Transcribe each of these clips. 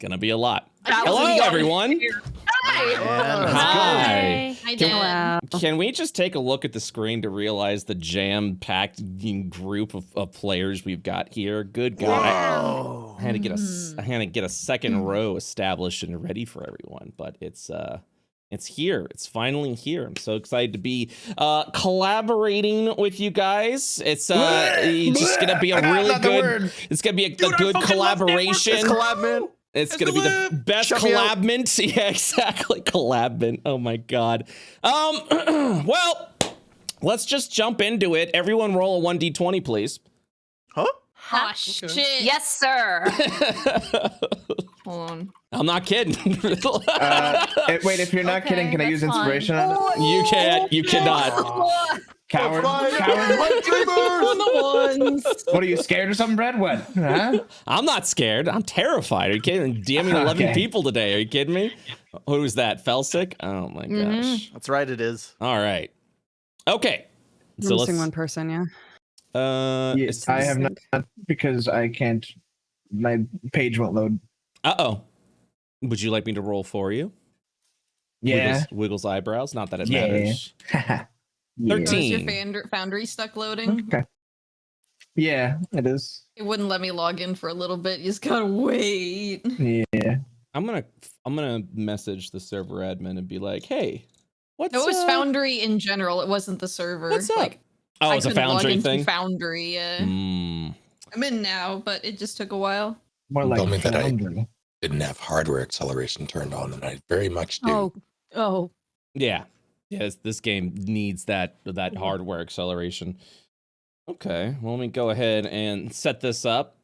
Gonna be a lot. That was Hello, the everyone. Hi. Hi. Can we just take a look at the screen to realize the jam-packed group of players we've got here? Good God. Wow. I had to get a second row established and ready for everyone, but it's here. It's finally here. I'm so excited to be collaborating with you guys. It's just gonna be a really good. It's gonna be a good collaboration. It's collab, man. It's gonna be the best collabment. Yeah, exactly. Collabment. Oh my God. Well, let's just jump into it. Everyone roll a 1d20, please. Huh? Oh, shit. Yes, sir. Hold on. I'm not kidding. Wait, if you're not kidding, can I use inspiration on it? You can't. You cannot. Coward. On Coward. the ones. What, are you scared or something, Brett? What? Huh? I'm not scared. I'm terrified. Are you kidding? DMing 11 people today. Are you kidding me? Who was that? Felsic? Oh my gosh. That's right, it is. All right. Okay. So missing one person, yeah. Yes, I have not, because I can't. My page won't load. Uh-oh. Would you like me to roll for you? Yeah. Wiggles eyebrows. Not that it matters. Yeah. 13. Is your Foundry stuck loading? Okay. Yeah, it is. It wouldn't let me log in for a little bit. You just gotta wait. Yeah. I'm gonna message the server admin and be like, hey, what's No, it was Foundry in general. It wasn't the server. What's up? Like, Oh, I it's a couldn't log Foundry into thing? Foundry, yeah. Mm. I'm in now, but it just took a while. More You like told me that I Foundry. didn't have hardware acceleration turned on, and I very much do. Oh. Yeah. Yes, this game needs that hardware acceleration. Okay, well, let me go ahead and set this up,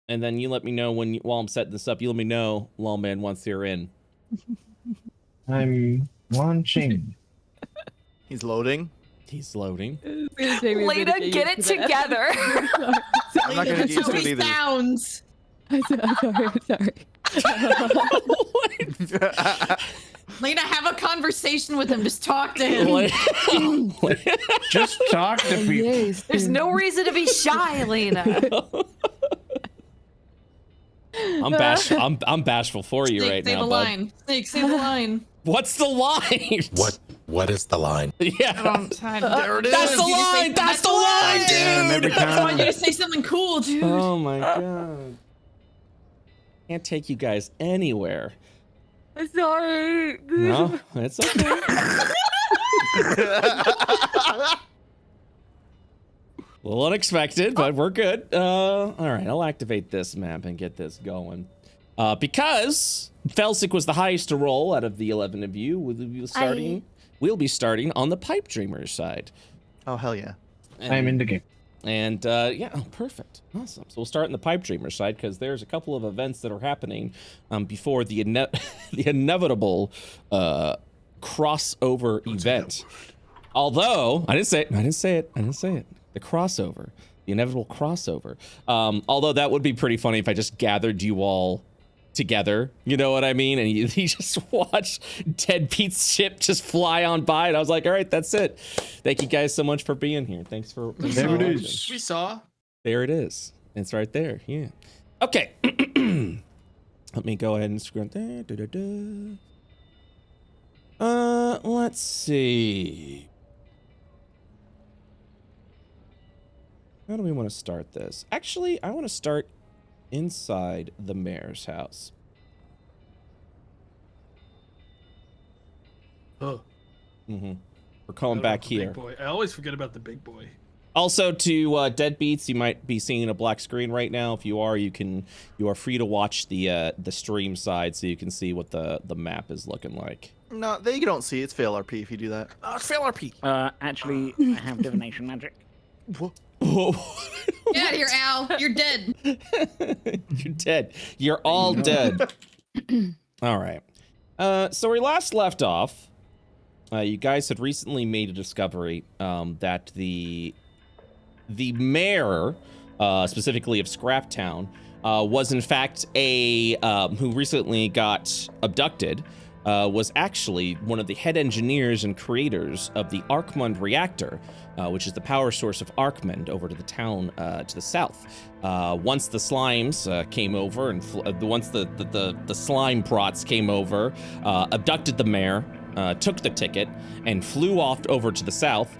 and then you let me know while I'm setting this up. You let me know, Lawman, once you're in. I'm launching. He's loading. He's loading. Layna, get it together. I'm not gonna get used to it either. Sounds. I'm sorry. Layna, have a conversation with him. Just talk to him. Just talk to people. Yes, There's no reason to be shy, Layna. I'm bashful for you Snake, right say now, the bud. line. Snake, say the line. What's the line? What is the line? Yeah. There it is. That's the line. That's the line, Damn, every dude. I want you time. to say something cool, dude. Oh my God. Can't take you guys anywhere. I'm sorry. No, it's okay. A little unexpected, but we're good. All right, I'll activate this map and get this going. Because Felsic was the highest to roll out of the 11 of you, we'll be starting on the Pipe Dreamers side. Oh, hell yeah. I'm in the game. And yeah, oh, perfect. Awesome. So we'll start in the Pipe Dreamer side because there's a couple of events that are happening before the inevitable crossover event. Although, I didn't say it. The crossover. The inevitable crossover. Although that would be pretty funny if I just gathered you all together, you know what I mean? And you just watch Deadbeats ship just fly on by, and I was like, all right, that's it. Thank you guys so much for being here. Thanks for There it is. We saw. There it is. It's right there. Yeah. Okay. Let me go ahead and scroll there. Let's see. How do we want to start this? Actually, I want to start inside the mayor's house. Oh. We're calling back here. Big boy. I always forget about the big boy. Also, to Deadbeats, you might be seeing a black screen right now. If you are, you are free to watch the stream side so you can see what the map is looking like. No, you don't see. It's fail RP if you do that. Oh, it's fail RP. Actually, I have divination magic. Whoa. Get out of here, Al. You're dead. You're dead. You're all dead. All right. So we last left off. You guys had recently made a discovery that the mayor, specifically of Scraptown, was in fact a who recently got abducted was actually one of the head engineers and creators of the Arcmond reactor, which is the power source of Arcmond over to the town to the south. Once the slimes came over, and once the slime prots came over, abducted the mayor, took the ticket, and flew off over to the south,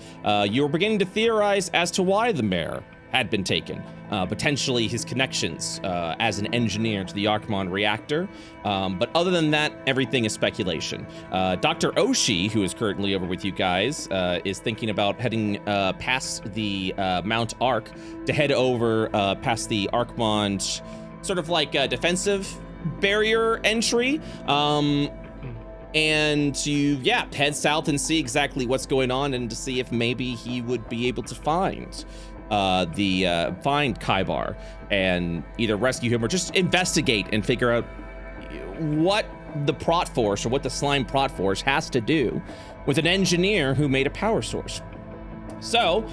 you were beginning to theorize as to why the mayor had been taken. Potentially his connections as an engineer to the Arcmond reactor. But other than that, everything is speculation. Dr. Oshi, who is currently over with you guys, is thinking about heading past the Mount Arc to head over past the Arcmond sort of like defensive barrier entry. And to, head south and see exactly what's going on and to see if maybe he would be able to find find Kaibar and either rescue him or just investigate and figure out what the prot force or what the slime prot force has to do with an engineer who made a power source. So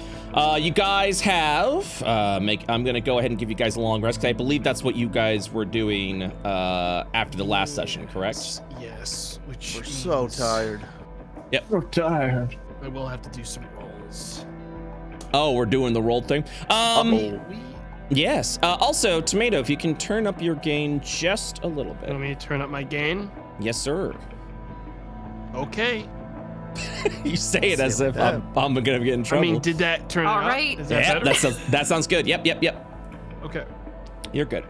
you guys have I'm gonna go ahead and give you guys a long rest because I believe that's what you guys were doing after the last session, correct? Yes, which We're so tired. Yep. So tired. I will have to do some rolls. Oh, we're doing the roll thing. Yes. Also, Tomato, if you can turn up your gain just a little bit. Want me to turn up my gain? Yes, sir. Okay. You say it as if I'm gonna get in trouble. I mean, did that turn All it up? right. Is that Yeah, better? that sounds good. Yep. Okay. You're good.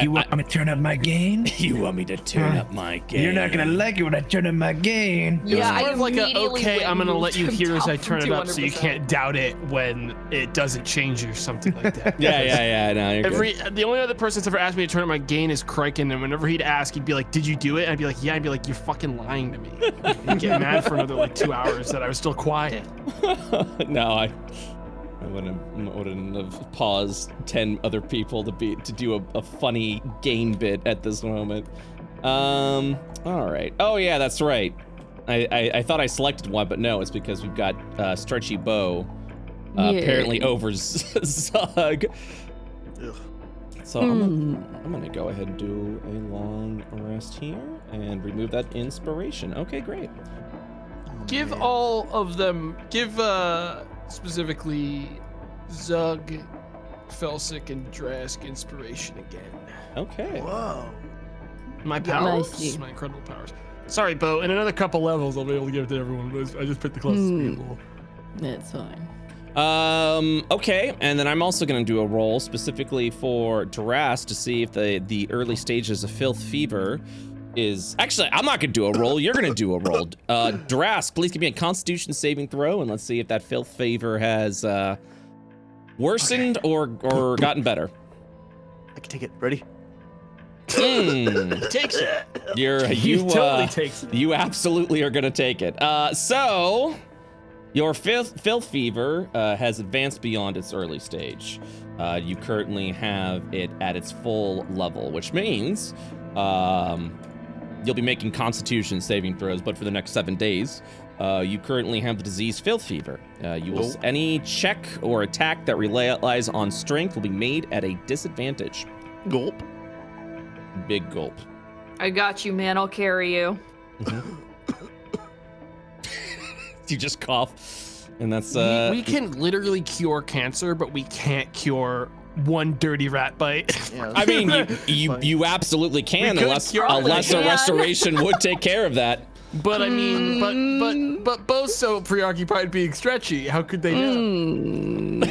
You want me to turn up my gain? You want me to turn up my gain? You're not gonna like it when I turn up my gain. It was Yeah, more I of like a, immediately okay, went I'm gonna and let you moved hear as him I down turn it up so you 200%. can't doubt it when it doesn't change or something like that. Yeah. No, you're good. The only other person that's ever asked me to turn up my gain is Kraken, and whenever he'd ask, he'd be like, "Did you do it?" And I'd be like, "Yeah." I'd be like, "You're fucking lying to me." He'd get mad for another like 2 hours that I was still quiet. No, I wouldn't have paused 10 other people to do a funny gain bit at this moment. All right. Oh yeah, that's right. I thought I selected one, but no, it's because we've got Stretchy Bow apparently over Zug. Ugh. So I'm gonna go ahead and do a long rest here and remove that inspiration. Okay, great. Give all of them. Give specifically Zug, Felsic, and Drask inspiration again. Okay. Whoa. My powers, Nice. my incredible powers. Sorry, Bo. In another couple levels, I'll be able to give it to everyone. But I just picked the closest people. It's fine. Okay, and then I'm also gonna do a roll specifically for Drask to see if the early stages of Filth Fever is actually. I'm not gonna do a roll. You're gonna do a roll. Drask, please give me a Constitution saving throw, and let's see if that Filth Fever has worsened or gotten better. I can take it. Ready? Takes it. You totally takes it. You absolutely are gonna take it. So your filth fever has advanced beyond its early stage. You currently have it at its full level, which means you'll be making Constitution saving throws, but for the next 7 days. You currently have the disease filth fever. You will any check or attack that relies on strength will be made at a disadvantage. Gulp. Big gulp. I got you, man. I'll carry you. You just cough, and that's We can literally cure cancer, but we can't cure one dirty rat bite. Yeah, I mean, you absolutely can, We could unless cure a it. restoration would take care of that. But I mean, but Bo's so preoccupied being stretchy. How could they know?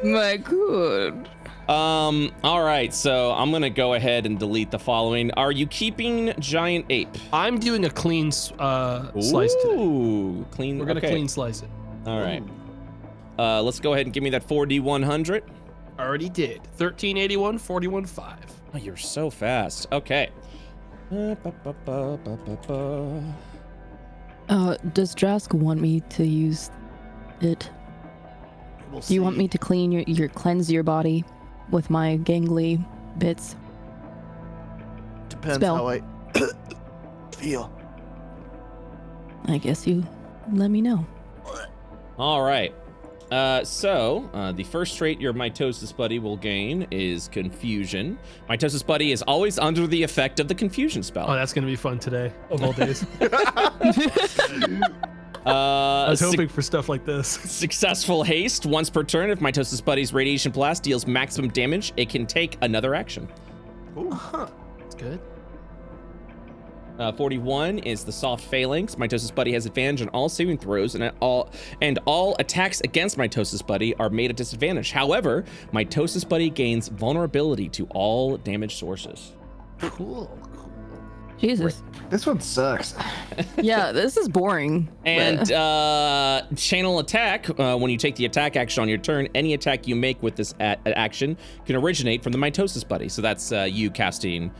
My good. All right, so I'm gonna go ahead and delete the following. Are you keeping Giant Ape? I'm doing a clean slice today. Ooh, clean. We're gonna okay. clean slice it. All right. Let's go ahead and give me that 4D100. Already did. 1381, 41.5. Oh, you're so fast. Okay. Does Drask want me to use it? We'll Do you want see. me to clean your cleanse your body with my gangly bits? Depends spell? how I feel. I guess you let me know. All right. The first trait your mitosis buddy will gain is confusion. Mitosis buddy is always under the effect of the confusion spell. Oh, that's gonna be fun today of all days. I was hoping for stuff like this. Successful haste. Once per turn, if mitosis buddy's radiation blast deals maximum damage, it can take another action. Ooh, that's good. 41 is the soft phalanx. Mitosis buddy has advantage on all saving throws, and all attacks against mitosis buddy are made at disadvantage. However, mitosis buddy gains vulnerability to all damage sources. Cool. Jesus. This one sucks. Yeah, this is boring. And channel attack. When you take the attack action on your turn, any attack you make with this action can originate from the mitosis buddy. So that's you casting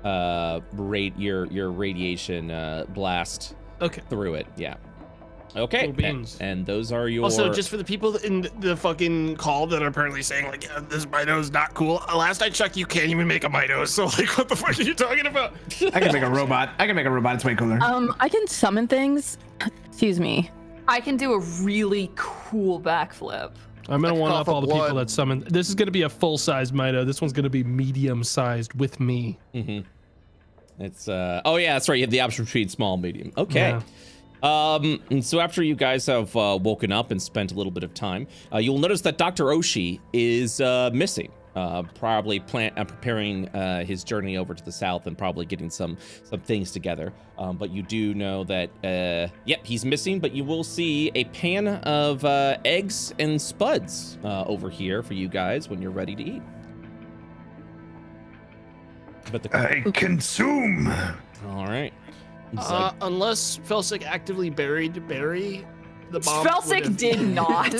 your radiation blast through it. Yeah. Okay. And those are your. Also, just for the people in the fucking call that are apparently saying like, yeah, this Mito's not cool. Last I checked, you can't even make a Mito. So like, what the fuck are you talking about? I can make a robot. It's way cooler. I can summon things. Excuse me. I can do a really cool backflip. I'm gonna one up all the people that summon. This is gonna be a full-size Mito. This one's gonna be medium-sized with me. Mm-hmm. It's oh yeah, that's right. You have the option between small and medium. Okay. Yeah. And so after you guys have woken up and spent a little bit of time, you'll notice that Dr. Oshi is missing. Probably preparing his journey over to the south and probably getting some things together. But you do know that, yep, he's missing, but you will see a pan of eggs and spuds over here for you guys when you're ready to eat. But I consume. All right. Unless Felsic actively buried Barry, the bomb. Felsic did not.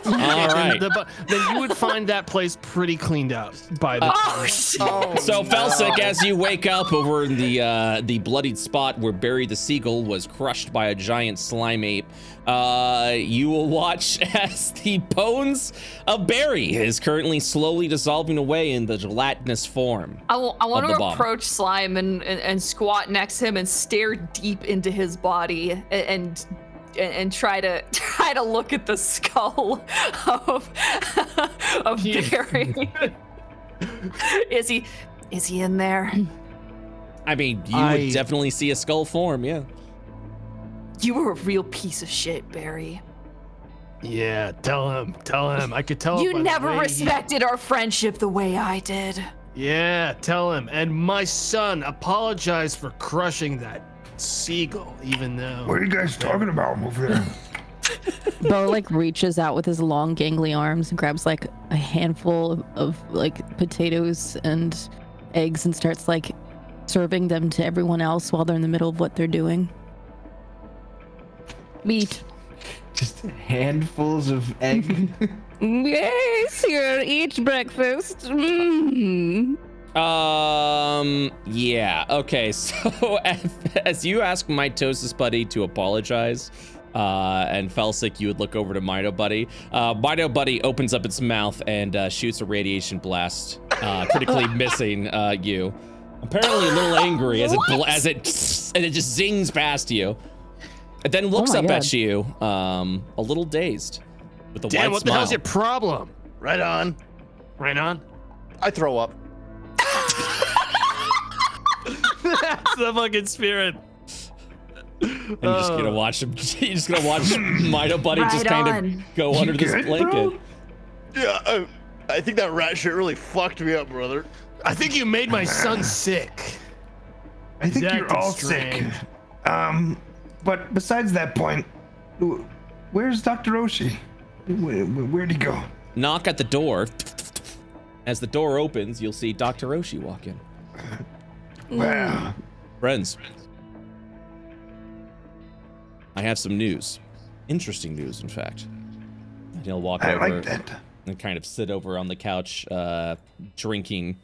All right. Then you would find that place pretty cleaned up by the time. So Felsic, as you wake up over in the bloodied spot where Barry the seagull was crushed by a giant slime ape, you will watch as the bones of Barry is currently slowly dissolving away in the gelatinous form. I want to approach Slime and squat next to him and stare deep into his body and try to look at the skull of Barry. Is he in there? I mean, you would definitely see a skull form, yeah. You were a real piece of shit, Barry. Yeah, tell him. I could tell him. You never respected our friendship the way I did. Yeah, tell him. And my son apologized for crushing that seagull, even though. What are you guys talking about over there? Bo like reaches out with his long gangly arms and grabs like a handful of like potatoes and eggs and starts like serving them to everyone else while they're in the middle of what they're doing. Meat. Just handfuls of egg. Yes, here, eat breakfast. Mm. Yeah, okay, so as you ask Mitosis Buddy to apologize, and Felsic, you would look over to Mito Buddy. Mito Buddy opens up its mouth and shoots a radiation blast, critically missing you. Apparently a little angry as it just zings past you. It then looks up at you, a little dazed, with a Damn, wide what smile. the hell's your problem? Right on. Right on? I throw up. That's the fucking spirit. And you're just gonna watch him. You're just gonna watch Mito Buddy Right just kind on. of go under this blanket. Bro? Yeah, I think that rat shit really fucked me up, brother. I think you made my son sick. I think He's you're acting all strange. sick. But besides that point, where's Dr. Oshi? Where'd he go? Knock at the door. As the door opens, you'll see Dr. Oshi walk in. Well, Friends, I have some news. Interesting news, in fact. And he'll walk I over like that. and kind of sit over on the couch, drinking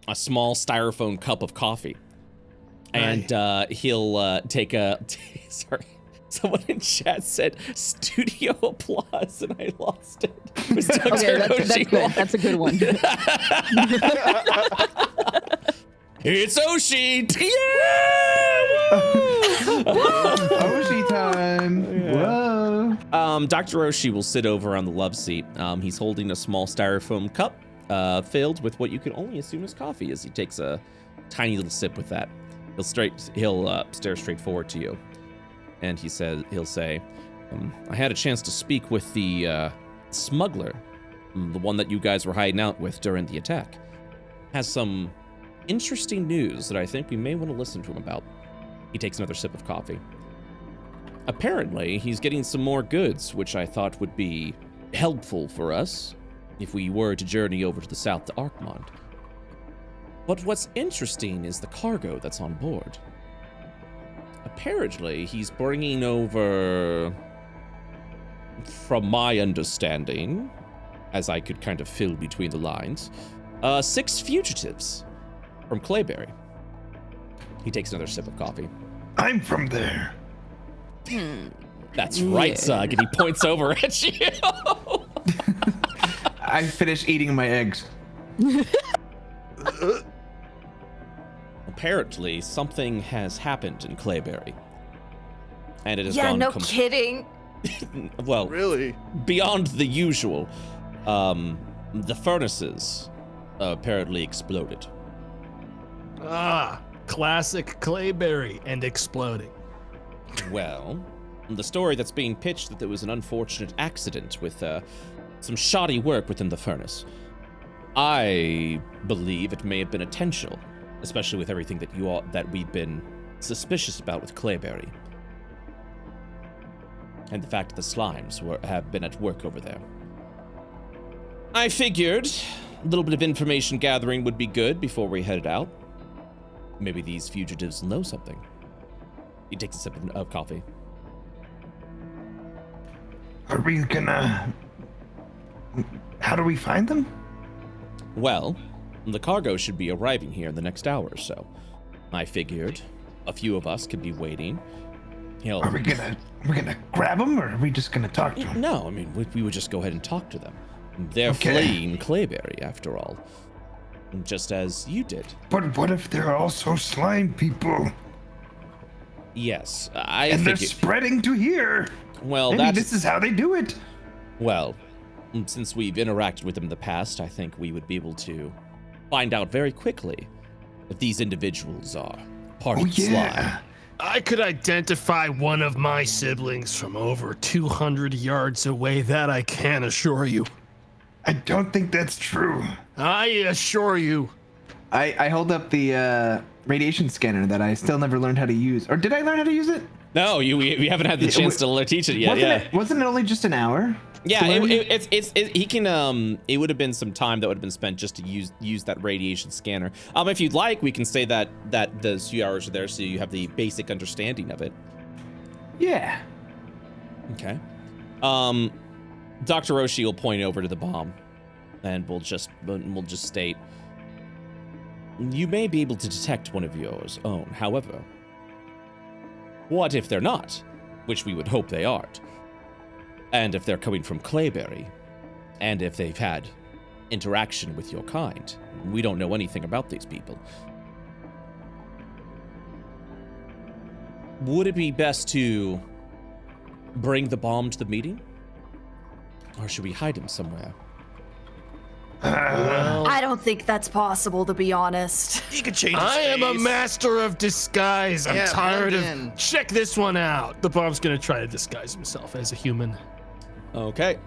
a small styrofoam cup of coffee. And he'll take a... Sorry. Someone in chat said studio applause, and I lost it. It was Dr. Okay, that's Oshi good. That's a good one. It's Oshi! Yeah! Oshi time. Yeah. Whoa. Dr. Oshi will sit over on the love seat. He's holding a small styrofoam cup filled with what you can only assume is coffee as he takes a tiny little sip with that. He'll stare straight forward to you. And he'll say, I had a chance to speak with the smuggler, the one that you guys were hiding out with during the attack. Has some interesting news that I think we may want to listen to him about. He takes another sip of coffee. Apparently, he's getting some more goods, which I thought would be helpful for us if we were to journey over to the south to Arkmond. But what's interesting is the cargo that's on board. Apparently, he's bringing over, from my understanding, as I could kind of fill between the lines, 6 fugitives from Clayberry. He takes another sip of coffee. I'm from there. That's right, Sug, and he points over at you. I finished eating my eggs. Apparently, something has happened in Clayberry. And it has Yeah, gone no kidding. well, Really? beyond the usual. The furnaces apparently exploded. Ah, classic Clayberry and exploding. Well, the story that's being pitched that there was an unfortunate accident with some shoddy work within the furnace. I believe it may have been intentional, especially with everything that we've been suspicious about with Clayberry. And the fact that the slimes have been at work over there. I figured a little bit of information gathering would be good before we headed out. Maybe these fugitives know something. He takes a sip of coffee. Are we gonna... How do we find them? Well, the cargo should be arriving here in the next hour or so. I figured a few of us could be waiting. Are we gonna grab them, or are we just gonna talk to them? No, I mean, we would just go ahead and talk to them. They're fleeing Clayberry, after all. Just as you did. But what if they're also slime people? Yes, and they're spreading to here. Well, maybe this is how they do it. Well, since we've interacted with them in the past, I think we would be able to find out very quickly if these individuals are part of the slime. I could identify one of my siblings from over 200 yards away, that I can assure you. I don't think that's true. I assure you. I hold up the radiation scanner that I still never learned how to use. Or did I learn how to use it? No, we haven't had the chance to teach it yet. Wasn't it only just an hour? Yeah, it would have been some time that would have been spent just to use that radiation scanner. If you'd like, we can say that those few hours are there so you have the basic understanding of it. Yeah. Okay. Dr. Oshi will point over to the bomb, and we'll just state, you may be able to detect one of yours own. However, what if they're not? Which we would hope they aren't. And if they're coming from Clayberry, and if they've had interaction with your kind, we don't know anything about these people. Would it be best to bring the bomb to the meeting? Or should we hide him somewhere? I don't think that's possible, to be honest. He could change his I am a face. master of disguise. I'm tired blend of... in. Check this one out. The bomb's gonna try to disguise himself as a human. Okay.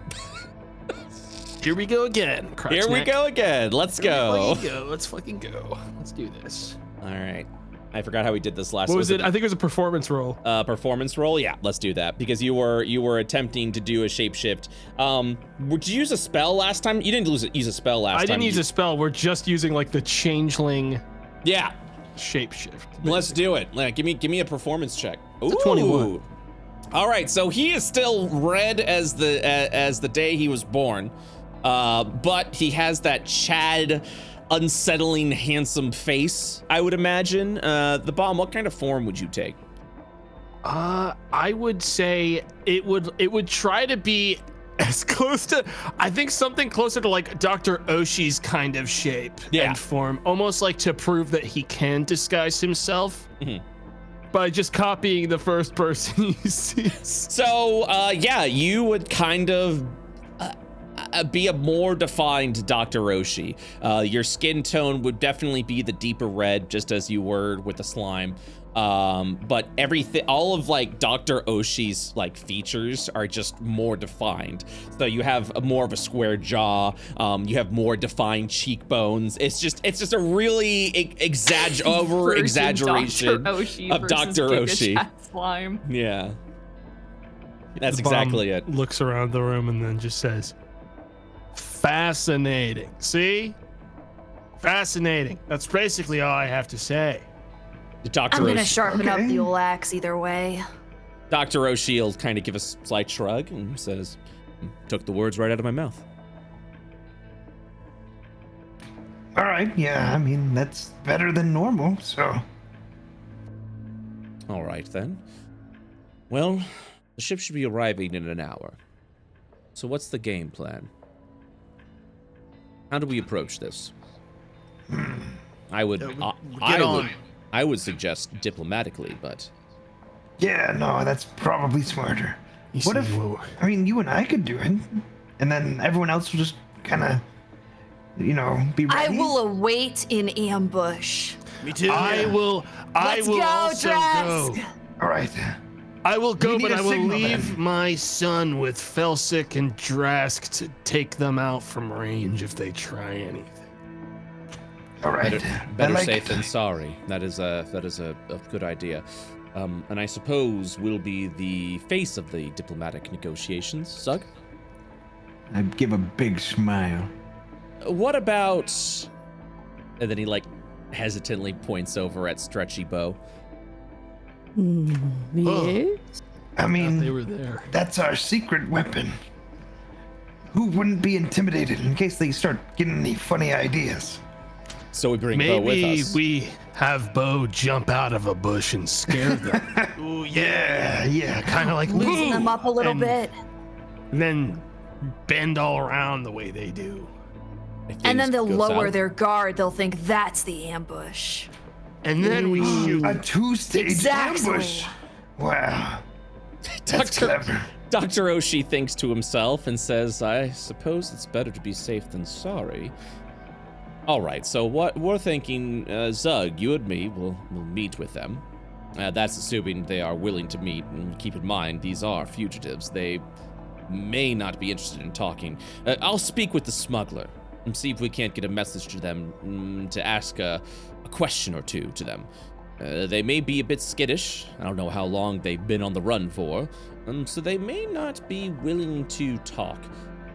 Here we go again. Here we go again. Let's go. Let's fucking go. Let's do this. All right. I forgot how we did this last. What was it? I think it was a performance roll. Performance roll. Yeah, let's do that because you were attempting to do a shapeshift. Did you use a spell last time? You didn't use a spell last time. I didn't use a spell. We're just using like the changeling. Yeah. Shapeshift. Let's do it. Give me a performance check. It's a 21. All right, so he is still red as the day he was born, but he has that Chad, unsettling, handsome face. I would imagine. The bomb. What kind of form would you take? I would say it would try to be as close to, I think something closer to like Dr. Oshi's kind of shape and form, almost like to prove that he can disguise himself. Mm-hmm. by just copying the first person you see. So, yeah, you would kind of be a more defined Dr. Roshi. Your skin tone would definitely be the deeper red, just as you were with the slime. But everything, all of like Dr. Oshi's like features are just more defined. So you have more of a square jaw. You have more defined cheekbones. It's just a really over exaggeration of Dr. Oshi. Slime. Yeah, that's The exactly bomb it. Looks around the room and then just says, "Fascinating. See? Fascinating. That's basically all I have to say." Dr. I'm gonna Oshi, sharpen up the old axe either way. Dr. Oshi will kind of give a slight shrug and says, "Took the words right out of my mouth." All right, yeah, I mean, that's better than normal, so. All right, then. Well, the ship should be arriving in an hour. So what's the game plan? How do we approach this? I would suggest diplomatically, but... Yeah, no, that's probably smarter. What if, I mean, you and I could do it, and then everyone else will just kind of, be ready? I will await in ambush. Me too. I will Let's go, also Drask. go. All right. I will go, We need but a I will signal, leave then. my son with Felsic and Drask to take them out from range if they try anything. All right. Better I like safe it. than sorry. That is a good idea. And I suppose we'll be the face of the diplomatic negotiations. Zug? I give a big smile. What about... And then he, hesitantly points over at Stretchy Bow. Yes. I mean, They were there. that's our secret weapon. Who wouldn't be intimidated in case they start getting any funny ideas? So we bring Bo with Maybe us. we have Bo jump out of a bush and scare them. Ooh, Yeah. Kind of like Loosen them up a little and bit. then bend all around the way they do. If And then things they'll go lower south. their guard. They'll think that's the ambush. And then we shoot. A two-stage Exactly. ambush. Wow. That's clever. Dr. Oshi thinks to himself and says, I suppose it's better to be safe than sorry. All right, so what we're thinking, Zug, you and me will meet with them. That's assuming they are willing to meet, and keep in mind, these are fugitives. They may not be interested in talking. I'll speak with the smuggler and see if we can't get a message to them to ask a question or two to them. They may be a bit skittish. I don't know how long they've been on the run for, so they may not be willing to talk.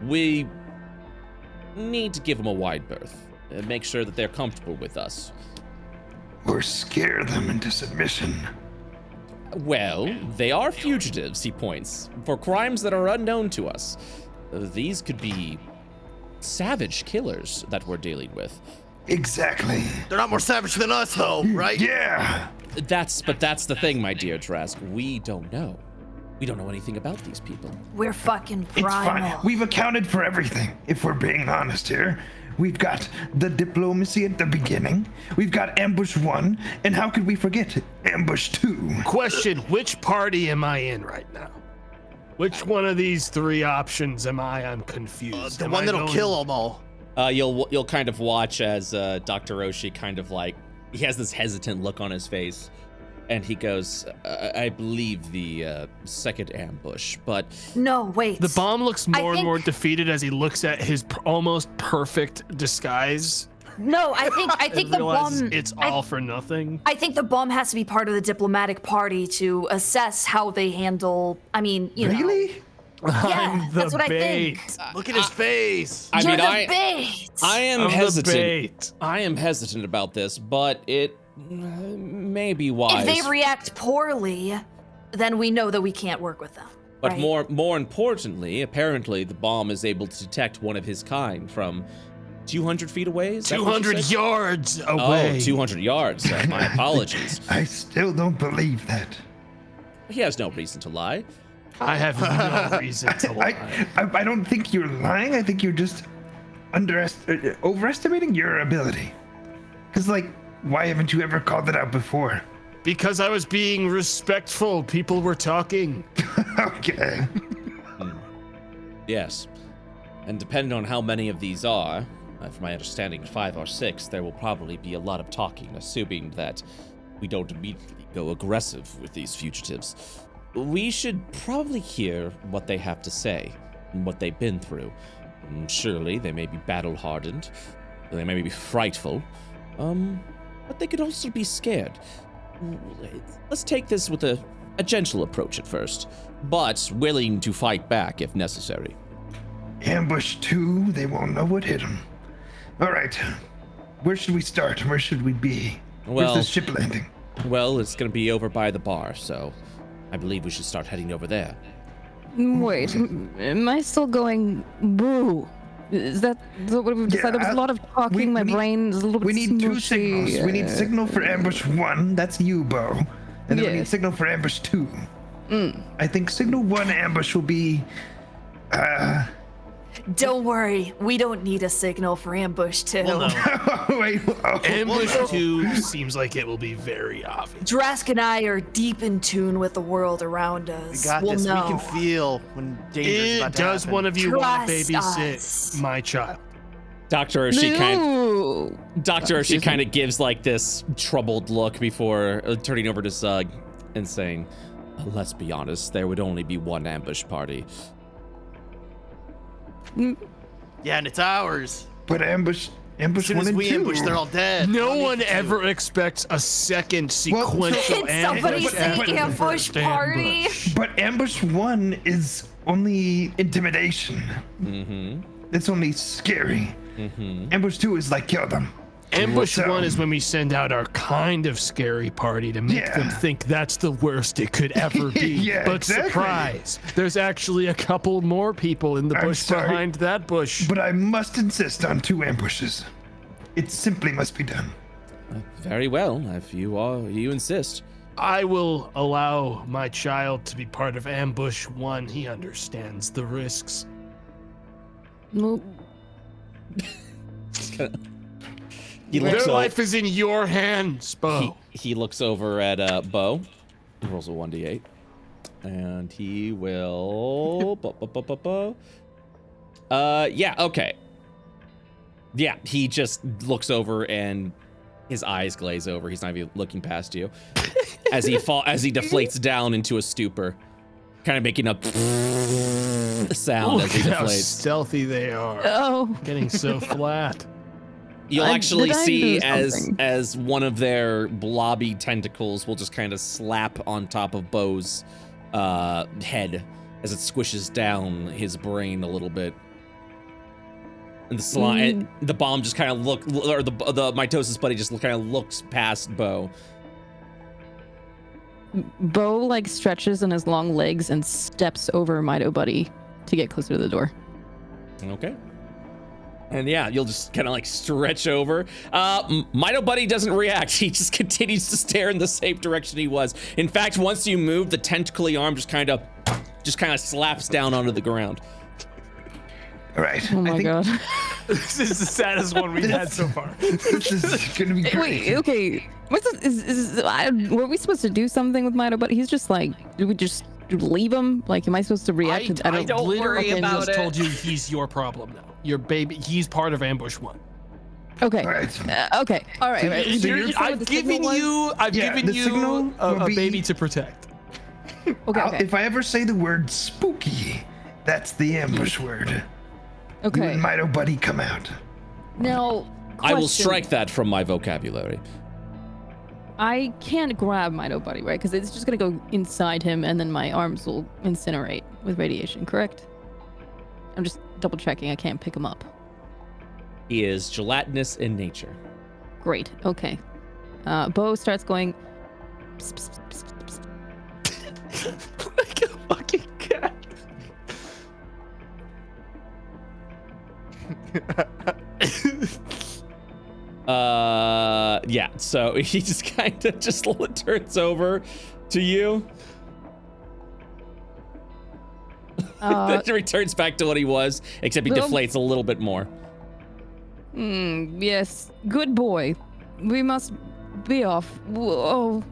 We need to give them a wide berth. Make sure that they're comfortable with us. Or scare them into submission. Well, they are fugitives, he points, for crimes that are unknown to us. These could be savage killers that we're dealing with. Exactly. They're not more savage than us, though, right? Yeah. That's the thing, my dear Drask. We don't know. We don't know anything about these people. We're fucking It's fine. primal. We've accounted for everything, if we're being honest here. We've got the diplomacy at the beginning. We've got ambush 1, and how could we forget ambush 2? Question, which party am I in right now? Which one of these three options am I? I'm confused. The Am one I that'll going- kill them all. You'll kind of watch as Dr. Oshi kind of he has this hesitant look on his face, and he goes, I believe the second ambush, but No, wait. The bomb looks more and think- more defeated as he looks at his almost perfect disguise. No, I think and the realizes bomb. it's all for nothing. I think the bomb has to be part of the diplomatic party to assess how they handle. I mean, you know. Really? I'm the that's what I bait. think. Look at his face. I You're mean, the bait. I am I'm the hesitant. bait. I am hesitant about this, but it may be wise. If they react poorly, then we know that we can't work with them. But right? more importantly, apparently the bomb is able to detect one of his kind from 200 feet away. Is that what you 200 said? yards away. Oh, 200 yards. My apologies. I still don't believe that. He has no reason to lie. I have no reason to lie. I don't think you're lying. I think you're just overestimating your ability. Because, why haven't you ever called it out before? Because I was being respectful. People were talking. Okay. Yes. And depending on how many of these are, from my understanding, 5 or 6, there will probably be a lot of talking, assuming that we don't immediately go aggressive with these fugitives. We should probably hear what they have to say and what they've been through. Surely they may be battle-hardened, they may be frightful, but they could also be scared. Let's take this with a gentle approach at first, but willing to fight back if necessary. Ambush 2, they won't know what hit them. All right, where should we start? Where should we be? Well, Where's the ship landing? Well, it's going to be over by the bar, so I believe we should start heading over there. Wait, am I still going boo? Is that what we've decided? There was a lot of talking, my brain is a little bit We need 2 smooshy. signals. We need signal for ambush 1, that's you, Bo. And then we need Yes. signal for ambush 2. I think signal 1 ambush will be, Don't worry, we don't need a signal for ambush 2. Well, no. wait, oh, Ambush 2 seems like it will be very obvious. Drask and I are deep in tune with the world around us. We got we'll this. know. We can feel when danger's about to Does happen. one of you want to Trust babysit us. my child? Dr. Urshi No. Dr. Urshi Excuse kind me. of gives like this troubled look before turning over to Zug and saying, let's be honest, there would only be one ambush party. Yeah, and it's ours. but ambush As 1 soon as and we 2. ambush, they're all dead. No Don't one need to. ever expects a second Well, sequential Did somebody ambush. say after the ambush first party? ambush. But ambush 1 is only intimidation. Mm-hmm. It's only scary. Mm-hmm. Ambush 2 is like kill them. Ambush So- 1 is when we send out our kind of scary party to make them think that's the worst it could ever be. Yeah, but exactly. surprise, there's actually a couple more people in the I'm bush sorry, behind that bush. But I must insist on 2 ambushes. It simply must be done. Very well, if you insist. I will allow my child to be part of Ambush 1. He understands the risks. Nope. He Their looks life is in your hands, Bo. he looks over at Bo. He rolls a 1d8. And he will... yeah, okay. Yeah, he just looks over and his eyes glaze over. He's not even looking past you. as he deflates down into a stupor. Kind of making a sound Look as he at how deflates. stealthy they are. Oh. Getting so flat. You'll actually did I see do as something? one of their blobby tentacles will just kind of slap on top of Bo's head as it squishes down his brain a little bit. And the slime, the bomb just kind of or the mitosis buddy just kind of looks past Bo. Bo like stretches on his long legs and steps over Mito Buddy to get closer to the door. Okay. And yeah, you'll just kind of like stretch over. Mito Buddy doesn't react. He just continues to stare in the same direction he was. In fact, once you move, the tentacly arm just kind of slaps down onto the ground. All right. Oh my god. This is the saddest one we've had so far. This is gonna be great. Wait, okay. Were we supposed to do something with Mito Buddy? He's just like, do we just leave him? Like, am I supposed to react? I Don't worry literally about just it. told you he's your problem now. Your baby, he's part of Ambush 1. Okay. All right. Okay. All right. Right. So you're- I've given you the signal a will be- baby to protect. Okay. If I ever say the word spooky, that's the ambush word. You Okay. and Mito Buddy come out. Now, I will question. strike that from my vocabulary. I can't grab Mito Buddy, right? Because it's just gonna go inside him, and then my arms will incinerate with radiation. Correct? I'm just double checking. I can't pick him up. He is gelatinous in nature. Great. Okay. Bo starts going. Psst, psst, psst, psst, psst. Like a fucking cat. Yeah, so he just kind of just turns over to you. Then returns back to what he was, except he Little- deflates a little bit more. Yes. Good boy. We must be off. Whoa.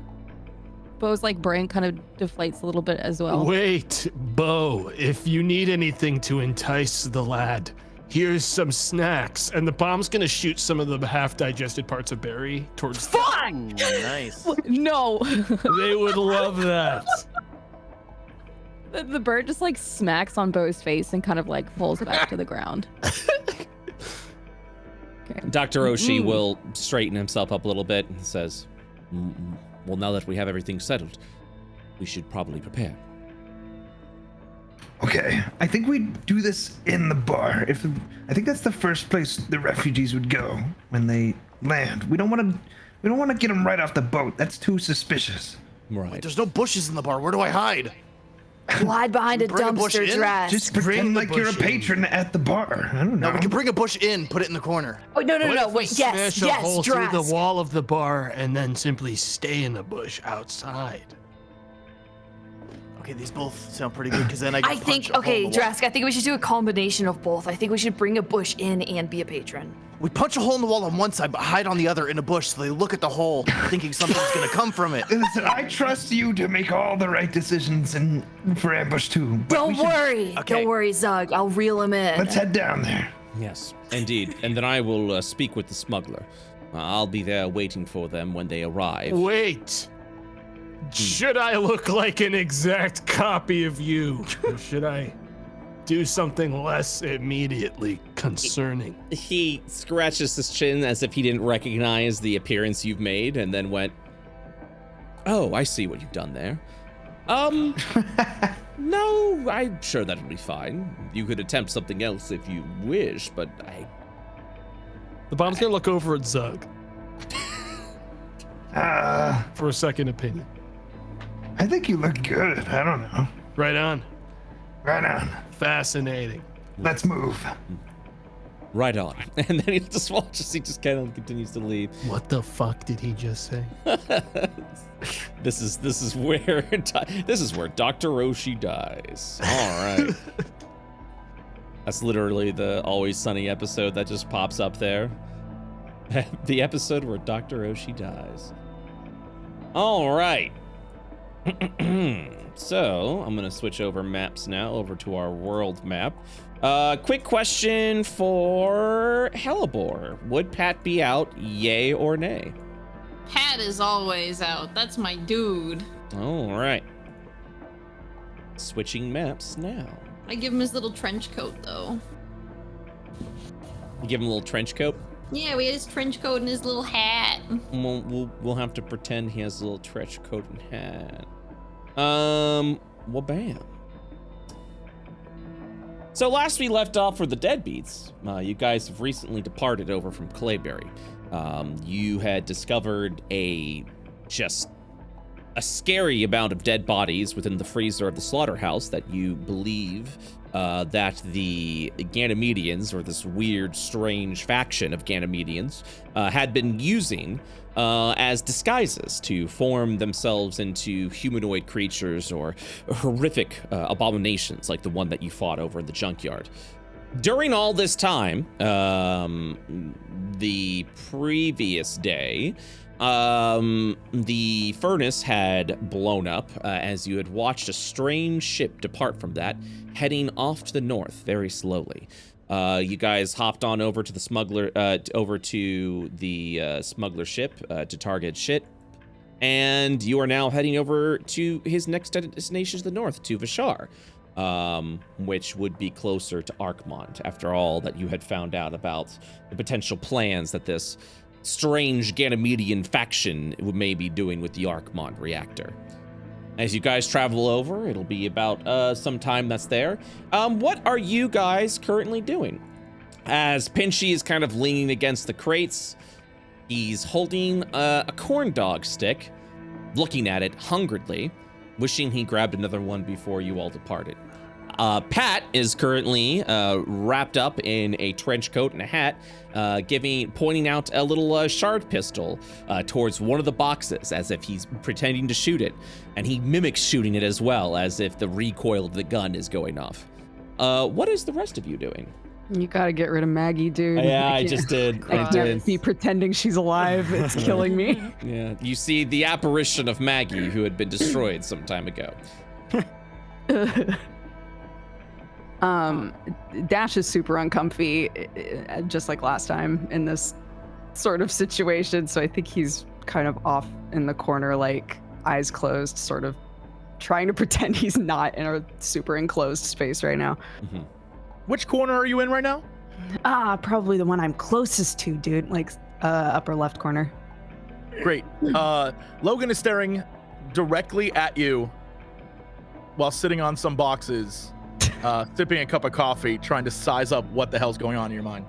Bo's like brain kind of deflates a little bit as well. Wait, Bo, if you need anything to entice the lad, here's some snacks. And the bomb's gonna shoot some of the half-digested parts of Barry towards Ooh, nice. No. They would love that. The bird just like smacks on Bo's face and kind of like falls back to the ground. Okay. Dr. Oshie will straighten himself up a little bit and says, well, now that we have everything settled, we should probably prepare. Okay, I think we do this in the bar. I think that's the first place the refugees would go when they land. We don't want to get them right off the boat. That's too suspicious. Right. There's no bushes in the bar. Where do I hide? Hide behind a Bring a bush dumpster in? dress. Just pretend like you're a patron at the bar. I don't know. No, we can bring a bush in, put it in the corner. Oh, no, What if we wait, yes, smash a hole dress. through the wall of the bar and then simply stay in the bush outside? Okay, these both sound pretty good because then I can I punch think, a hole okay, in the wall. Drask, I think we should do a combination of both. I think we should bring a bush in and be a patron. We punch a hole in the wall on one side, but hide on the other in a bush so they look at the hole thinking something's gonna come from it. Listen, I trust you to make all the right decisions for ambush 2. but Don't we should- worry. Okay. Don't worry, Zug. I'll reel him in. Let's head down there. Yes, indeed. And then I will speak with the smuggler. I'll be there waiting for them when they arrive. Wait. Should I look like an exact copy of you? Or should I do something less immediately concerning? He scratches his chin as if he didn't recognize the appearance you've made and then went, oh, I see what you've done there. No, I'm sure that'll be fine. You could attempt something else if you wish, but The bomb's gonna look over at Zug for a second opinion. I think you look good. I don't know. Right on. Right on. Fascinating. Let's move. right on. And then he just watches, he just kind of continues to leave. What the fuck did he just say? This is where Dr. Oshie dies. All right. That's literally the Always Sunny episode that just pops up there. The episode where Dr. Oshie dies. All right. So I'm gonna switch over maps now, over to our world map. Quick question for Hellebore. Would Pat be out, yay or nay? Pat is always out. That's my dude. All right. Switching maps now. I give him his little trench coat, though. You give him a little trench coat? Yeah, we had his trench coat and his little hat. We'll have to pretend he has a little trench coat and hat. Well, bam. So last we left off for the Deadbeats, you guys have recently departed over from Clayberry. You had discovered a scary amount of dead bodies within the freezer of the slaughterhouse that you believe that the Ganymedians, or this weird, strange faction of Ganymedians, had been using as disguises to form themselves into humanoid creatures or horrific abominations like the one that you fought over in the junkyard. During all this time, the previous day, the furnace had blown up as you had watched a strange ship depart from that, heading off to the north very slowly. You guys hopped on over to the smuggler, smuggler ship to target shit, and you are now heading over to his next destination to the north, to Vashar, which would be closer to Arkmont. After all that you had found out about the potential plans that this strange Ganymedian faction may be doing with the Arkmont reactor. As you guys travel over, it'll be about some time that's there. What are you guys currently doing? As Pinchy is kind of leaning against the crates, he's holding a corn dog stick, looking at it hungrily, wishing he grabbed another one before you all departed. Pat is currently wrapped up in a trench coat and a hat, pointing out a little shard pistol towards one of the boxes, as if he's pretending to shoot it, and he mimics shooting it as well, as if the recoil of the gun is going off. What is the rest of you doing? You gotta get rid of Maggie, dude. Yeah, I just did. I can't be pretending she's alive. It's killing me. Yeah, you see the apparition of Maggie, who had been destroyed some time ago. Dash is super uncomfy, just like last time in this sort of situation. So I think he's kind of off in the corner, like eyes closed, sort of trying to pretend he's not in a super enclosed space right now. Mm-hmm. Which corner are you in right now? Probably the one I'm closest to, dude. Like upper left corner. Great. Logan is staring directly at you while sitting on some boxes, sipping a cup of coffee, trying to size up what the hell's going on in your mind.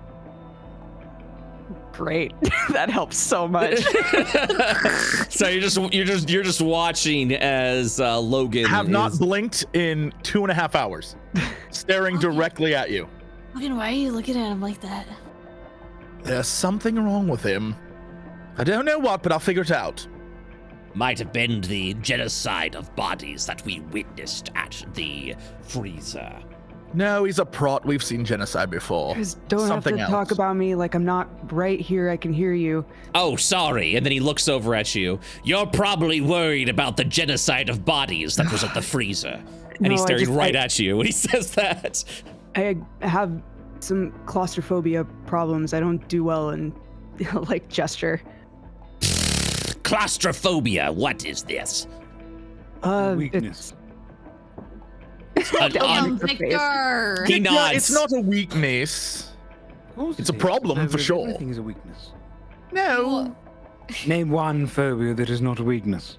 Great. That helps so much. So you're just watching as Logan have not blinked in 2.5 hours, staring directly at you. Logan, why are you looking at him like that? There's something wrong with him. I don't know what, but I'll figure it out. Might have been the genocide of bodies that we witnessed at the freezer. No, he's a prot. We've seen genocide before. Guys, don't Something have to talk about me like I'm not right here. I can hear you. Oh, sorry. and then he looks over at you. You're probably worried about the genocide of bodies that was at the freezer. And he's staring right at you when he says that. I have some claustrophobia problems. I don't do well in like gesture. Claustrophobia, what is this? Weakness. Victor! He nods. It's not a weakness. It's a problem for sure. Everything is a weakness. No. Name one phobia that is not a weakness.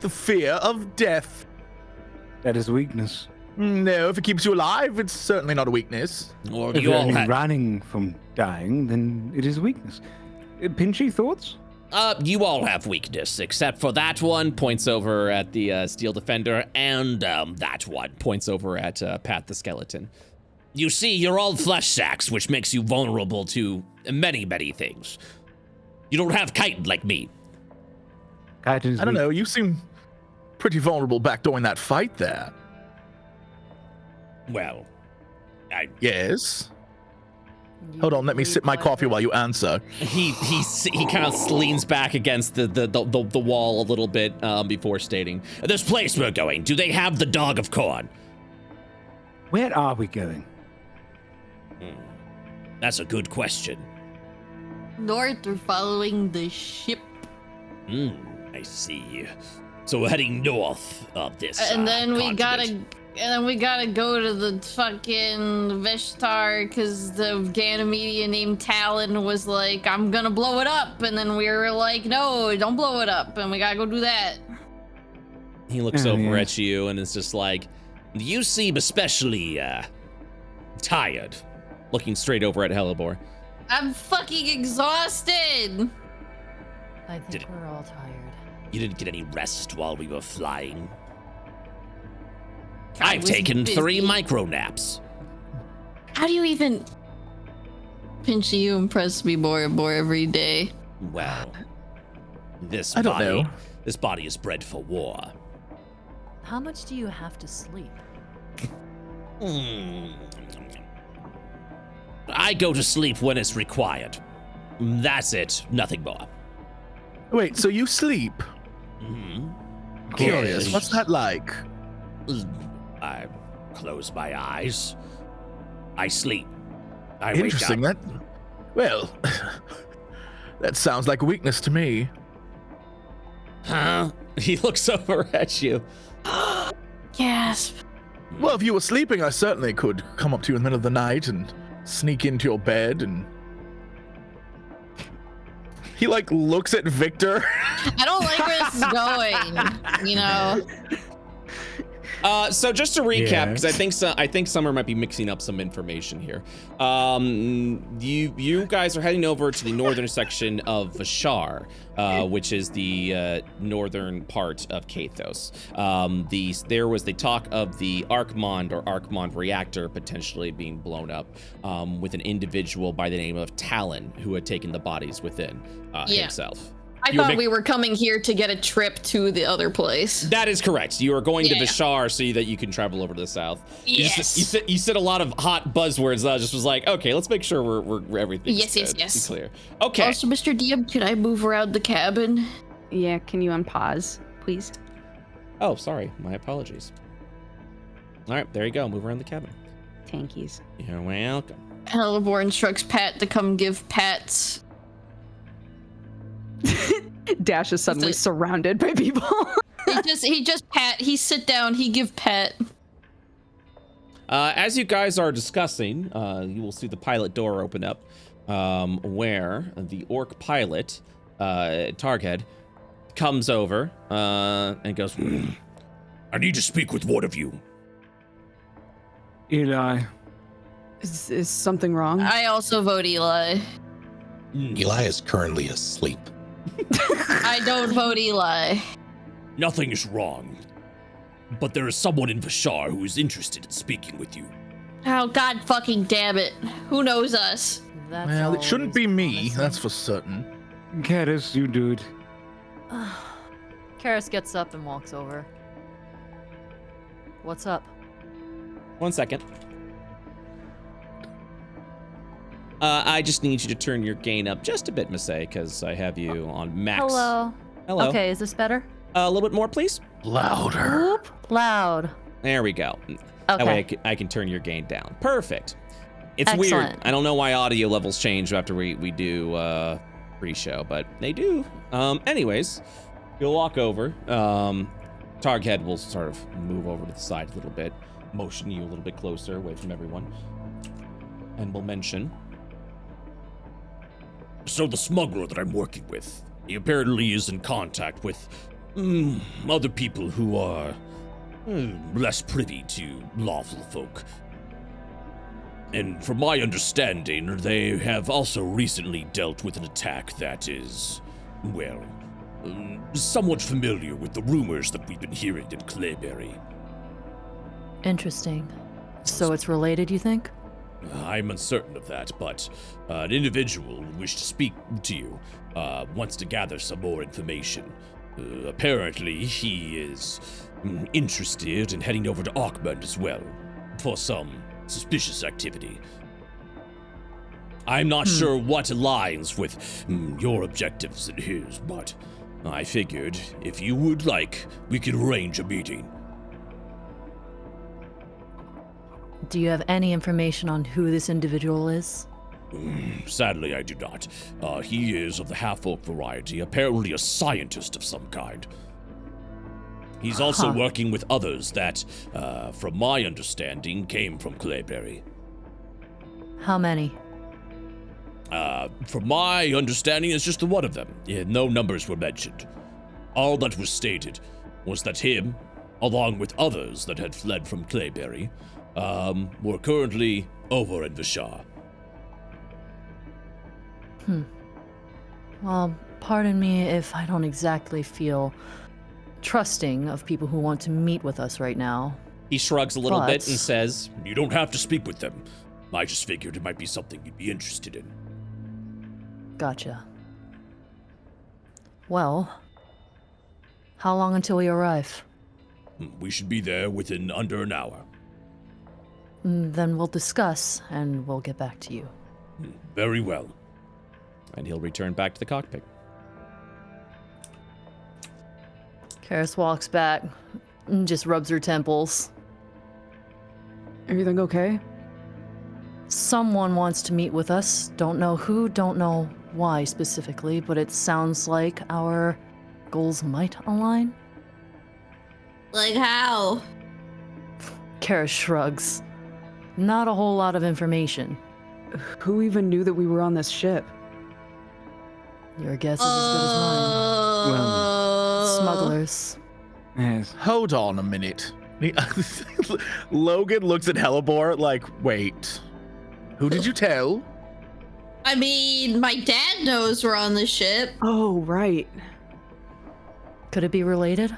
The fear of death. That is a weakness. No, if it keeps you alive, it's certainly not a weakness. If you're only running from dying, then it is a weakness. Pinchy, thoughts? You all have weakness, except for that one. Points over at the Steel Defender, and that one points over at Pat the Skeleton. You see, you're all flesh sacks, which makes you vulnerable to many, many things. You don't have chitin like me. I don't know, you seem pretty vulnerable back during that fight there. Well, Yes? Hold on, let me sip my coffee while you answer. He kind of leans back against the wall a little bit before stating, this place we're going, do they have the dog of corn? Where are we going? That's a good question. North, we're following the ship. I see. So we're heading north of this And then we continent. gotta go to the fucking Veshtar because the Ganymede named Talon was like, I'm gonna blow it up. And then we were like, no, don't blow it up. And we gotta go do that. he looks over at you and is just like, you seem especially tired. Looking straight over at Hellebore. I'm fucking exhausted. I think we're all tired. You didn't get any rest while we were flying. I I've was taken busy. 3 micro naps. How do you even... Pinchy, you impress me more and more every day. Well, this I don't body, know. this body is bred for war. How much do you have to sleep? I go to sleep when it's required. That's it, nothing more. Wait, so you sleep? Curious, Yes. what's that like? I close my eyes. I sleep. I Interesting, wake up. well, that sounds like a weakness to me. Huh? He looks over at you. Gasp. Well, if you were sleeping, I certainly could come up to you in the middle of the night and sneak into your bed and... He, like, looks at Victor. I don't like where this is going, you know? So just to recap, because Yes. I think Summer might be mixing up some information here. You guys are heading over to the northern section of Vashar, which is the northern part of Kathos. There was the talk of the Archmond or Archmond reactor potentially being blown up with an individual by the name of Talon who had taken the bodies within himself. I thought we were coming here to get a trip to the other place. That is correct. You are going to Vishar so that you can travel over to the south. Yes. You said a lot of hot buzzwords. That I just was like, okay, let's make sure we're everything's Yes. clear. Okay. Also, Mr. DM, can I move around the cabin? Yeah, can you unpause, please? Oh, sorry. My apologies. All right, there you go. Move around the cabin. Tankies. You're welcome. Hellebore instructs Pat to come give pats. Dash is suddenly surrounded by people. he just pat. He sit down. He give Pat. As you guys are discussing, you will see the pilot door open up, where the orc pilot, Targhead, comes over and goes, I need to speak with one of you. Eli. Is something wrong? I also vote Eli. Eli is currently asleep. I don't vote Eli. Nothing is wrong. But there is someone in Vishar who is interested in speaking with you. Oh, God fucking damn it. Who knows us? Well, it shouldn't be me, that's for certain. Caddis, you dude. Karis gets up and walks over. What's up? 1 second. I just need you to turn your gain up just a bit, Masae, because I have you on max. Hello. Hello. Okay, is this better? A little bit more, please. Louder. Whoop. Loud. There we go. Okay. That way I can turn your gain down. Perfect. It's Excellent. weird. I don't know why audio levels change after we do pre-show, but they do. Anyways, you'll walk over. Targhead will sort of move over to the side a little bit, motion you a little bit closer away from everyone, and will mention. So the smuggler that I'm working with, he apparently is in contact with other people who are less privy to lawful folk. And from my understanding, they have also recently dealt with an attack that is, well, somewhat familiar with the rumors that we've been hearing in Clayberry. Interesting. So it's related, you think? I'm uncertain of that, but an individual who wished to speak to you wants to gather some more information. Apparently, he is interested in heading over to Aukmund as well for some suspicious activity. I'm not sure what aligns with your objectives and his, but I figured if you would like, we could arrange a meeting. Do you have any information on who this individual is? Sadly, I do not. He is of the half-orc variety, apparently a scientist of some kind. He's also working with others that, from my understanding, came from Clayberry. How many? From my understanding, it's just the one of them. Yeah, no numbers were mentioned. All that was stated was that him, along with others that had fled from Clayberry, were currently over in Vishar. Well, pardon me if I don't exactly feel trusting of people who want to meet with us right now. He shrugs a little bit and says, You don't have to speak with them. I just figured it might be something you'd be interested in. Gotcha. Well, how long until we arrive? We should be there within under an hour. Then we'll discuss, and we'll get back to you. Very well. And he'll return back to the cockpit. Karis walks back and just rubs her temples. Everything okay? Someone wants to meet with us. Don't know who, don't know why specifically, but it sounds like our goals might align. Like how? Karis shrugs. Not a whole lot of information. Who even knew that we were on this ship? Your guess is as good as mine. Well, smugglers. Yes. Hold on a minute. Logan looks at Hellebore like, wait, who did you tell? I mean, my dad knows we're on the ship. Oh, right. Could it be related?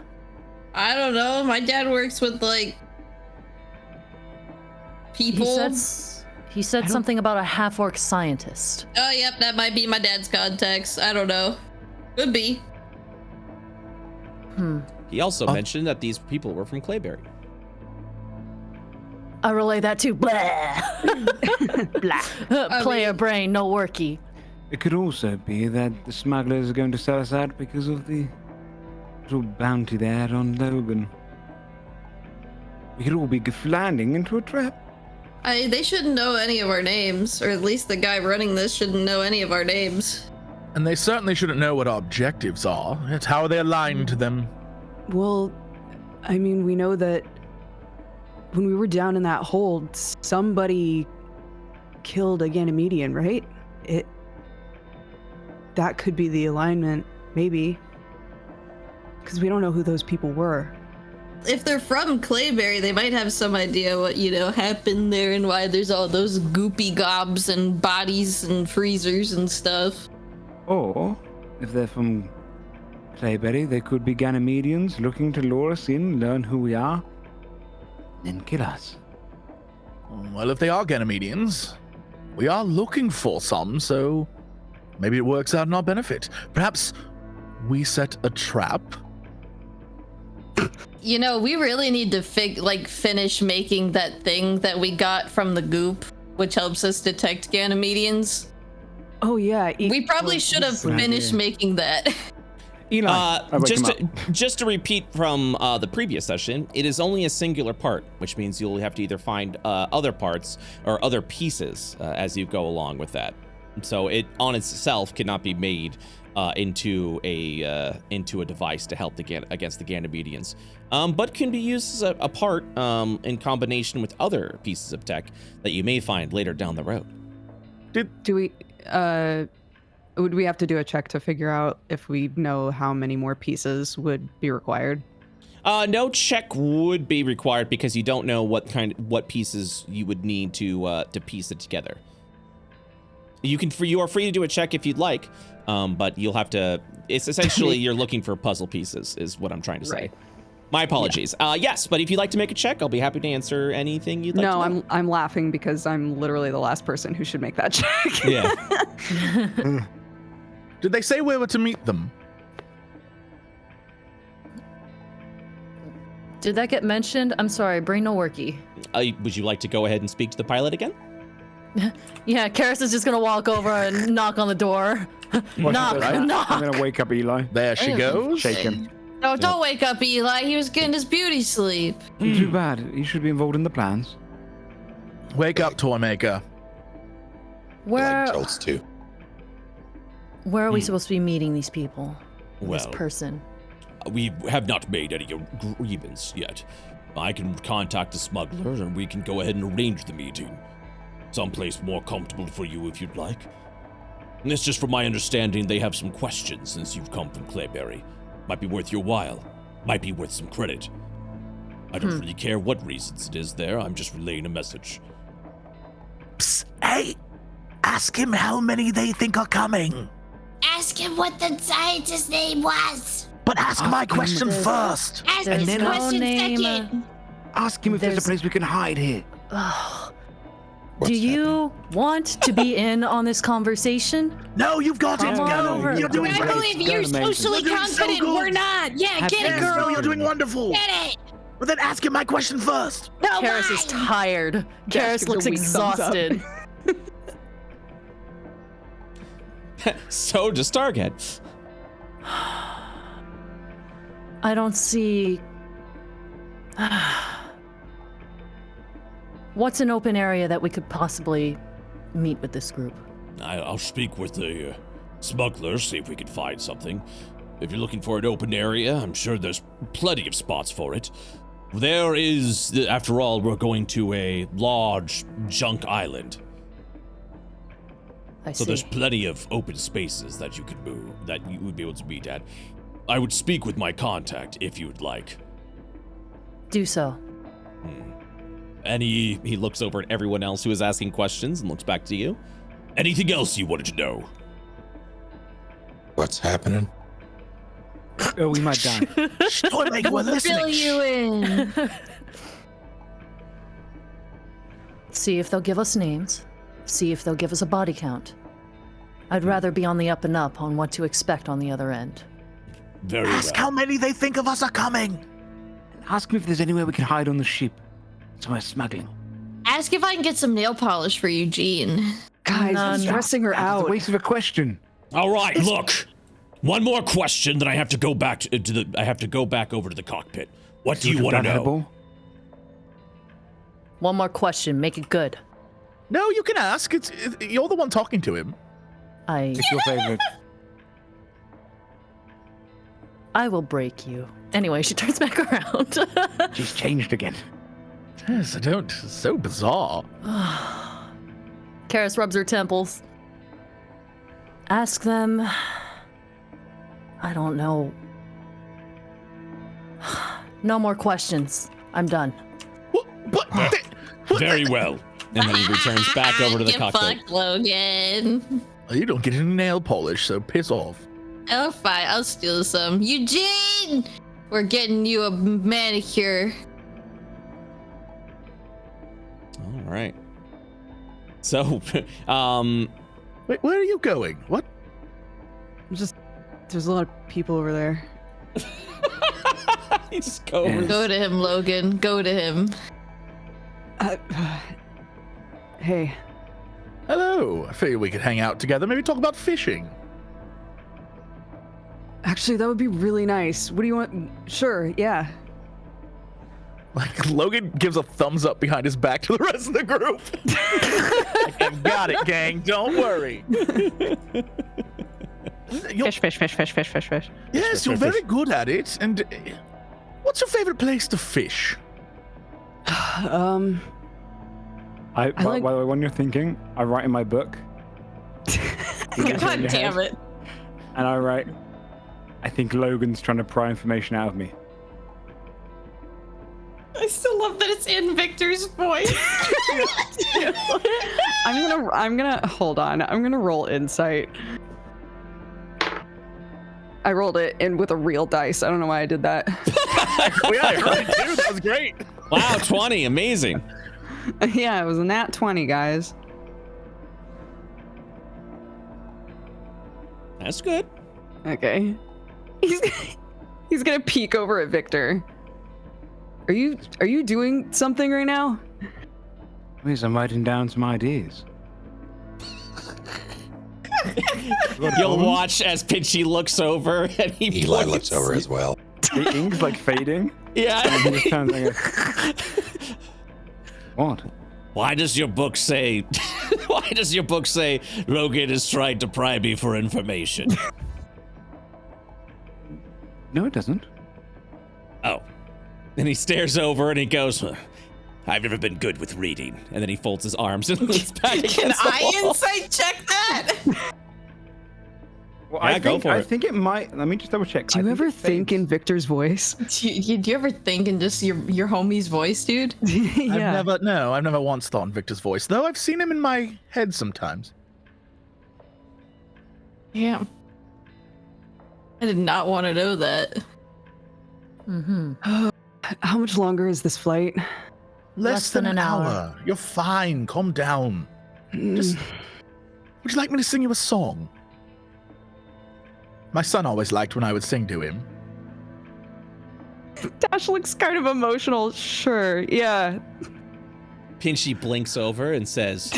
I don't know. My dad works with, like, people. He said something about a half-orc scientist. Oh, yep, that might be my dad's context. I don't know. Could be. He also mentioned that these people were from Clayberry. I relay that too. Blah. Blah. Player brain, no worky. It could also be that the smugglers are going to sell us out because of the little bounty they had on Logan. We could all be landing into a trap. They shouldn't know any of our names, or at least the guy running this shouldn't know any of our names. And they certainly shouldn't know what our objectives are. It's how they align to them. Well, I mean, we know that when we were down in that hold, somebody killed a Ganymedian, right? That could be the alignment, maybe. Because we don't know who those people were. If they're from Clayberry, they might have some idea what, happened there and why there's all those goopy gobs and bodies and freezers and stuff. Or, if they're from Clayberry, they could be Ganymedians looking to lure us in, learn who we are, then kill us. Well, if they are Ganymedians, we are looking for some, so maybe it works out in our benefit. Perhaps we set a trap? We really need to finish making that thing that we got from the goop, which helps us detect Ganymedians. Oh yeah, we probably should have finished making that. Just to repeat from the previous session, it is only a singular part, which means you'll have to either find other parts or other pieces as you go along with that. So it on itself cannot be made into a device to help against the Ganymedians, but can be used as a part in combination with other pieces of tech that you may find later down the road. Would we have to do a check to figure out if we know how many more pieces would be required? No check would be required because you don't know what pieces you would need to piece it together. You are free to do a check if you'd like, but you'll have to. It's essentially you're looking for puzzle pieces, is what I'm trying to say. Right. My apologies. Yeah. Yes, but if you'd like to make a check, I'll be happy to answer anything you'd like to know. No, I'm laughing because I'm literally the last person who should make that check. Yeah. Did they say where we're to meet them? Did that get mentioned? I'm sorry, brain no worky. Would you like to go ahead and speak to the pilot again? Yeah, Karis is just gonna walk over and knock on the door. Knock. I'm gonna wake up Eli. There she goes. Shake him. No, don't wake up Eli. He was getting his beauty sleep. Too bad. He should be involved in the plans. Wake up, Toymaker. Where? Like jolts too. Where are we supposed to be meeting these people? This Well, person. We have not made any agreements yet. I can contact the smugglers and we can go ahead and arrange the meeting. Someplace more comfortable for you if you'd like. And it's just from my understanding they have some questions since you've come from Clayberry. Might be worth your while. Might be worth some credit. I don't really care what reasons it is there. I'm just relaying a message. Psst, hey, ask him how many they think are coming. Ask him what the scientist's name was. But ask my question first. Ask his question second. Ask him if there's a place we can hide here. Do you want to be in on this conversation? No, you've got it. Go. You're doing I great. believe you're socially confident. We're not. Yeah, get it, girl. No, you're doing wonderful. Get it. But then ask him my question first. No, Karis is tired. Karis looks exhausted. So does Stargate. I don't see. What's an open area that we could possibly meet with this group? I'll speak with the smugglers, see if we can find something. If you're looking for an open area, I'm sure there's plenty of spots for it. There is, after all, we're going to a large junk island. So there's plenty of open spaces that you could move, that you would be able to meet at. I would speak with my contact if you would like. Do so. And he looks over at everyone else who is asking questions and looks back to you. Anything else you wanted to know? What's happening? Oh, we might die. Toymaker, we're listening. Fill you in. See if they'll give us names. See if they'll give us a body count. I'd rather be on the up and up on what to expect on the other end. Very Ask how many they think of us are coming. Ask me if there's anywhere we can hide on the ship. Somewhere smuggling. Ask if I can get some nail polish for Eugene. Guys, stressing her out. It's a waste of a question. All right, look. One more question, then I have to go back I have to go back over to the cockpit. What do you want to know? One more question. Make it good. No, you can ask. You're the one talking to him. It's your favorite. I will break you. Anyway, she turns back around. She's changed again. Yes, I don't. It's so bizarre. Karis rubs her temples. Ask them. I don't know. No more questions. I'm done. Very well. And then he returns back over to the Get cockpit. fucked, Logan. You don't get any nail polish, so piss off. Oh, fine. I'll steal some. Eugene! We're getting you a manicure. All right. So, Wait, where are you going? What? There's a lot of people over there. You just go over. Go to him, Logan. Go to him. Hey. Hello. I figured we could hang out together. Maybe talk about fishing. Actually, that would be really nice. What do you want? Sure, yeah. Like, Logan gives a thumbs up behind his back to the rest of the group. Like, I've got it, gang. Don't worry. Fish. Yes, you're very good at it. And what's your favorite place to fish? By the way, when you're thinking, I write in my book. God damn it. And I write, I think Logan's trying to pry information out of me. I still love that it's in Victor's voice. I'm gonna hold on. I'm gonna roll insight. I rolled it in with a real dice. I don't know why I did that. Yeah, I heard it too. That was great. Wow, 20, amazing. Yeah, it was a nat 20, guys. That's good. Okay. He's gonna peek over at Victor. Are you doing something right now? Please, I'm writing down some ideas. You'll watch as Pinchy looks over and he Eli looks over as well. The ink's like fading. Yeah. And he just turns like what? Why does your book say Logan is trying to pry me for information? No, it doesn't. Oh. And he stares over and he goes, I've never been good with reading. and then he folds his arms and leans back against Can the I wall. insight check that? Well, Yeah, go for I it. think it might. Let me just double check. Do you ever think in Victor's voice? Do you ever think in just your homie's voice, dude? Yeah. I've never once thought in Victor's voice, though I've seen him in my head sometimes. Yeah. I did not want to know that. Mm-hmm. How much longer is this flight? Less than an hour. You're fine. Calm down. Just, would you like me to sing you a song? My son always liked when I would sing to him. Dash looks kind of emotional. Sure, yeah. Pinchy blinks over and says,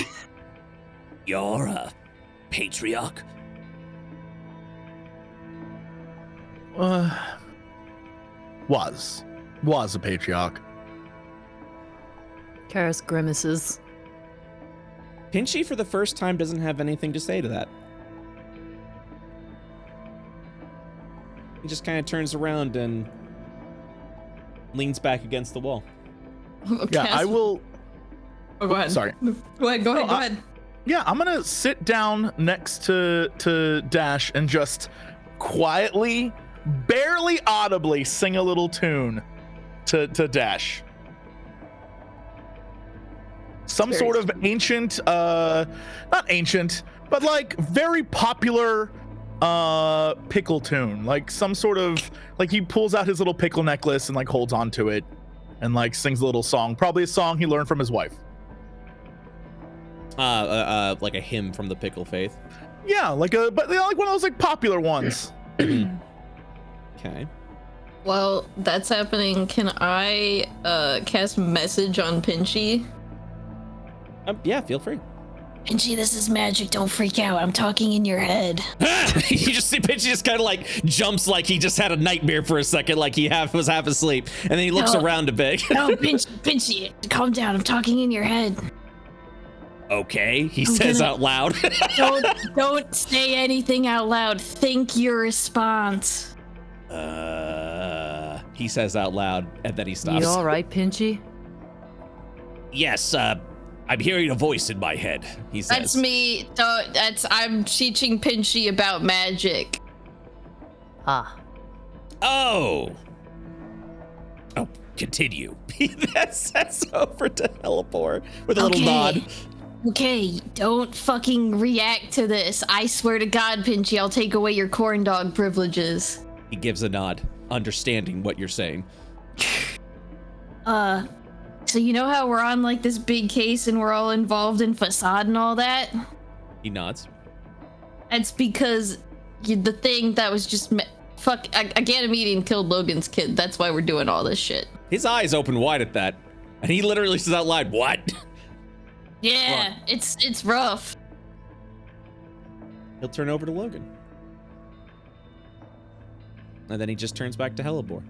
You're a patriarch? Was a patriarch. Karis grimaces. Pinchy for the first time doesn't have anything to say to that. He just kind of turns around and leans back against the wall. Yeah, I will. Oh, go ahead. Sorry. Go ahead. Yeah, I'm gonna sit down next to Dash and just quietly, barely audibly sing a little tune to Dash. Some sort of ancient, not ancient, but like very popular pickle tune. Like some sort of, like he pulls out his little pickle necklace and like holds onto it and like sings a little song. Probably a song he learned from his wife. Like a hymn from the Pickle Faith. Yeah, like but they're like one of those like popular ones. Okay. Well, that's happening. Can I cast message on Pinchy? Yeah, feel free. Pinchy, this is magic. Don't freak out. I'm talking in your head. You just see Pinchy just kind of like jumps like he just had a nightmare for a second, like he was half asleep, and then he looks around a bit. No, Pinchy, calm down. I'm talking in your head. Okay, he says out loud. Don't say anything out loud. Think your response. He says out loud, and then he stops. You all right, Pinchy? Yes, I'm hearing a voice in my head. He says. That's me. I'm teaching Pinchy about magic. Ah. Oh, continue. That's over to Helipore with a little nod. Okay, don't fucking react to this. I swear to God, Pinchy, I'll take away your corn dog privileges. He gives a nod, understanding what you're saying. So you know how we're on like this big case and we're all involved in facade and all that? He nods. That's because the thing that was just a Ganymedian killed Logan's kid. That's why we're doing all this shit. His eyes open wide at that, and he literally says out loud, "What?" Yeah, it's rough. He'll turn over to Logan. And then he just turns back to Helibor.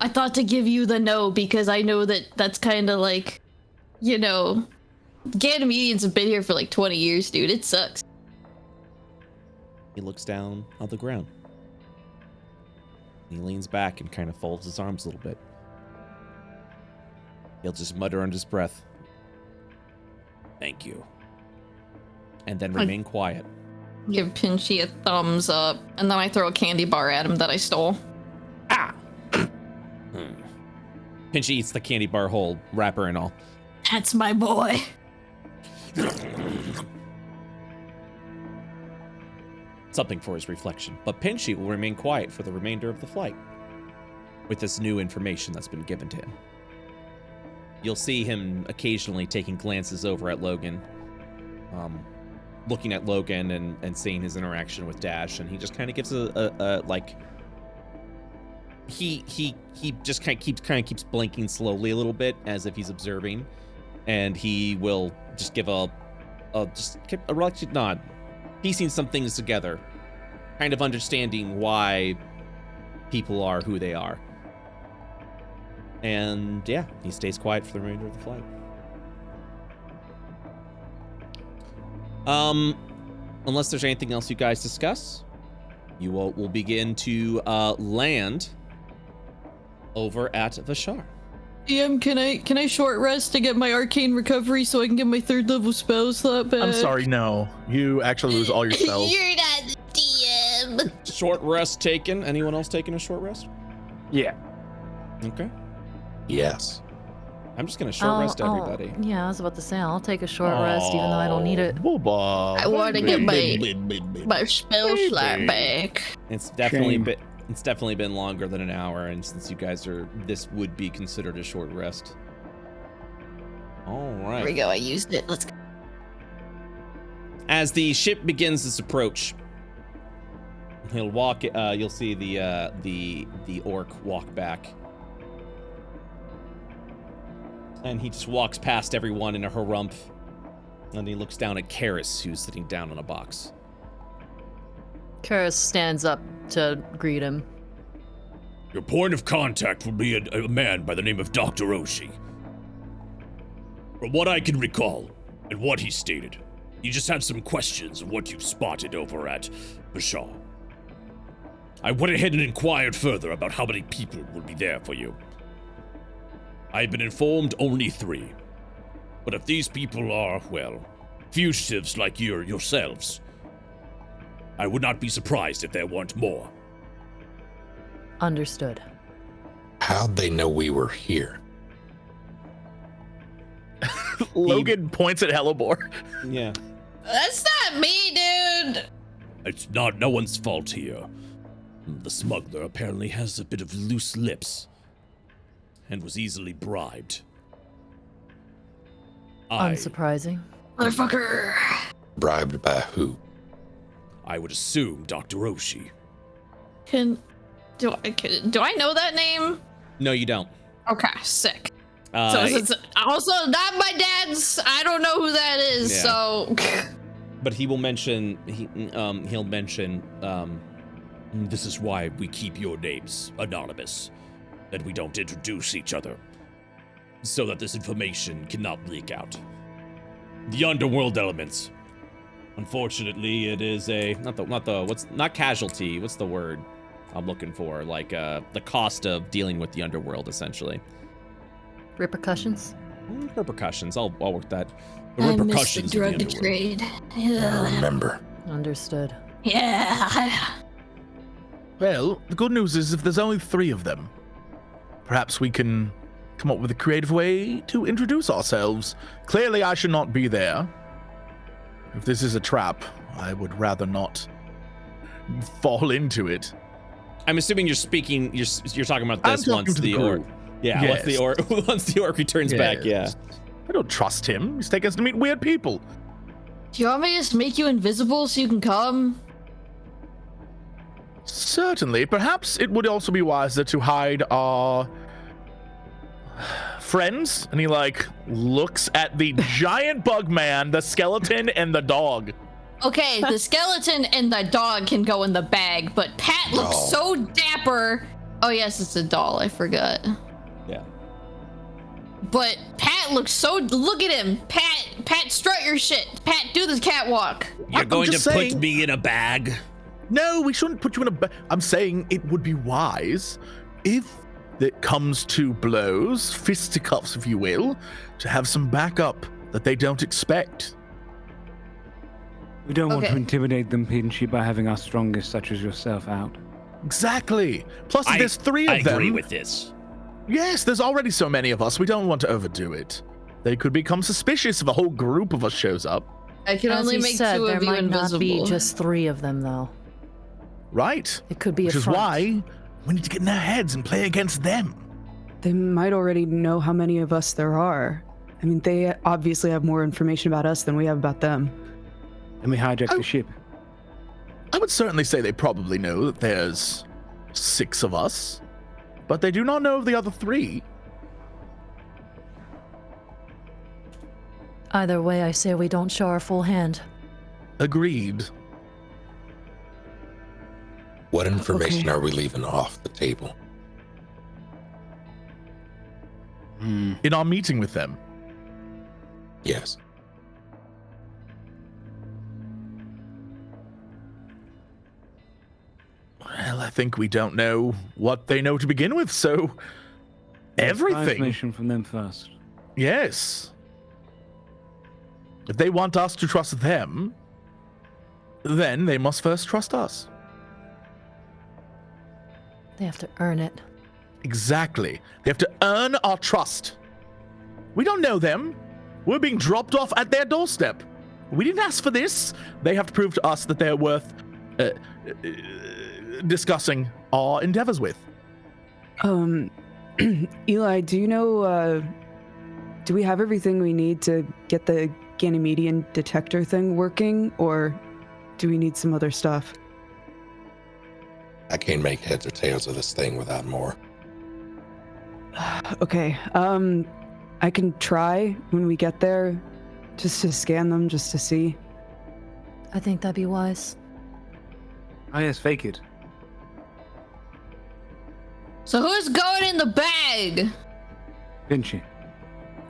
I thought to give you the no because I know that's kind of like, you know, Ganymedians have been here for like 20 years, dude. It sucks. He looks down on the ground. He leans back and kind of folds his arms a little bit. He'll just mutter under his breath, "Thank you." And then remain quiet. Give Pinchy a thumbs up, and then I throw a candy bar at him that I stole. Pinchy eats the candy bar whole, wrapper and all. That's my boy. Something for his reflection. But Pinchy will remain quiet for the remainder of the flight with this new information that's been given to him. You'll see him occasionally taking glances over at Logan, looking at Logan and seeing his interaction with Dash, and he just kind of gives a like. He just kind of keeps blinking slowly a little bit as if he's observing, and he will just give a reluctant nod, piecing some things together, kind of understanding why people are who they are. And yeah, he stays quiet for the remainder of the flight. Unless there's anything else you guys discuss, you will begin to land over at Vashar. DM, can I short rest to get my arcane recovery so I can get my 3rd level spells that bad? I'm sorry, no. You actually lose all your spells. You're not the DM. Short rest taken. Anyone else taking a short rest? Yeah. Okay. Yes. I'm just gonna short rest everybody. Yeah, I was about to say I'll take a short rest even though I don't need it. I want to get my spell slot back. It's definitely been longer than an hour, and since you guys this would be considered a short rest. All right. There we go. I used it. Let's go. As the ship begins its approach, he'll walk. You'll see the orc walk back, and he just walks past everyone in a harumph, and he looks down at Karis, who's sitting down on a box. Karis stands up to greet him. Your point of contact will be a man by the name of Dr. Oshi. From what I can recall, and what he stated, he just had some questions of what you spotted over at Vashar. I went ahead and inquired further about how many people will be there for you. I've been informed only 3. But if these people are, well, fugitives like yourselves, I would not be surprised if there weren't more. Understood. How'd they know we were here? Logan points at Helibor. Yeah. That's not me, dude. It's no one's fault here. The smuggler apparently has a bit of loose lips and was easily bribed. Unsurprising. Motherfucker. Bribed by who? I would assume Dr. Oshii. Do I know that name? No, you don't. Okay, sick. So it's also not my dad's. I don't know who that is. Yeah. So. But he will mention. He'll mention. This is why we keep your names anonymous, that we don't introduce each other, so that this information cannot leak out. The underworld elements. Unfortunately, it is a not casualty. What's the word I'm looking for? Like the cost of dealing with the underworld, essentially. Repercussions. Repercussions. I'll work that. The I repercussions miss the of drug the underworld. trade. I remember. Understood. Yeah. Well, the good news is if there's only 3 of them, perhaps we can come up with a creative way to introduce ourselves. Clearly, I should not be there. If this is a trap, I would rather not fall into it. I'm assuming you're speaking. You're talking about this once to the orc. group. Yeah, Yes. once the orc returns back. Yeah. I don't trust him. He's taking us to meet weird people. Do you want me to just make you invisible so you can come? Certainly. Perhaps it would also be wiser to hide our friends. And he looks at the giant bug man, the skeleton, and the dog. Okay, the skeleton and the dog can go in the bag, but Pat looks so dapper. Oh yes, it's a doll. I forgot. Yeah. But Pat looks so. Look at him, Pat, strut your shit. Pat, do the catwalk. You're going to put me in a bag? No, we shouldn't put you in a bag. I'm saying it would be wise if it comes to blows, fisticuffs, if you will, to have some backup that they don't expect. We don't want to Okay. intimidate them, Pinchy, by having our strongest, such as yourself, out. Exactly. Plus, if there's 3 of I them. agree with this. Yes, there's already so many of us. We don't want to overdo it. They could become suspicious if a whole group of us shows up. I can As only you make said, 2 there of you might invisible. not be just 3 of them, though. Right. It could be Which a is front. why we need to get in their heads and play against them. They might already know how many of us there are. I mean, they obviously have more information about us than we have about them. And we hijacked the ship. I would certainly say they probably know that there's 6 of us, but they do not know of the other 3. Either way, I say we don't show our full hand. Agreed. What information are we leaving off the table? In our meeting with them. Yes. Well, I think we don't know what they know to begin with, so everything. Information from them first. Yes. If they want us to trust them, then they must first trust us. They have to earn it. Exactly. They have to earn our trust. We don't know them. We're being dropped off at their doorstep. We didn't ask for this. They have to prove to us that they're worth discussing our endeavors with. Eli, do you know, do we have everything we need to get the Ganymedian detector thing working, or do we need some other stuff? I can't make heads or tails of this thing without more. Okay, I can try when we get there, just to scan them, just to see. I think that'd be wise. Oh yes, fake it. So who's going in the bag? Pinchy.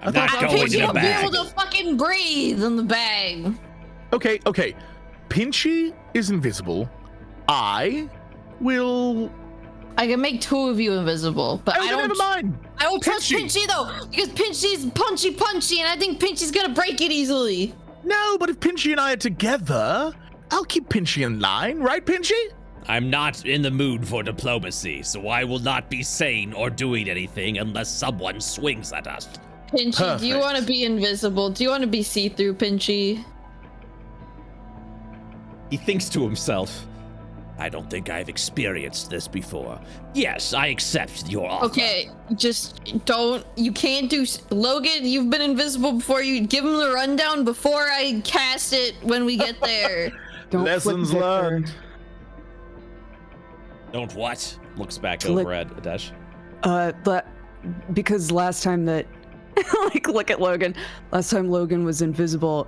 I'm not going Pinchy in a will be bag. able to fucking breathe in the bag. Okay. Pinchy is invisible. I will. I can make 2 of you invisible, but I don't. Never mind. I don't trust Pinchy though, because Pinchy's punchy, and I think Pinchy's gonna break it easily. No, but if Pinchy and I are together, I'll keep Pinchy in line, right, Pinchy? I'm not in the mood for diplomacy, so I will not be saying or doing anything unless someone swings at us. Pinchy, do you want to be invisible? Do you want to be see-through, Pinchy? He thinks to himself. I don't think I've experienced this before. Yes, I accept your offer. Okay, just don't. You can't do. Logan, you've been invisible before. You give him the rundown before I cast it when we get there. Don't Lessons flip Victor. learned. Don't what? Looks back Flip- over at Adesh. But because last time that, like, look at Logan. Last time Logan was invisible,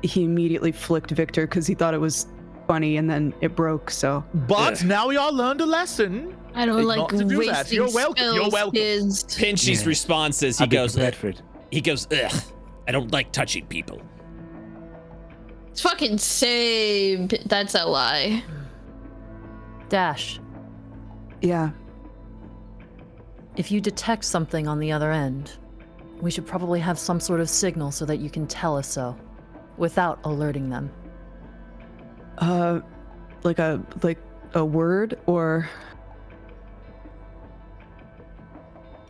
he immediately flicked Victor because he thought it was funny, and then it broke. So. But now we all learned a lesson. I don't like Not to do that. wasting You're welcome. You're spells, welcome. kids. Pinchy's response is he goes, Bedford. Ugh, I don't like touching people. It's fucking same. That's a lie. Dash, Yeah. if you detect something on the other end, we should probably have some sort of signal so that you can tell us so, without alerting them. Like a word or.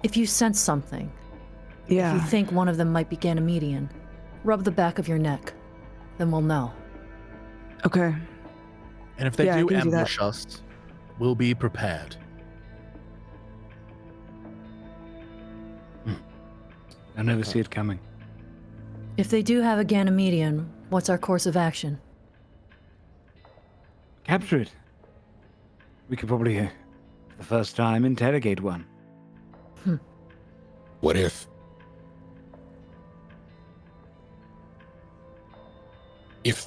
If you sense something, Yeah. if you think one of them might be Ganymedian, rub the back of your neck. Then we'll know. Okay. And if they Yeah, I do can do that. ambush us, we'll be prepared. I never see it coming. If they do have a Ganymedian, what's our course of action? Capture it. We could probably, for the first time, interrogate one. What if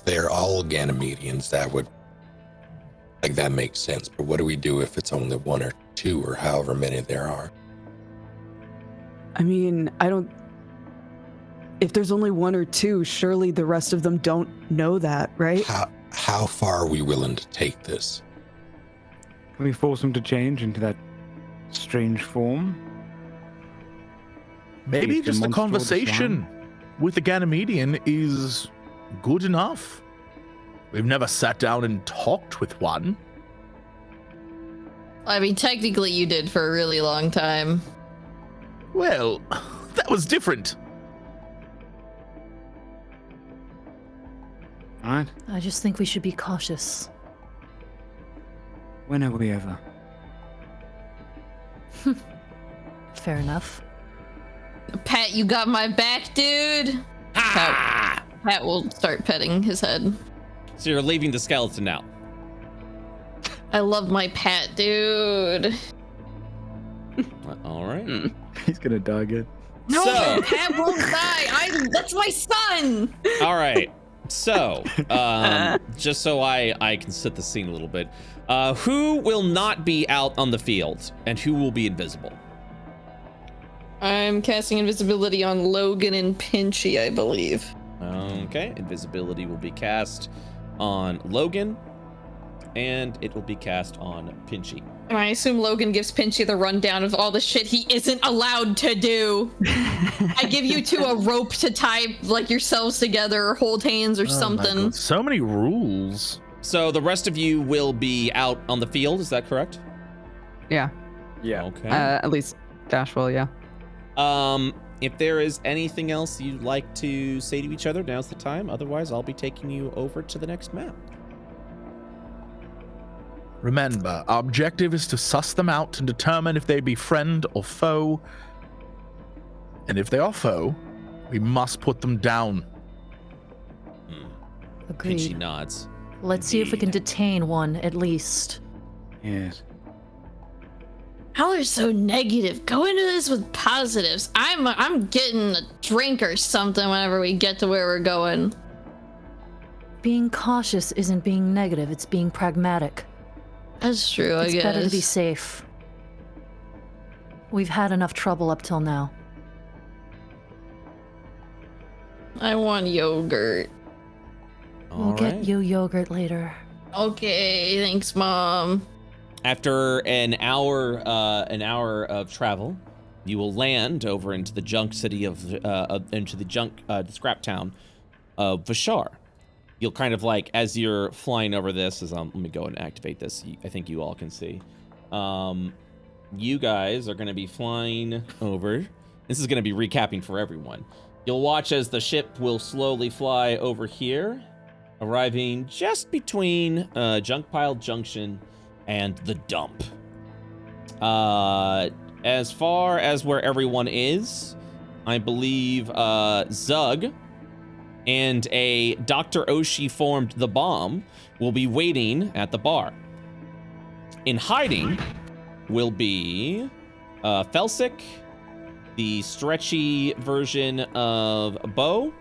they're all Ganymedians, that makes sense. But what do we do if it's only one or two or however many there are? I mean, if there's only one or two, surely the rest of them don't know that, right? How far are we willing to take this? Can we force them to change into that strange form? Maybe Feast the just a monster or the conversation with the Ganymedian is good enough. We've never sat down and talked with one. I mean, technically you did for a really long time. Well, that was different. All right. I just think we should be cautious. When are we ever? Fair enough. Pat, you got my back, dude. Pat will start petting his head. So you're leaving the skeleton now. I love my Pat, dude. All right. He's gonna die again. No, So- Pat won't die. That's my son. All right. So, just so I can set the scene a little bit, who will not be out on the field and who will be invisible? I'm casting invisibility on Logan and Pinchy, I believe. Okay, invisibility will be cast on Logan, and it will be cast on Pinchy. And I assume Logan gives Pinchy the rundown of all the shit he isn't allowed to do. I give you two a rope to tie like yourselves together or hold hands or something. So many rules. So the rest of you will be out on the field, is that correct? Yeah. Yeah. Okay. At least Dash will, yeah. If there is anything else you'd like to say to each other, now's the time. Otherwise, I'll be taking you over to the next map. Remember, our objective is to suss them out and determine if they be friend or foe. And if they are foe, we must put them down. Agreed. Pinchy nods. Let's see if we can detain one at least. Yes. Y'all are so negative. Go into this with positives. I'm getting a drink or something whenever we get to where we're going. Being cautious isn't being negative, it's being pragmatic. That's true, I guess. It's better to be safe. We've had enough trouble up till now. I want yogurt. We'll get you yogurt later. Okay, thanks, Mom. After an hour of travel, you will land over into the junk city of the scrap town of Vashar. You'll kind of like, as you're flying over this, let me go and activate this. I think you all can see. You guys are going to be flying over. This is going to be recapping for everyone. You'll watch as the ship will slowly fly over here, arriving just between Junk Pile Junction and the dump. As far as where everyone is, I believe Zug and a Dr. Oshi formed the bomb will be waiting at the bar. In hiding will be Felsic, the stretchy version of Bo,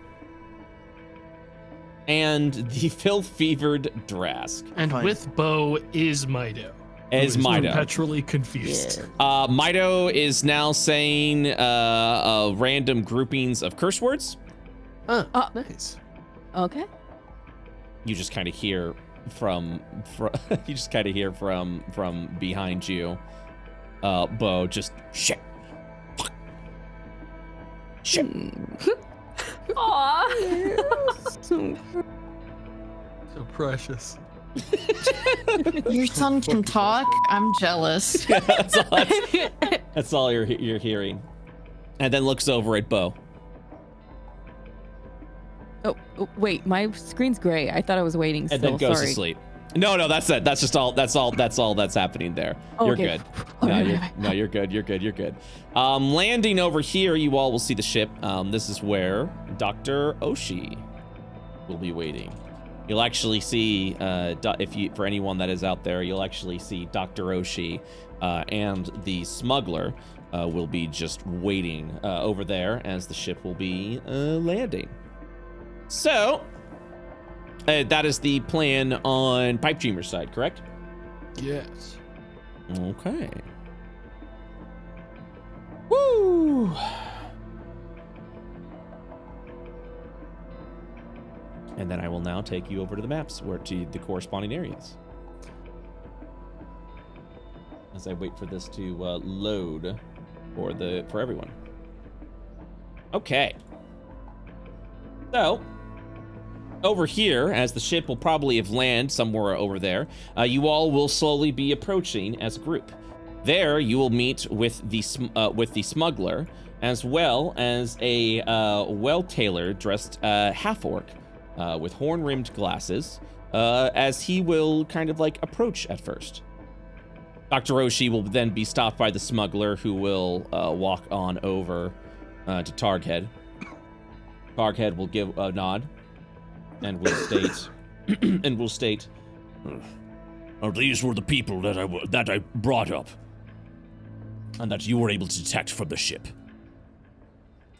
and the filth-fevered Drask. And with Bo is Mido. As Mido. Perpetually confused. Mido is now saying random groupings of curse words. Nice. Okay. You just kind of hear from behind you. Bo just shit. Fuck. Shit. Aww. So precious. Your son can talk. I'm jealous. Yeah, that's all you're hearing. And then looks over at Bo. Oh, wait, my screen's gray. I thought I was waiting still. And then goes Sorry. to sleep. No, that's it. That's just all. That's all that's happening there. Oh, you're okay. good. You're good. You're good. Landing over here, you all will see the ship. This is where Dr. Oshi will be waiting. You'll actually see, for anyone that is out there, you'll actually see Dr. Oshi and the smuggler will be just waiting over there as the ship will be landing. So, that is the plan on Pipe Dreamer's side, correct? Yes. Okay. Woo! And then I will now take you over to the maps, to the corresponding areas. As I wait for this to load for everyone. Okay. So, over here, as the ship will probably have landed somewhere over there, you all will slowly be approaching as a group. There, you will meet with the smuggler, as well as a well-tailored dressed half-orc with horn-rimmed glasses, as he will kind of like approach at first. Dr. Oshi will then be stopped by the smuggler, who will walk on over to Targhead. Targhead will give a nod and will state, these were the people that I brought up, and that you were able to detect from the ship.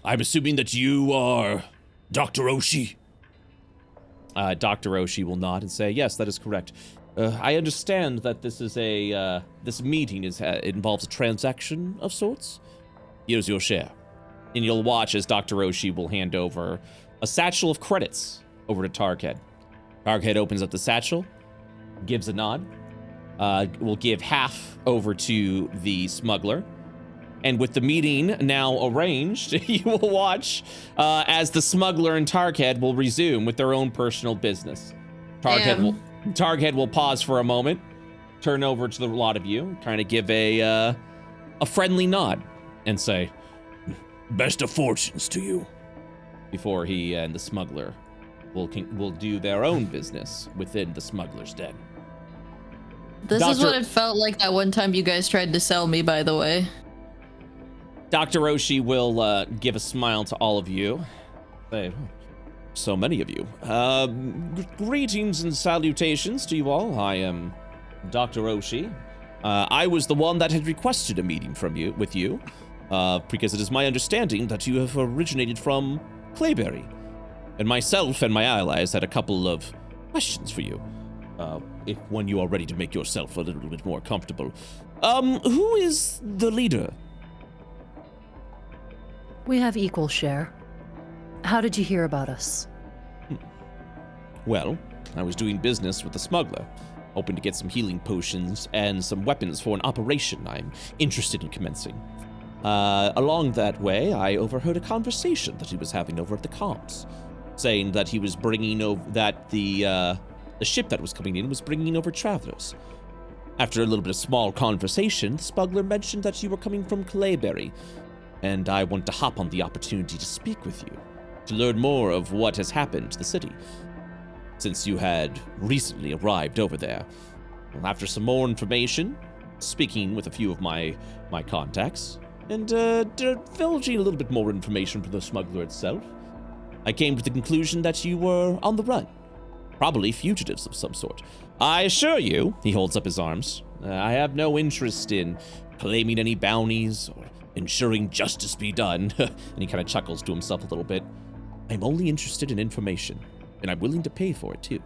I'm assuming that you are Dr. Oshi? Dr. Oshi will nod and say, yes, that is correct. I understand that this is this meeting involves a transaction of sorts. Here's your share. And you'll watch as Dr. Oshi will hand over a satchel of credits over to Targhead. Targhead opens up the satchel, gives a nod, will give half over to the smuggler. And with the meeting now arranged, you will watch as the smuggler and Targhead will resume with their own personal business. Targhead will pause for a moment, turn over to the lot of you, kind of give a friendly nod, and say, best of fortunes to you. Before he and the smuggler will do their own business within the smuggler's den. This is what it felt like that one time you guys tried to sell me, by the way. Dr. Oshi will give a smile to all of you. Say, so many of you. Greetings and salutations to you all. I am Dr. Oshi. I was the one that had requested a meeting with you, because it is my understanding that you have originated from Clayberry. And myself and my allies had a couple of questions for you, when you are ready to make yourself a little bit more comfortable. Who is the leader? We have equal share. How did you hear about us? Well, I was doing business with the smuggler, hoping to get some healing potions and some weapons for an operation I'm interested in commencing. Along that way, I overheard a conversation that he was having over at the comms, saying that he was bringing over the ship that was coming in was bringing over travelers. After a little bit of small conversation, the smuggler mentioned that you were coming from Clayberry, and I want to hop on the opportunity to speak with you, to learn more of what has happened to the city, since you had recently arrived over there. Well, after some more information, speaking with a few of my contacts, and divulging a little bit more information from the smuggler itself, I came to the conclusion that you were on the run. Probably fugitives of some sort. I assure you, he holds up his arms, I have no interest in claiming any bounties or ensuring justice be done. And he kind of chuckles to himself a little bit. I'm only interested in information, and I'm willing to pay for it too.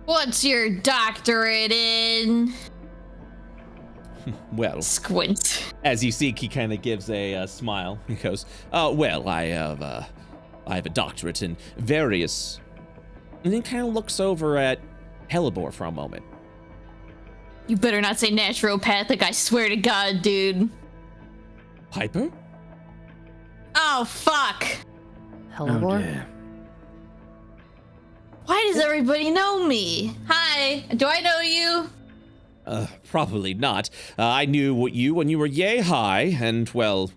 What's your doctorate in? Well, squint. As you see, he kind of gives a smile. He goes, well, I have a doctorate in various... And he kind of looks over at Hellebore for a moment. You better not say naturopathic, I swear to God, dude. Piper? Oh, fuck. Hellebore? Why does everybody know me? Hi, do I know you? Probably not. I knew you when you were yay high, and, well,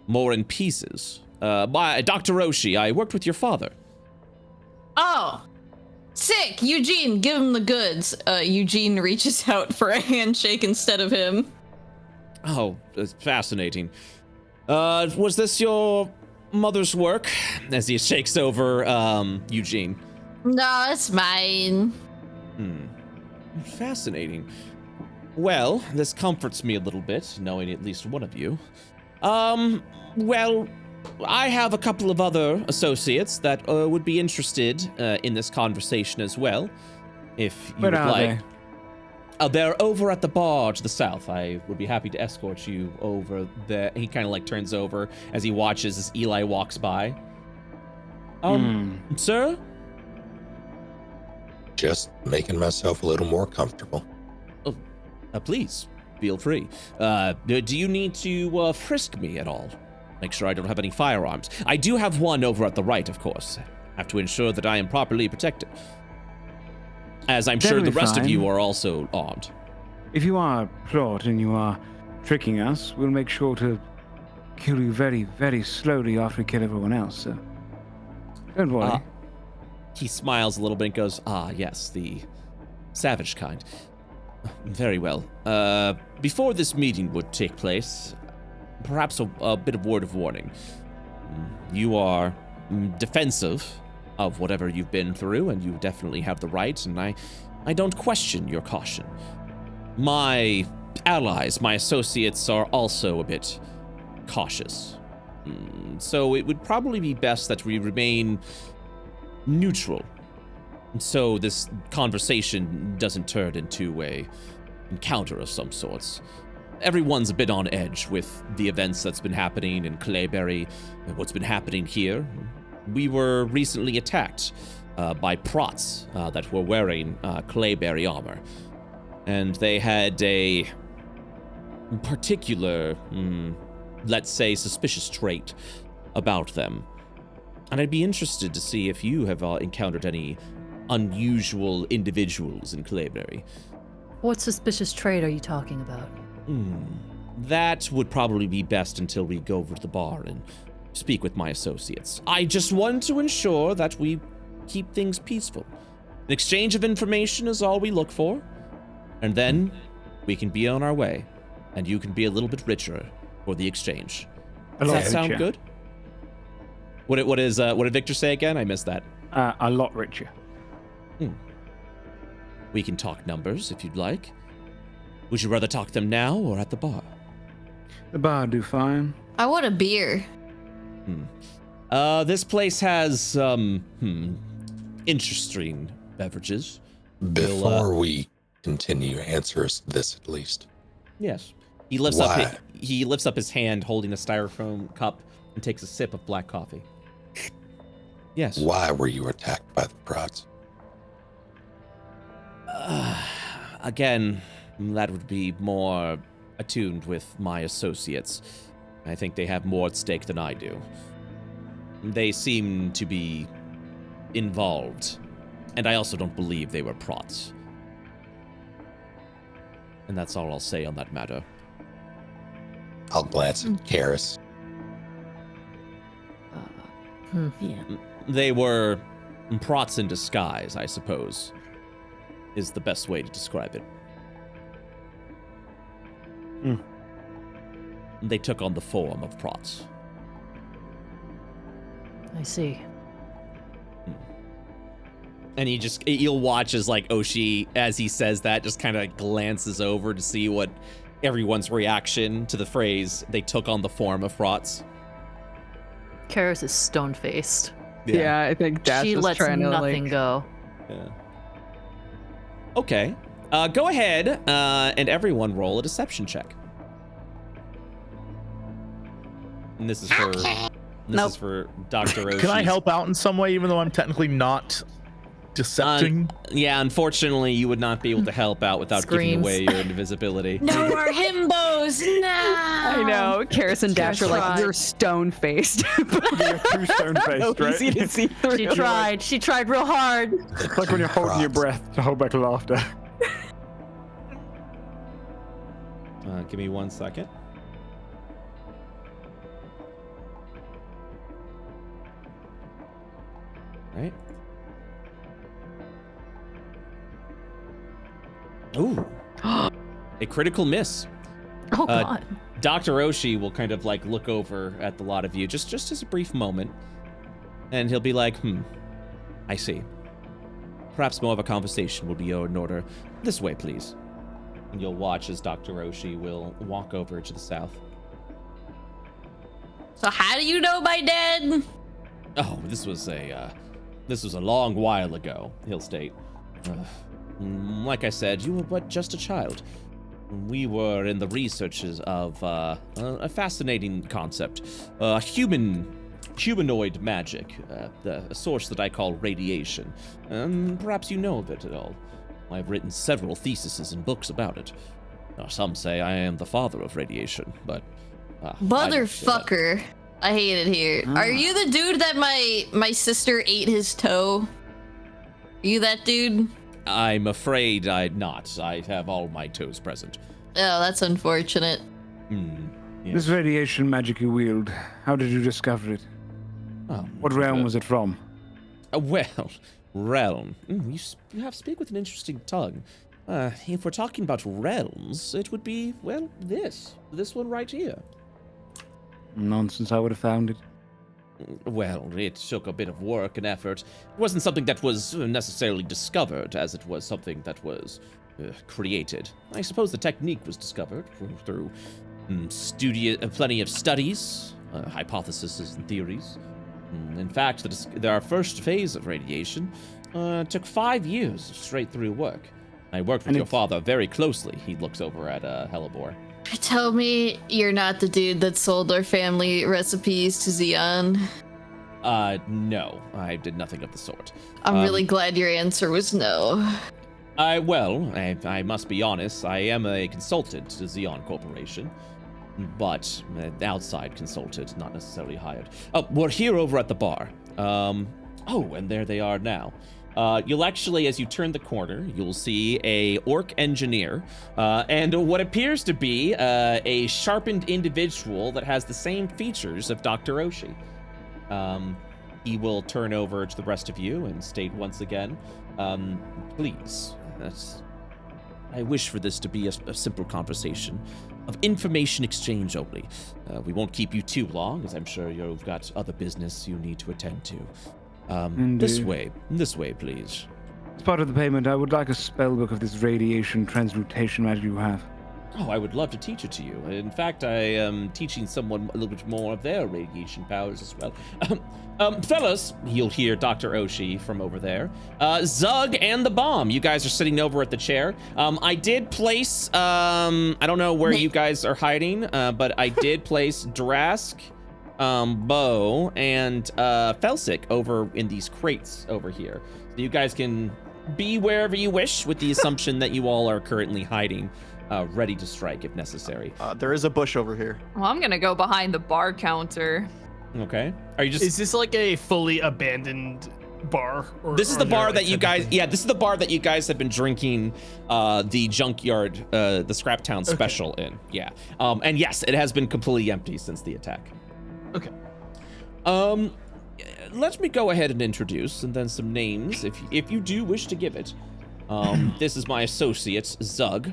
more in pieces. Dr. Roshi, I worked with your father. Oh, sick. Eugene, give him the goods. Eugene reaches out for a handshake instead of him. Oh, that's fascinating. Was this your mother's work? As he shakes over, Eugene. No, it's mine. Fascinating. Well, this comforts me a little bit, knowing at least one of you. Well, I have a couple of other associates that would be interested in this conversation as well, if you would like. They're over at the bar to the south. I would be happy to escort you over there. He kind of like turns over as he watches as Eli walks by. Sir? Just making myself a little more comfortable. Please, feel free. Do you need to frisk me at all? Make sure I don't have any firearms. I do have one over at the right, of course. I have to ensure that I am properly protected. As I'm sure the rest of you are also armed. If you are a plot and you are tricking us, we'll make sure to kill you very, very slowly after we kill everyone else, so don't worry. He smiles a little bit and goes, yes, the savage kind. Very well. Before this meeting would take place, perhaps a bit of word of warning. You are defensive of whatever you've been through, and you definitely have the right, and I don't question your caution. My allies, my associates are also a bit cautious. So it would probably be best that we remain neutral, so this conversation doesn't turn into a encounter of some sorts. Everyone's a bit on edge with the events that's been happening in Clayberry and what's been happening here. We were recently attacked by prots that were wearing Clayberry armor, and they had a particular, let's say, suspicious trait about them. And I'd be interested to see if you have encountered any unusual individuals in Clayberry. What suspicious trait are you talking about? That would probably be best until we go over to the bar and speak with my associates. I just want to ensure that we keep things peaceful. An exchange of information is all we look for, and then we can be on our way, and you can be a little bit richer for the exchange. Does that sound good? What did Victor say again? I missed that. A lot richer. We can talk numbers if you'd like. Would you rather talk them now or at the bar? The bar do fine. I want a beer. This place has interesting beverages. Before we continue, answer us this at least. Yes. He lifts up his hand holding a styrofoam cup and takes a sip of black coffee. Yes. Why were you attacked by the prods? Again, that would be more attuned with my associates. I think they have more at stake than I do. They seem to be involved, and I also don't believe they were prots. And that's all I'll say on that matter. I'll glance at Karis. Yeah. They were prots in disguise, I suppose, is the best way to describe it. They took on the form of prots. I see. And you'll watch as like Oshi, as he says that, just kind of glances over to see what everyone's reaction to the phrase they took on the form of frauds. Karis is stone-faced. Yeah, I think Dash she was lets trying to nothing go. Yeah. Okay. Go ahead and everyone roll a deception check. And this is for is for Dr. Oshi. Can I help out in some way, even though I'm technically not decepting? Yeah, unfortunately, you would not be able to help out without giving away your invisibility. No more himbos, no! I know. Karis and Dash are like, you're stone-faced. You're too stone-faced, right? Easy to see through. She tried. She tried real hard. It's like when you're holding your breath to hold back laughter. Give me 1 second. Right. Ooh. A critical miss. Oh, God. Dr. Oshi will kind of like look over at the lot of you just as a brief moment. And he'll be like, I see. Perhaps more of a conversation will be in order. This way, please. And you'll watch as Dr. Oshi will walk over to the south. So how do you know my dad? Oh, this was a long while ago, he'll state. Like I said, you were but just a child. We were in the researches of a fascinating concept, humanoid magic, a source that I call radiation. Perhaps you know of it at all. I've written several theses and books about it. Some say I am the father of radiation, but motherfucker, I hate it here. Are you the dude that my sister ate his toe? Are you that dude? I'm afraid I'm not. I have all my toes present. Oh, that's unfortunate. Yes. This radiation magic you wield, how did you discover it? What realm was it from? Realm. You speak with an interesting tongue. If we're talking about realms, it would be, well, this one right here. Nonsense, I would have found it. Well, it took a bit of work and effort. It wasn't something that was necessarily discovered, as it was something that was created. I suppose the technique was discovered through plenty of studies, hypotheses, and theories. In fact, our first phase of radiation took 5 years of straight-through work. I worked with your father very closely. He looks over at Hellebore. Tell me you're not the dude that sold our family recipes to Xeon. No, I did nothing of the sort. I'm really glad your answer was no. I must be honest, I am a consultant to Xeon Corporation, but outside consultant, not necessarily hired. Oh, we're here over at the bar. And there they are now. You'll actually, as you turn the corner, you'll see a orc engineer and what appears to be a sharpened individual that has the same features of Dr. Oshi. He will turn over to the rest of you and state once again, please, I wish for this to be a simple conversation of information exchange only. We won't keep you too long, as I'm sure you've got other business you need to attend to. This way, please. As part of the payment, I would like a spellbook of this radiation transmutation magic you have. Oh, I would love to teach it to you. In fact, I am teaching someone a little bit more of their radiation powers as well. Fellas, you'll hear Dr. Oshi from over there. Zug and the Bomb, you guys are sitting over at the chair. I did place, I don't know where you guys are hiding, but I did place Drask, Bo, and Felsic over in these crates over here. So you guys can be wherever you wish, with the assumption that you all are currently hiding, ready to strike if necessary. There is a bush over here. Well, I'm gonna go behind the bar counter. Okay. Are you just? Is this like a fully abandoned bar? Or, this is the bar that you guys. Yeah, this is the bar that you guys have been drinking the junkyard, the Scraptown special in. Yeah. And yes, it has been completely empty since the attack. Okay. Let me go ahead and introduce, and then some names, if you do wish to give it. This is my associate, Zug.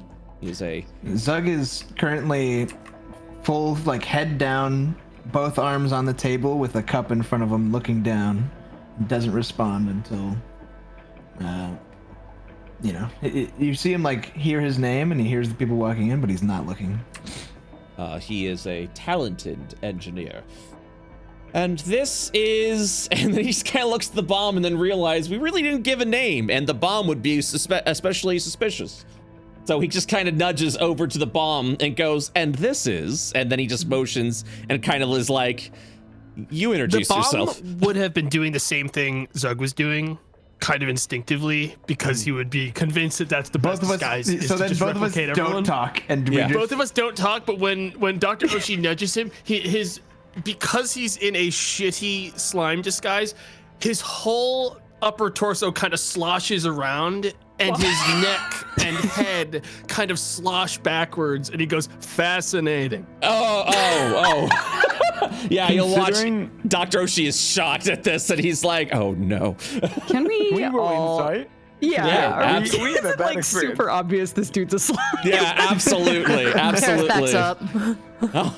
Zug is currently full, like head down, both arms on the table with a cup in front of him, looking down. Doesn't respond until, you see him like hear his name and he hears the people walking in, but he's not looking. He is a talented engineer. And this is, and then he just kind of looks at the bomb and then realizes we really didn't give a name, and the bomb would be especially suspicious. So he just kind of nudges over to the bomb and goes, and this is, and then he just motions and kind of is like, you introduce yourself. The bomb would have been doing the same thing Zug was doing, kind of instinctively, because he would be convinced that that's the best disguise. So then both of us don't talk, and both of us don't talk. But when Dr. Oshi nudges him, because he's in a shitty slime disguise, his whole upper torso kind of sloshes around, and his neck and head kind of slosh backwards, and he goes, fascinating. Oh. Yeah, you'll watch. Dr. Oshi is shocked at this, and he's like, "Oh no." Can we roll insight? Yeah, absolutely. Is it like super obvious this dude's a slime? Yeah, absolutely. Backs up. Oh.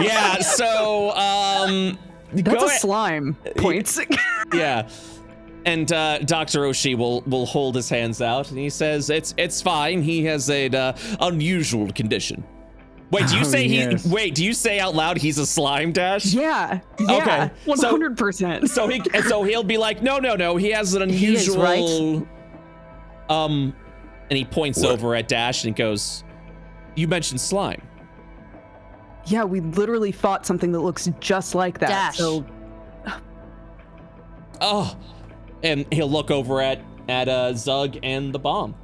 Yeah. So, that's a slime. Points. Yeah. And Dr. Oshi will hold his hands out, and he says, "It's fine. He has an unusual condition." Wait, do you say do you say out loud he's a slime, Dash? Yeah. Okay. 100%. So he'll be like, no, he has an unusual. He is, right? And he points over at Dash and goes, "You mentioned slime." Yeah, we literally fought something that looks just like that. Dash. So. Oh, and he'll look over at Zug and the bomb.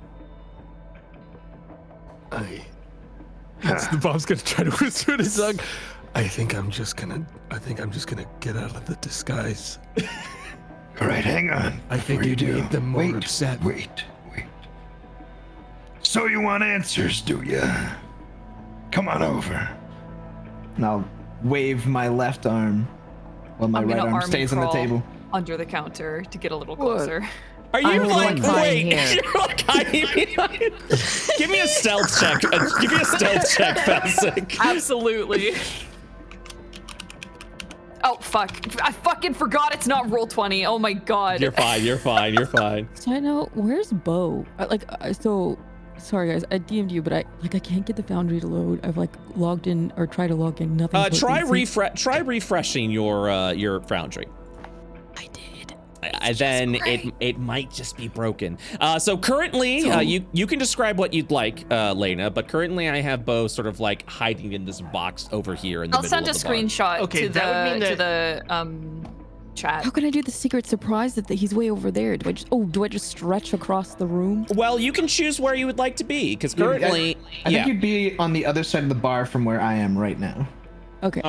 The bomb's gonna try to whisper to Zug. I think I'm just gonna get out of the disguise. All right, hang on. I think you made them more upset. Wait. So you want answers, do you? Come on over. And I'll wave my left arm while my right arm stays on the table. Under the counter to get a little closer. Are you like, wait, here. you're like hiding? Give me a stealth check. Give me a stealth check, Fasic. Absolutely. Oh, fuck. I fucking forgot it's not roll 20. Oh my god. You're fine. So I know, where's Bo? Sorry guys, I DM'd you, but I can't get the Foundry to load. I've like logged in or tried to log in, nothing. Try refreshing your Foundry. I did. Then it might just be broken. So currently, you can describe what you'd like, Layna, but currently I have Bo sort of like hiding in this box over here in the middle of the I'll send a screenshot to the chat. How can I do the secret surprise that he's way over there? Do I just stretch across the room? Well, you can choose where you would like to be, because currently, I think you'd be on the other side of the bar from where I am right now. Okay.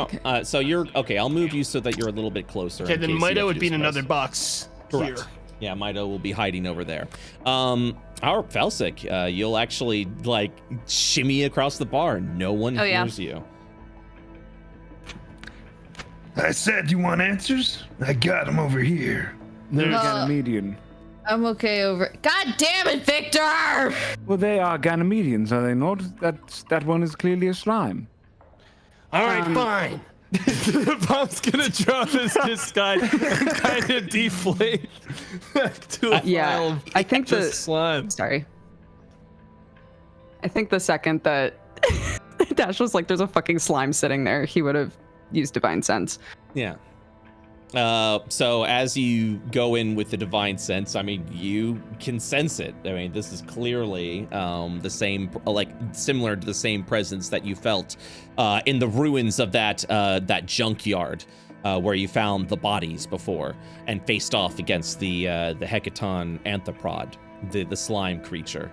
So you're okay. I'll move you so that you're a little bit closer. Okay, then Mido would be in another box. Correct. Here. Yeah, Mido will be hiding over there. Our Felsic, you'll actually like shimmy across the bar. No one hears you. I said you want answers? I got them over here. They're Ganymedian. I'm okay over. God damn it, Victor! Well, they are Ganymedians, are they not? That one is clearly a slime. All right, fine. The bomb's gonna drop his disguise and kind of deflate to a pile of I think slime. Sorry. I think the second that Dash was like, "There's a fucking slime sitting there," he would have used Divine Sense. Yeah. So as you go in with the Divine Sense, I mean, you can sense it. I mean, this is clearly the same, like similar to the same presence that you felt in the ruins of that junkyard where you found the bodies before and faced off against the Hecaton Anthrapod, the slime creature.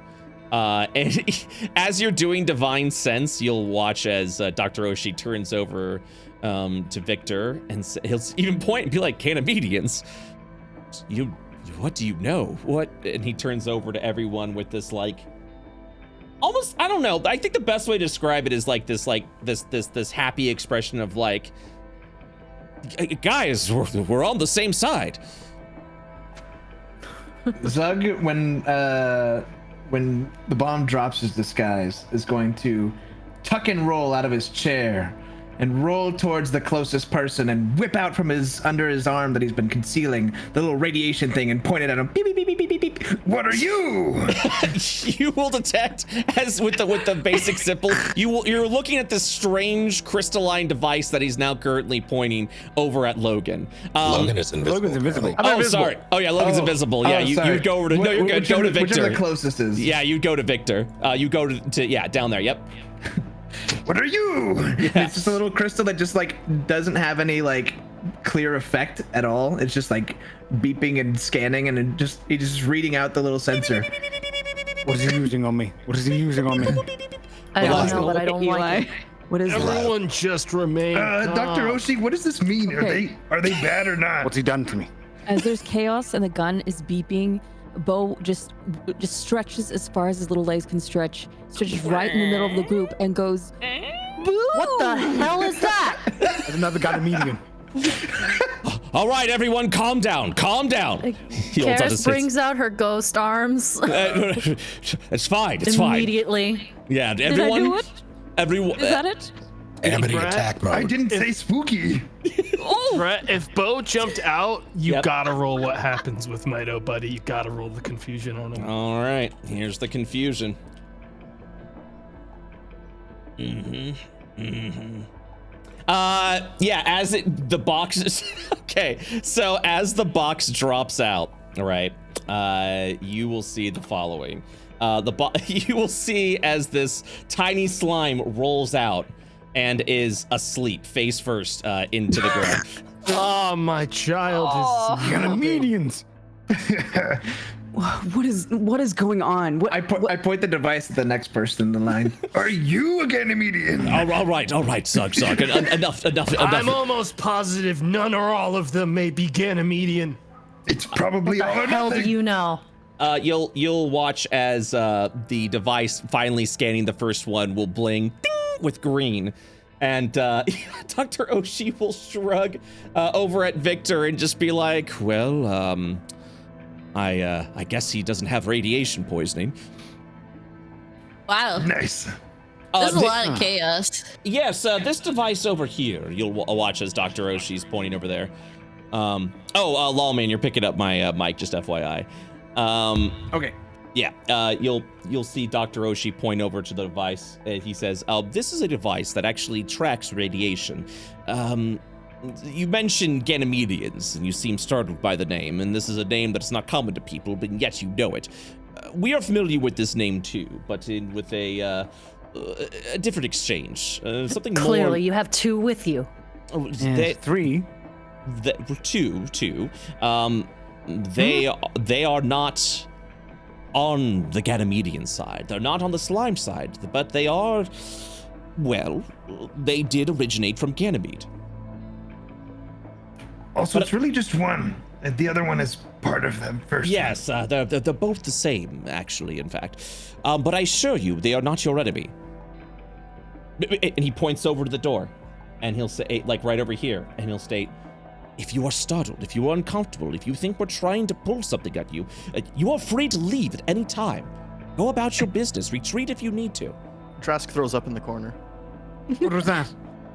And as you're doing Divine Sense, you'll watch as Dr. Oshi turns over to Victor, and he'll even point and be like, "Ganymedians, what do you know? What?" And he turns over to everyone with this like, almost, I don't know. I think the best way to describe it is like this happy expression of like, "Guys, we're on the same side." Zug, when the bomb drops his disguise, is going to tuck and roll out of his chair and roll towards the closest person and whip out from under his arm that he's been concealing the little radiation thing and point it at him. Beep, beep, beep, beep, beep, beep. What are you? You will detect, as with the basic symbol, you're looking at this strange crystalline device that he's now currently pointing over at Logan. Logan is invisible. Logan's invisible. Oh, sorry. Oh yeah, Logan's invisible. Yeah, you go over to. No, you're good. Go to Victor. Whichever the closest is. Yeah, you go to Victor. You go to down there. Yep. What are you? Yeah. It's just a little crystal that just like doesn't have any like clear effect at all. It's just like beeping and scanning, and he's just reading out the little sensor. What is he using on me? What is he using on me? I don't know, but I don't like it. What is Everyone just remain Dr. Oshi, what does this mean? Okay. Are they bad or not? What's he done to me? As there's chaos and the gun is beeping, Bo just stretches as far as his little legs can stretches right in the middle of the group and goes, boo! What the hell is that? There's another Ganymedian. All right, everyone, calm down. Calm down. Karis brings out her ghost arms. It's fine. It's fine. Immediately. Yeah, Did I do it? Everyone. Is that it? Amity attack mode. I didn't say spooky. Brett, if Bo jumped out, you gotta roll what happens with Mido, buddy. You gotta roll the confusion on him. All right, here's the confusion. Yeah, as the box is okay. So as the box drops out, all right, you will see the following. You will see as this tiny slime rolls out and is asleep, face first, into the ground. Oh, my child is Ganymedians. What is going on? I point the device at the next person in the line. Are you a Ganymedian? All right, Zug. Enough. I'm almost positive none or all of them may be Ganymedian. It's probably all or What the hell do nothing. you know? You'll watch as the device finally scanning the first one will bling ding, with green, and Dr. Oshi will shrug over at Victor and just be like, "Well, I guess he doesn't have radiation poisoning." Wow. Nice. There's a lot of chaos. Yes, this device over here. You'll watch as Dr. Oshi's pointing over there. Lawman, you're picking up my mic, just FYI. Okay. Yeah, you'll see Dr. Oshi point over to the device. He says, "This is a device that actually tracks radiation. You mentioned Ganymedians, and you seem startled by the name, and this is a name that's not common to people, but yet you know it. We are familiar with this name too, but with a different exchange. Something Clearly, more... you have two with you. Oh, Three. Two. They are not on the Ganymedian side. They're not on the slime side, but they are. Well, they did originate from Ganymede. Also, it's really just one, and the other one is part of them first. Yes, they're both the same, actually, in fact. But I assure you, they are not your enemy. And he points over to the door, and he'll say, like right over here, and he'll state, "If you are startled, if you are uncomfortable, if you think we're trying to pull something at you, you are free to leave at any time. Go about your business. Retreat if you need to." Trask throws up in the corner. What was that?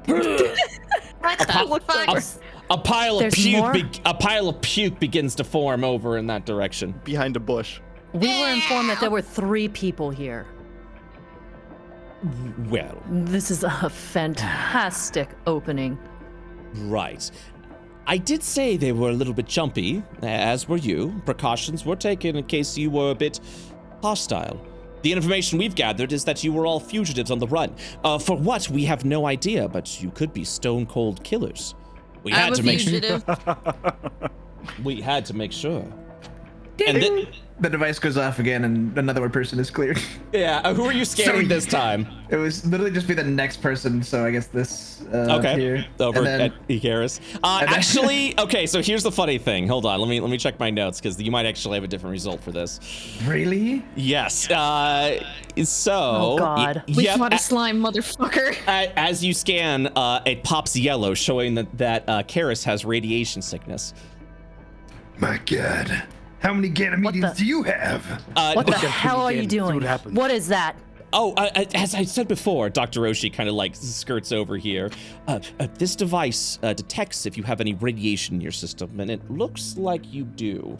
What the fuck? A pile of There's puke. more? A pile of puke begins to form over in that direction. Behind a bush. We were informed that there were 3 people here. Well, This is a fantastic opening. right. I did say they were a little bit jumpy, as were you. Precautions were taken in case you were a bit hostile. The information we've gathered is that you were all fugitives on the run. For what, we have no idea, but you could be stone cold killers. We had to make sure. We had to make sure. And the device goes off again, and another person is cleared. Yeah, who are you scanning this time? It was literally just be the next person, so I guess this Okay, here. over And then- at Icarus. Actually, okay, so here's the funny thing. Hold on, let me check my notes, because you might actually have a different result for this. Really? Yes. So. Oh, God. We fought a slime, motherfucker. As you scan, it pops yellow, showing that Karis has radiation sickness. My God. How many Ganymedians do you have? What the hell are you doing? What is that? As I said before, Dr. Oshii kind of like skirts over here. This device detects if you have any radiation in your system, and it looks like you do.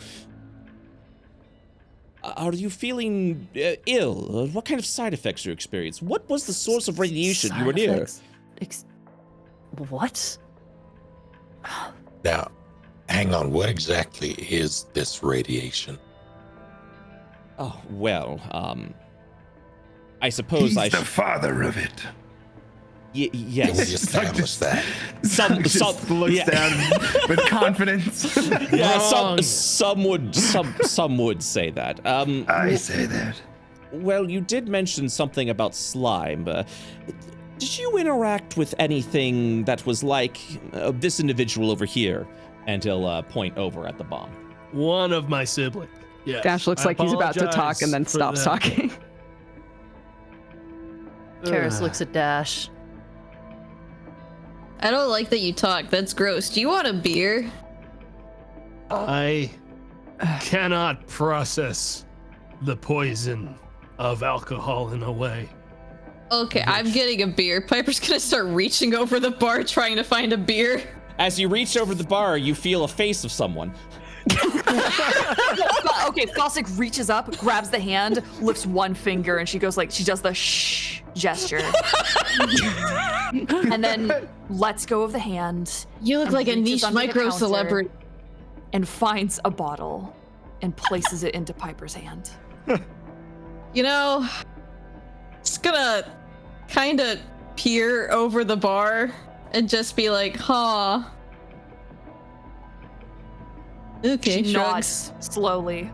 Are you feeling ill? What kind of side effects you experience? What was the source of radiation you were near? What? Now, hang on. What exactly is this radiation? Oh, well, I suppose He's I the should... father of it. Yes. We established that. Some looks down with confidence. Yeah, some would say that. I say that. Well, you did mention something about slime. Did you interact with anything that was like this individual over here? And he'll point over at the bomb. One of my siblings. Yes. Dash looks like he's about to talk and then stops talking. Karis looks at Dash. I don't like that you talk. That's gross. Do you want a beer? I cannot process the poison of alcohol in a way. Okay, I'm getting a beer. Piper's gonna start reaching over the bar trying to find a beer. As you reach over the bar, you feel a face of someone. Okay, Falsic reaches up, grabs the hand, lifts one finger, and she goes like, she does the shh gesture. And then lets go of the hand. You look like a niche micro celebrity. And finds a bottle and places it into Piper's hand. You know, just gonna kind of peer over the bar and just be like, huh. Okay, she shrugs. nods slowly.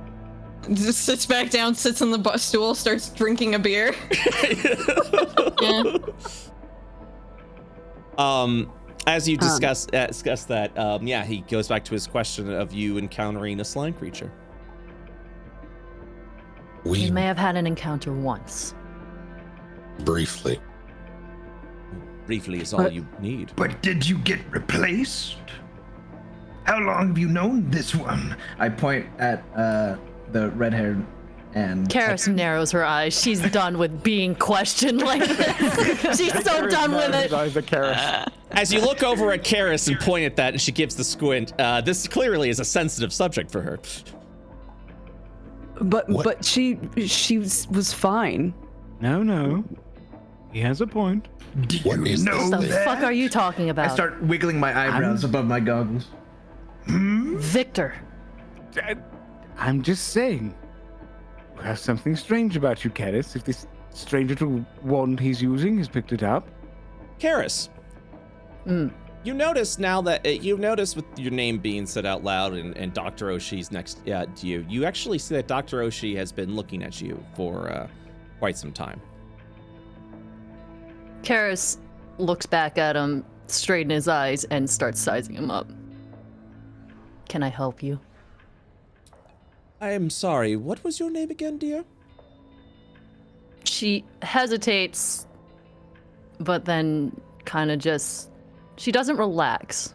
Just sits back down, sits on the stool, starts drinking a beer. Yeah. As you discuss that, yeah, he goes back to his question of you encountering a slime creature. We may have had an encounter once. Briefly. Briefly is all you need. But did you get replaced? How long have you known this one? I point at the red-haired and... Karis narrows her eyes. She's done with being questioned like this. She's so done with it. As you look over at Karis and point at that, and she gives the squint, this clearly is a sensitive subject for her. But she was fine. No. He has a point. Do you know What the fuck are you talking about? I start wiggling my eyebrows above my goggles. Victor. I'm just saying. You have something strange about you, Karis. If this strange little wand he's using has picked it up. Karis. You notice now that you notice with your name being said out loud and Dr. Oshii's next to you, you actually see that Dr. Oshii has been looking at you for quite some time. Karis looks back at him, straight in his eyes, and starts sizing him up. Can I help you? I am sorry, what was your name again, dear? She hesitates, but then kind of just... She doesn't relax,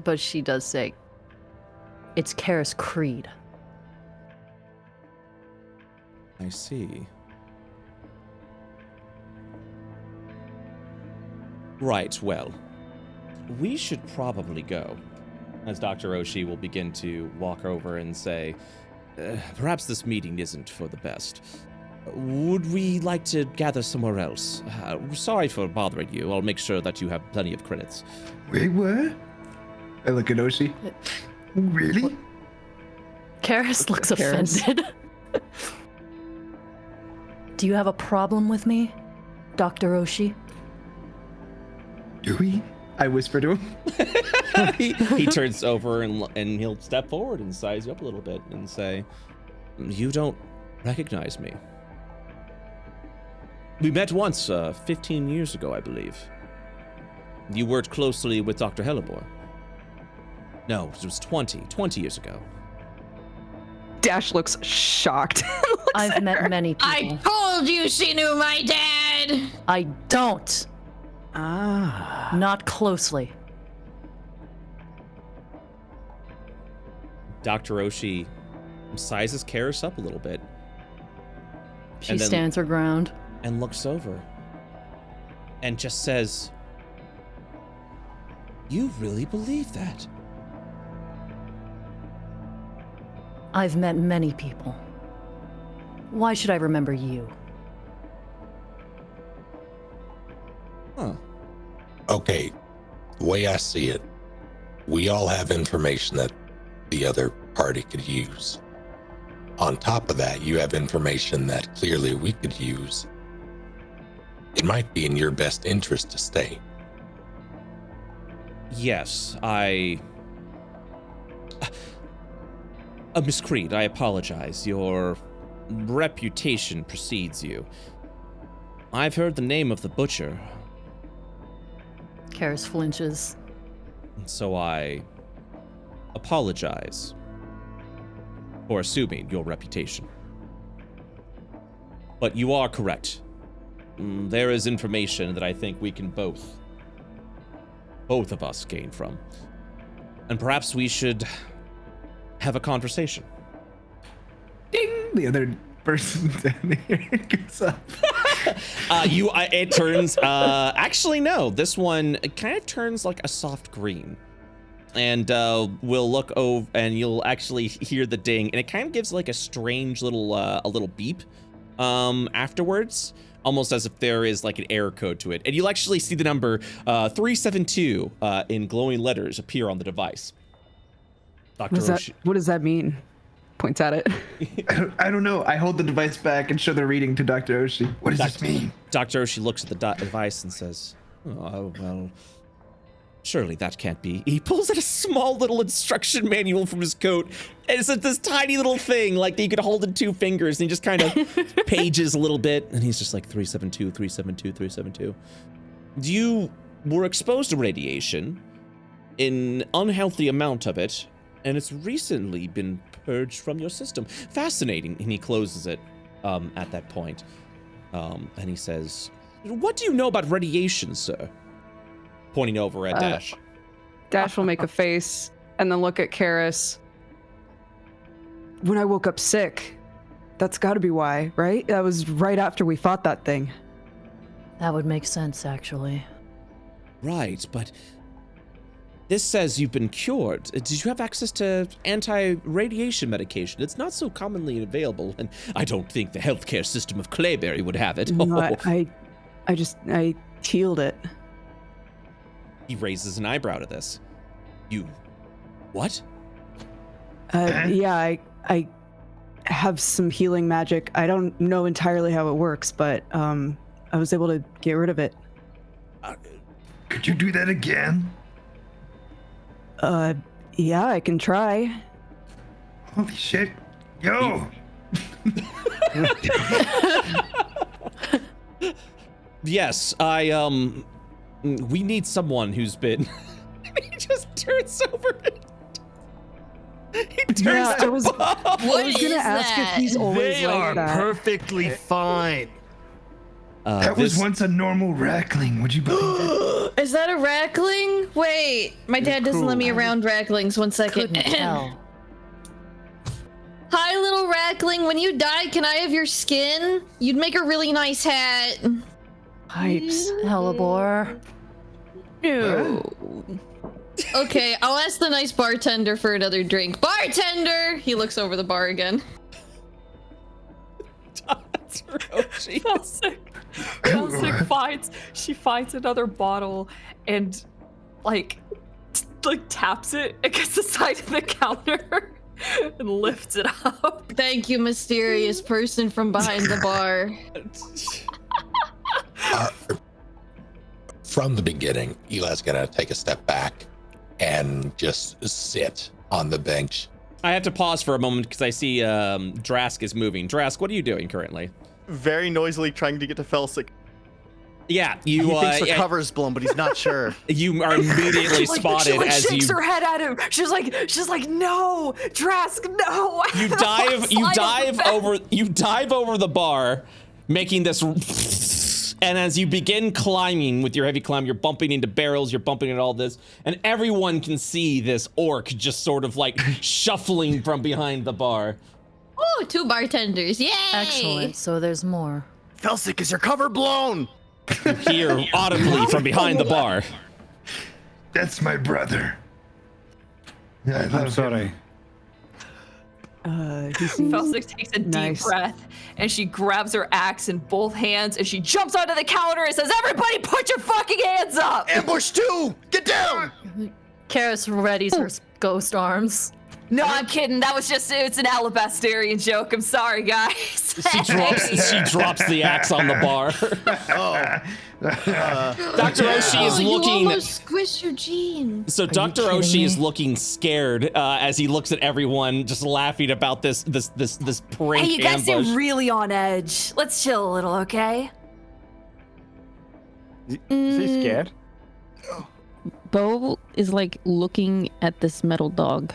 but she does say, it's Karis Creed. I see. Right, well, we should probably go. As Dr. Oshii will begin to walk over and say, perhaps this meeting isn't for the best. Would we like to gather somewhere else? Sorry for bothering you. I'll make sure that you have plenty of credits. Wait, what? I look at Oshii. Really? Karis looks offended. Do you have a problem with me, Dr. Oshii? Do we? I whisper to him. He turns over and he'll step forward and size you up a little bit and say, you don't recognize me. We met once 15 years ago, I believe. You worked closely with Dr. Hellebore. No, it was 20 years ago. Dash looks shocked. I've met many people. I told you she knew my dad! I don't. Not closely. Dr. Oshii sizes Karis up a little bit. She stands her ground. and looks over and just says, "You really believe that?" I've met many people. Why should I remember you? Huh. Okay, the way I see it, we all have information that the other party could use. On top of that, you have information that clearly we could use. It might be in your best interest to stay. Yes, Miss Creed, I apologize. Your reputation precedes you. I've heard the name of the butcher. Karis flinches. And so I apologize for assuming your reputation. But you are correct. There is information that I think we can both of us gain from. And perhaps we should have a conversation. Ding! The other person down here goes up. It turns, actually no, this one, it kind of turns like a soft green. And we'll look over and you'll actually hear the ding, and it kind of gives like a strange little, a little beep afterwards, almost as if there is like an error code to it. And you'll actually see the number 372 in glowing letters appear on the device. Dr. Oshie. What does that mean? Points at it. I don't know. I hold the device back and show the reading to Dr. Oshie. What does this mean? Dr. Oshie looks at the device and says, "Oh, well, surely that can't be." He pulls out a small little instruction manual from his coat, and it's this tiny little thing, like that you could hold in 2 fingers, and he just kind of pages a little bit, and he's just like 372, 372, 372. You were exposed to radiation, an unhealthy amount of it, and it's recently been purged from your system. Fascinating. And he closes it at that point. And he says, "What do you know about radiation, sir?" Pointing over at Dash. Dash will make a face and then look at Karis. When I woke up sick, that's got to be why, right? That was right after we fought that thing. That would make sense, actually. Right, but this says you've been cured. Did you have access to anti-radiation medication? It's not so commonly available, and I don't think the healthcare system of Clayberry would have it. No, I healed it. He raises an eyebrow to this. You, what? Yeah, I have some healing magic. I don't know entirely how it works, but I was able to get rid of it. Could you do that again? Yeah, I can try. Holy shit. Yo! Yes, we need someone who's been... He just turns over. He turns Yeah, to I was gonna ask if he's always They like are that. perfectly fine. That was once a normal rackling. Would you believe it? Is that a rackling? Wait, my dad doesn't let me around racklings. 1 second. Tell. Hi, little rackling. When you die, can I have your skin? You'd make a really nice hat. Pipes. Hellebore. No. Okay, I'll ask the nice bartender for another drink. Bartender! He looks over the bar again. Felsic finds another bottle and like taps it against the side of the counter and lifts it up. Thank you, mysterious person from behind the bar. From the beginning, Eli's gonna take a step back and just sit on the bench. I have to pause for a moment because I see Drask is moving. Drask, what are you doing currently? Very noisily trying to get to Felsic. Yeah, He thinks the cover's blown, but he's not sure. You are immediately spotted she as shakes you her head at him. She's like, no, Drask, no. You dive over the bar, making this, and as you begin climbing with your heavy climb, you're bumping into barrels, you're bumping into all this, and everyone can see this orc just sort of like shuffling from behind the bar. Oh, 2 bartenders, yay! Excellent. So there's more. Felsic, is your cover blown? You hear audibly from behind the bar. That's my brother. I'm sorry. Felsic takes a deep breath and she grabs her axe in both hands and she jumps onto the counter and says, "Everybody put your fucking hands up!" Ambush 2! Get down! Karis readies her ghost arms. No, I'm kidding. That was it's an alabasterian joke. I'm sorry, guys. She drops the axe on the bar. Dr. Oshi is looking. You almost squished your jean. So Dr. Oshi is looking scared as he looks at everyone, just laughing about this prank Hey, you guys ambush. seem really on edge. Let's chill a little, okay? Is he scared? Bo is like looking at this metal dog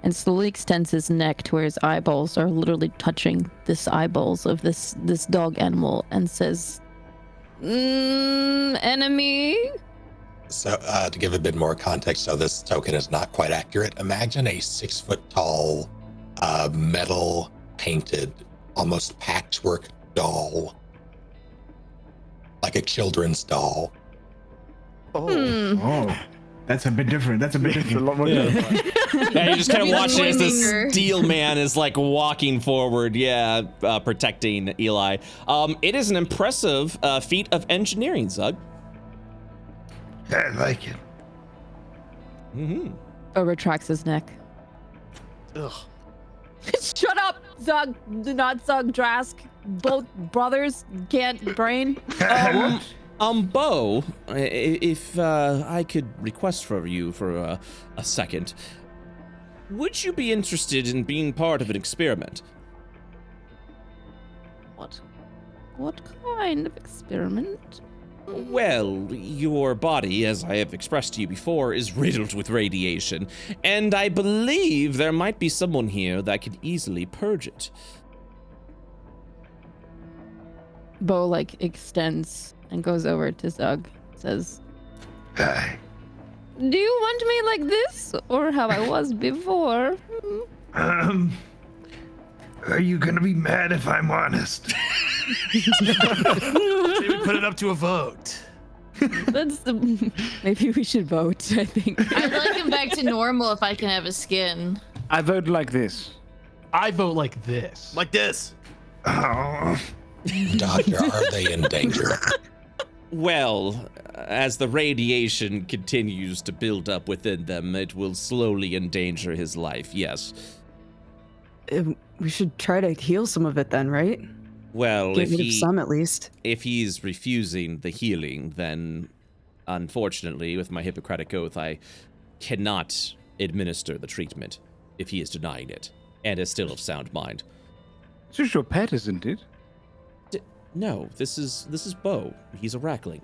and slowly extends his neck to where his eyeballs are literally touching this eyeballs of this dog animal and says, enemy? So to give a bit more context, so this token is not quite accurate. Imagine a 6 foot tall, metal painted, almost patchwork doll. Like a children's doll. Oh, that's a bit different. That's a bit different. A lot more terrifying. Yeah, you just kind of watching as this steel man is like walking forward, protecting Eli. It is an impressive feat of engineering, Zug. I like it. Mm-hmm. Bo retracts his neck. Ugh. Shut up, Zug. Do not Zug Drask. Both brothers can't brain. Bo, if I could request for you for a second, would you be interested in being part of an experiment? What kind of experiment? Well, your body, as I have expressed to you before, is riddled with radiation, and I believe there might be someone here that could easily purge it. Bo like extends and goes over to Zug. Says, Hi. "Do you want me like this, or how I was before?" Are you gonna be mad if I'm honest? Maybe put it up to a vote. Maybe we should vote. I think. I'd like him back to normal if I can have his skin. I vote like this. I vote like this. Like this. Oh. Doctor, are they in danger? Well, as the radiation continues to build up within them, it will slowly endanger his life, yes. We should try to heal some of it then, right? Well, Get rid of some at least. If he's refusing the healing, then unfortunately, with my Hippocratic Oath, I cannot administer the treatment if he is denying it and is still of sound mind. It's just your pet, isn't it? No, this is Bo. He's a Rackling.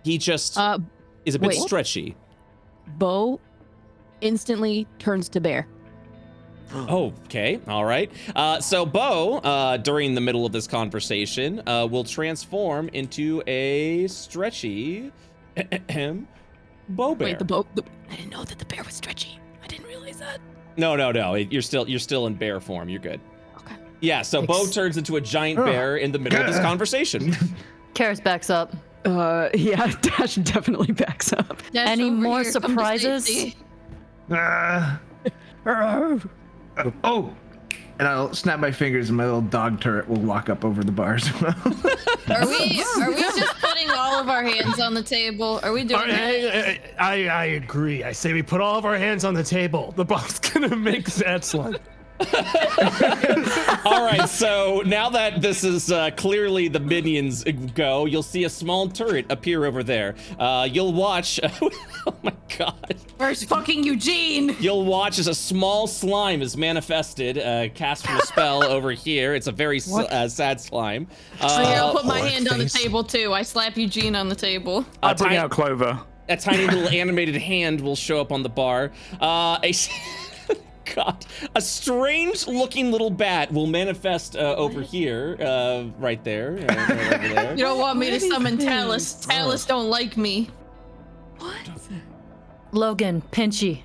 He just is a bit wait. stretchy. Bo instantly turns to bear. Okay, all right. So Bo, during the middle of this conversation, will transform into a stretchy Bo bear. Wait, I didn't know that the bear was stretchy. I didn't realize that. No. You're still in bear form. You're good. Okay. Yeah. So Bo turns into a giant bear in the middle of this conversation. Karis backs up. Yeah, Dash definitely backs up. Dash Any over more here, come to surprises? safety. Oh, and I'll snap my fingers and my little dog turret will walk up over the bar as well. Are we just putting all of our hands on the table? Are we doing that? I agree. I say we put all of our hands on the table. The boss gonna make sad slime. All right, so now that this is clearly the minions go, you'll see a small turret appear over there. You'll watch. Oh my god. Where's fucking Eugene? You'll watch as a small slime is manifested, cast from a spell over here. It's a very sad slime. Here, I'll put my hand on the table too. I slap Eugene on the table. I bring out Clover. A tiny little animated hand will show up on the bar. God, a strange-looking little bat will manifest over here, right there. Over there. You don't want me to summon Talus. Talus don't like me. What? Logan, Pinchy.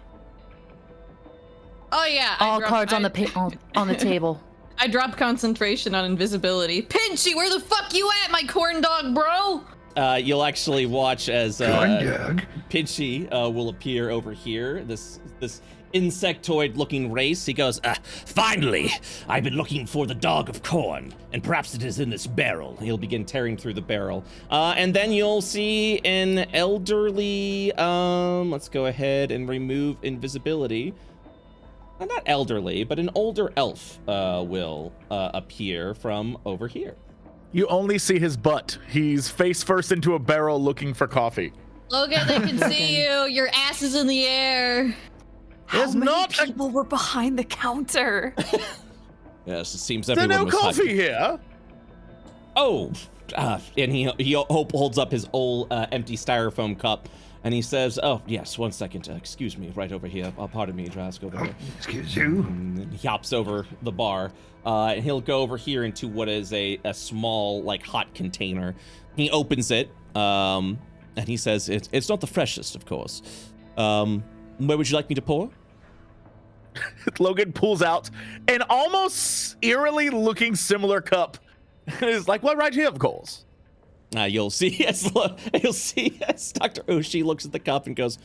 Oh yeah. All cards on the on the table. I drop concentration on invisibility. Pinchy, where the fuck you at, my corn dog, bro? You'll actually watch as Pinchy will appear over here. This insectoid-looking race. He goes, Finally, I've been looking for the dog of corn, and perhaps it is in this barrel. He'll begin tearing through the barrel. And then you'll see an elderly, let's go ahead and remove invisibility. Not elderly, but an older elf will appear from over here. You only see his butt. He's face first into a barrel looking for coffee. Logan, they can see you. Your ass is in the air. How many people were behind the counter? Yes, it seems There's everyone no was coffee hugging. here. Oh, and he holds up his old empty styrofoam cup, and he says, "Oh yes, 1 second. Excuse me, right over here. Pardon me, Drask, over here." Excuse you. And he hops over the bar, and he'll go over here into what is a small, like, hot container. He opens it, and he says, "It's not the freshest, of course. Where would you like me to pour?" Logan pulls out an almost eerily looking similar cup. And is like, well, right here, of course. You'll see as Dr. Oshi looks at the cup and goes,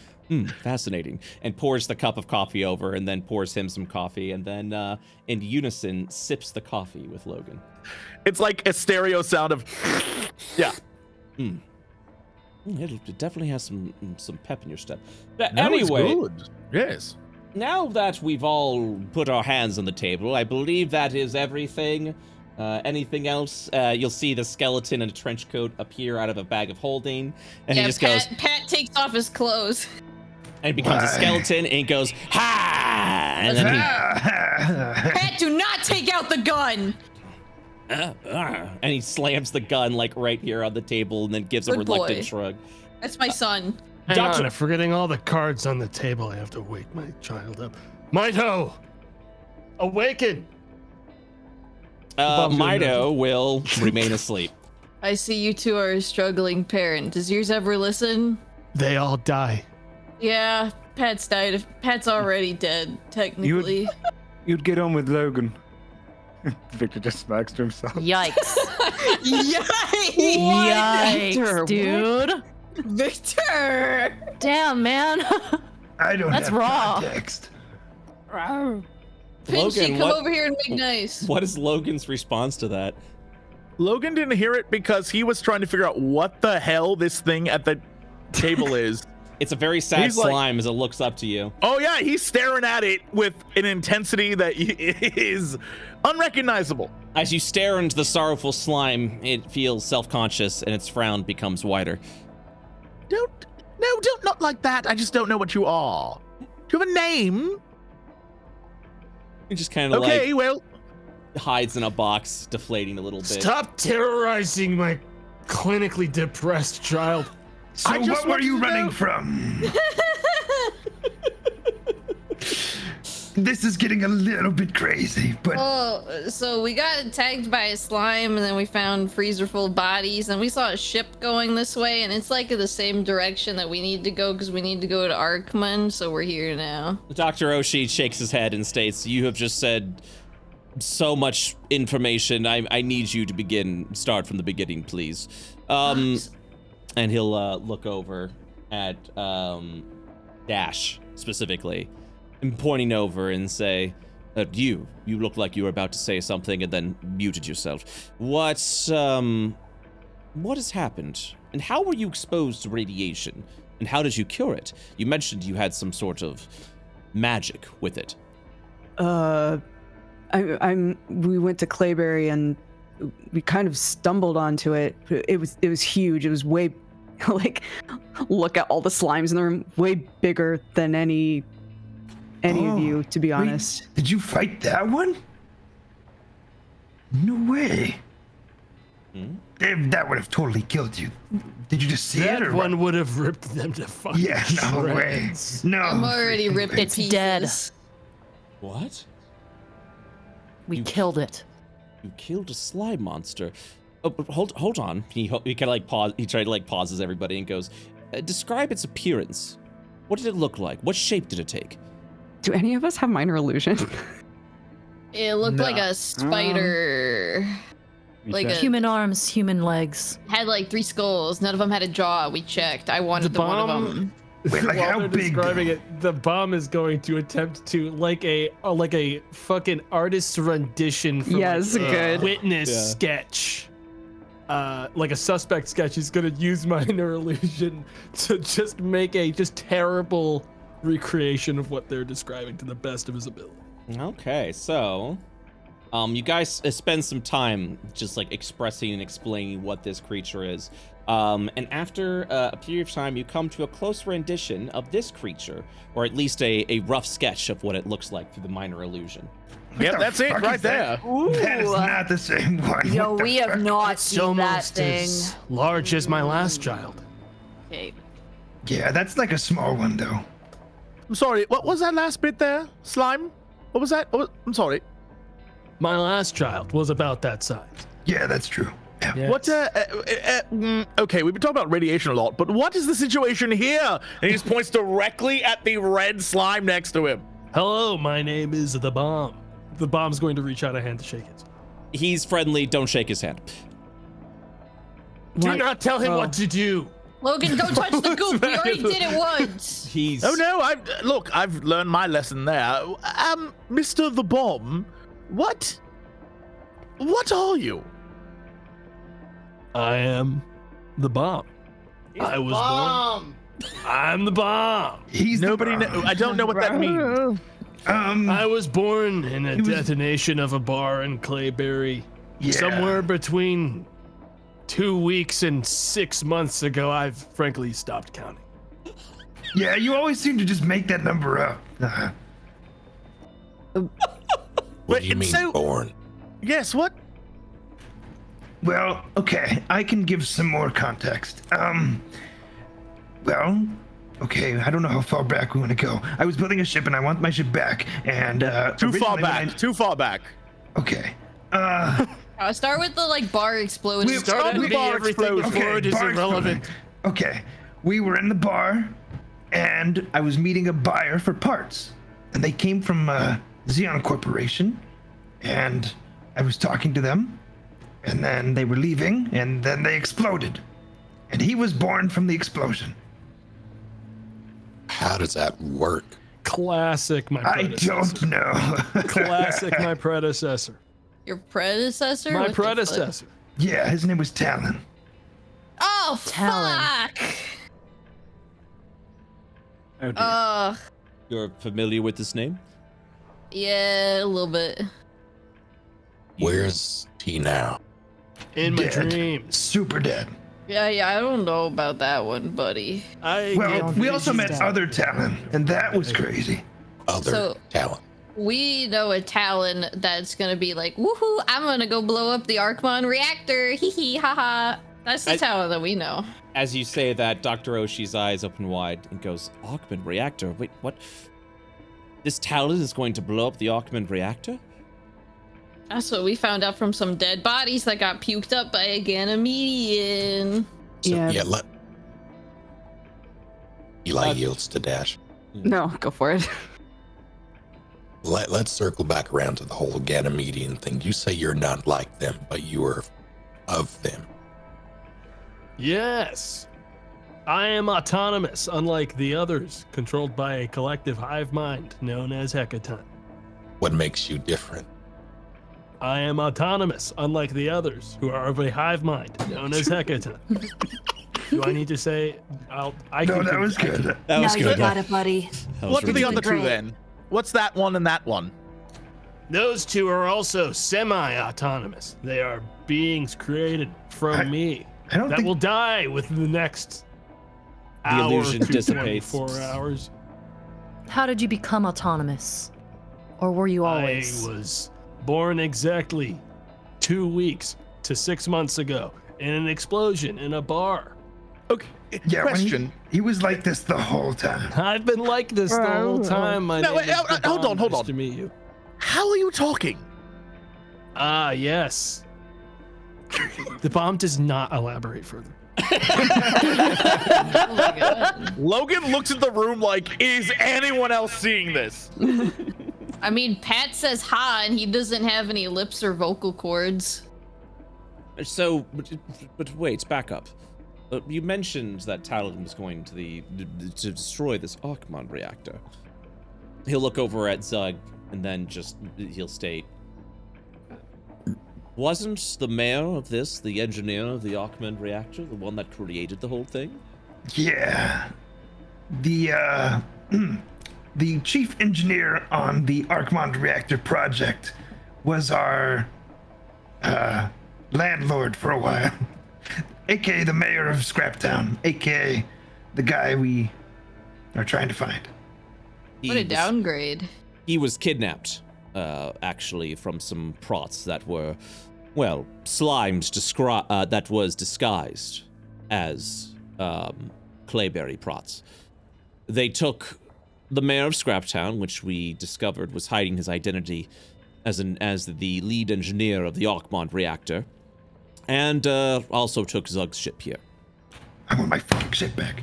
fascinating, and pours the cup of coffee over, and then pours him some coffee, and then in unison sips the coffee with Logan. It's like a stereo sound of, yeah. It definitely has some pep in your step. But No, it's anyway, good. Yes. Now that we've all put our hands on the table, I believe that is everything. Anything else? You'll see the skeleton in a trench coat appear out of a bag of holding, and he just goes. Pat takes off his clothes. And becomes a skeleton, and he goes, ha! And then Pat, do not take out the gun. And he slams the gun like right here on the table, and then gives a Good reluctant boy. shrug. That's my son. Hang on, I'm forgetting all the cards on the table. I have to wake my child up. Mito! Awaken! Mito will remain asleep. I see you two are a struggling parent. Does yours ever listen? They all die. Yeah, Pat's died. Pat's already dead, technically. You'd get on with Logan. Victor just smacks to himself. Yikes. Yikes! Yikes, dude. Victor! Damn, man. I don't That's have raw. context. Pinchy, come over here and make nice. What is Logan's response to that? Logan didn't hear it because he was trying to figure out what the hell this thing at the table is. It's a very sad He's like- slime as it looks up to you. Oh yeah, he's staring at it with an intensity that is unrecognizable. As you stare into the sorrowful slime, it feels self-conscious, and its frown becomes wider. Don't not like that. I just don't know what you are. Do you have a name? He just kind of Okay, well, hides in a box, deflating a little bit. Stop terrorizing my clinically depressed child. So what were you running from? This is getting a little bit crazy, but Oh, so we got attacked by a slime, and then we found freezer-full bodies, and we saw a ship going this way, and it's like in the same direction that we need to go, because we need to go to Arkman, so we're here now. Dr. Oshi shakes his head and states, "You have just said so much information. I need you to start from the beginning, please." And he'll look over at Dash specifically, and pointing over and say, you look like you were about to say something and then muted yourself. What has happened? And how were you exposed to radiation? And how did you cure it? You mentioned you had some sort of magic with it. We went to Clayberry and we kind of stumbled onto it. It was huge. It was way, like, look at all the slimes in the room. Way bigger than any of you, to be honest. Did you fight that one? No way. That would have totally killed you. Did you just see That it? Or one what? would have ripped them to fucking Yeah, no way. shreds. No. I'm already ripped to pieces. Dead. What? We killed it. You killed a slime monster. Oh, but hold on. He kind of like pause. He tried to like pauses everybody and goes, "Describe its appearance. What did it look like? What shape did it take?" Do any of us have minor illusion? It looked like a spider. Like a human arms, human legs. Had like 3 skulls. None of them had a jaw. We checked. I wanted the one of them. Wait, like While how they're big? describing it, the bomb is going to attempt to like a fucking artist's rendition from Yes, like, a good. witness sketch. Like a suspect sketch. He's gonna use minor illusion to just make a terrible recreation of what they're describing to the best of his ability. Okay, so you guys spend some time just like expressing and explaining what this creature is. And after a period of time, you come to a close rendition of this creature, or at least a rough sketch of what it looks like through the minor illusion. Yep, that's it right there. That is not the same one. Yo, What the we have fuck? not It's seen that almost thing. as large as my last child. Okay. Yeah, that's like a small one though. I'm sorry. What was that last bit there? Slime? What was that? I'm sorry. My last child was about that size. Yeah, that's true. Yes. What? Okay, we've been talking about radiation a lot, but what is the situation here? And he just points directly at the red slime next to him. Hello, my name is the bomb. The bomb's going to reach out a hand to shake his. He's friendly. Don't shake his hand. Do not tell him what to do. Logan, don't touch the goop. We already did it once. He's. Oh no! I've learned my lesson there. Mr. the Bomb, what are you? I am the bomb. I was born. I'm the bomb. He's Nobody. I don't know what that means. I was born in a detonation of a bar in Clayberry. Yeah. Somewhere between 2 weeks and 6 months ago. I've frankly stopped counting. Yeah, you always seem to just make that number up. What do you mean born? Yes. What? Well, okay, I can give some more context. Well, okay, I don't know how far back we want to go. I was building a ship and I want my ship back, and Too far back. Okay. Start with the like bar exploding. Start with everything before it is bar irrelevant. exploding. Okay, we were in the bar, and I was meeting a buyer for parts, and they came from Xeon Corporation, and I was talking to them, and then they were leaving, and then they exploded, and he was born from the explosion. How does that work? Classic, my I predecessor. don't know. Classic, my predecessor. Your predecessor? My What the fuck? predecessor. Yeah, his name was Talon. Oh, Talon. fuck. Oh dear. You're familiar with this name? Yeah, a little bit. Where's he now? In my Dead. dreams. Super dead. Yeah, I don't know about that one, buddy. Well, we also met other Talon, and that was crazy. So- Talon. We know a Talon that's gonna be like, woohoo, I'm gonna go blow up the Archmon reactor. Hee hee, haha. That's the Talon that we know. As you say that, Dr. Oshi's eyes open wide and goes, Archmon reactor? Wait, what? This Talon is going to blow up the Archmon reactor? That's what we found out from some dead bodies that got puked up by a Ganymedian. Let Eli yields to Dash. No, go for it. Let's circle back around to the whole Ganymedian thing. You say you're not like them, but you are of them. Yes. I am autonomous, unlike the others, controlled by a collective hive mind known as Hecaton. What makes you different? I am autonomous, unlike the others, who are of a hive mind known as Hecaton. Do I need to say? No, that was good. That was good. You got it, buddy. What are the other two then? What's that one and that one? Those two are also semi-autonomous. They are beings created from me that will die within the next hour illusion to dissipates. 24 hours. How did you become autonomous? Or were you always? I was born exactly 2 weeks to 6 months ago in an explosion in a bar. Okay. Yeah, Question. He was like this the whole time. I've been like this the whole time. My name is the hold on, Bomb. hold Nice on. to meet you. How are you talking? Ah, yes. The bomb does not elaborate further. Logan looks at the room like, is anyone else seeing this? I mean, Pat says ha, and he doesn't have any lips or vocal cords. So, but wait, back up. You mentioned that Talon was going to to destroy this Archmon reactor. He'll look over at Zug, and then he'll state, wasn't the mayor of this the engineer of the Archmon reactor, the one that created the whole thing? Yeah. The chief engineer on the Archmon reactor project was our landlord for a while, aka the mayor of Scraptown, aka the guy we are trying to find. What a downgrade. He was kidnapped, actually, from some prots that were, well, slimed that was disguised as Clayberry prots. They took the mayor of Scraptown, which we discovered was hiding his identity as the lead engineer of the Archmon reactor, and also took Zug's ship here. I want my fucking ship back.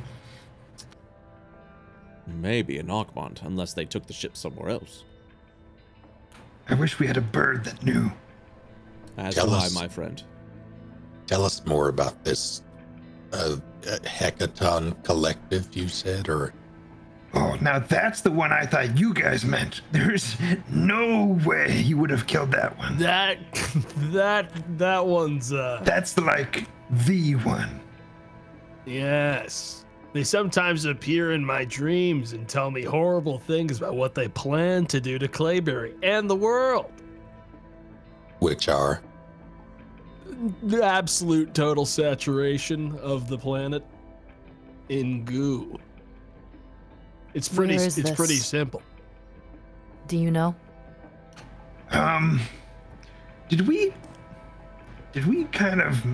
Maybe an Archmon, unless they took the ship somewhere else. I wish we had a bird that knew. As do I, my friend. Tell us more about this Hecaton collective, you said, or... Oh, now that's the one I thought you guys meant. There's no way you would have killed that one. That one's That's like the one. Yes. They sometimes appear in my dreams and tell me horrible things about what they plan to do to Clayberry and the world. Which are? The absolute total saturation of the planet in goo. It's pretty simple. Do you know? Did we kind of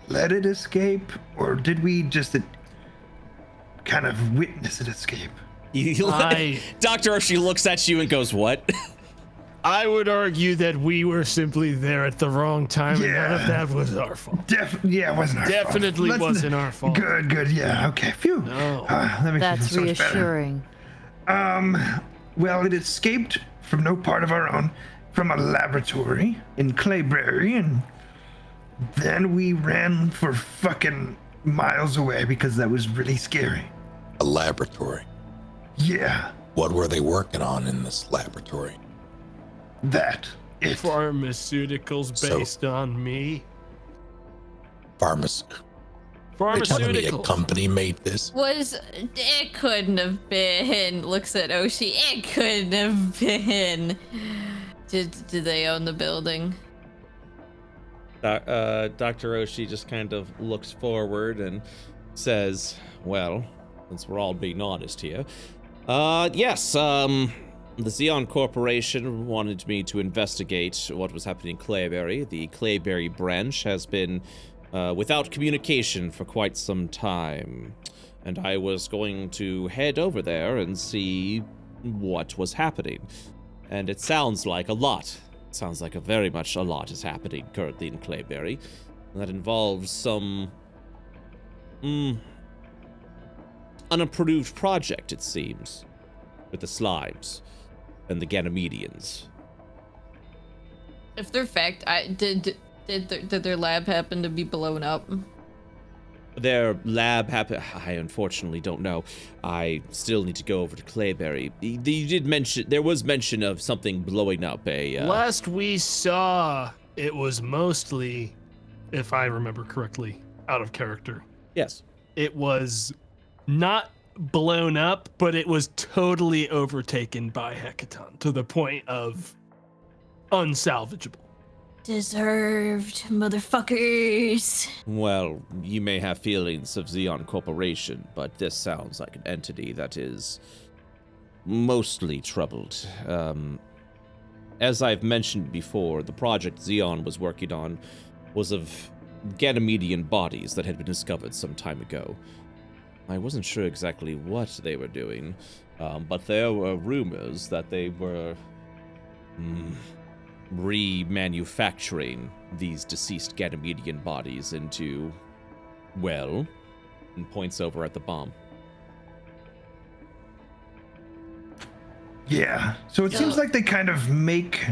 let it escape, or did we just kind of witness it escape? Dr. Oshie looks at you and goes, what? I would argue that we were simply there at the wrong time, and none of that was our fault. It wasn't our fault. Definitely wasn't our fault. Good, yeah, okay, phew. No. That makes That's me feel so much reassuring. better. Well, it escaped from no part of our own, from a laboratory in Clayberry, and then we ran for fucking miles away because that was really scary. A laboratory? Yeah. What were they working on in this laboratory? Pharmaceuticals based on me. Pharmaceuticals? A company made this? It couldn't have been. Looks at Oshie. It couldn't have been. Did they own the building? Dr. Oshie just kind of looks forward and says, well, since we're all being honest here, yes, the Xeon Corporation wanted me to investigate what was happening in Clayberry. The Clayberry branch has been without communication for quite some time, and I was going to head over there and see what was happening. And it sounds like a lot. It sounds like very much a lot is happening currently in Clayberry. And that involves some unapproved project, it seems, with the slimes and the Ganymedians. If they're fact, did their lab happen to be blown up? Their lab I unfortunately don't know. I still need to go over to Clayberry. You did mention, there was mention of something blowing up Last we saw, it was mostly, if I remember correctly, out of character. Yes. It was not blown up, but it was totally overtaken by Hecaton to the point of unsalvageable. Deserved, motherfuckers. Well, you may have feelings of Xeon Corporation, but this sounds like an entity that is mostly troubled. As I've mentioned before, the project Xeon was working on was of Ganymedian bodies that had been discovered some time ago. I wasn't sure exactly what they were doing, but there were rumors that they were remanufacturing these deceased Ganymedian bodies into, well, and points over at the bomb. Yeah. So it seems like they kind of make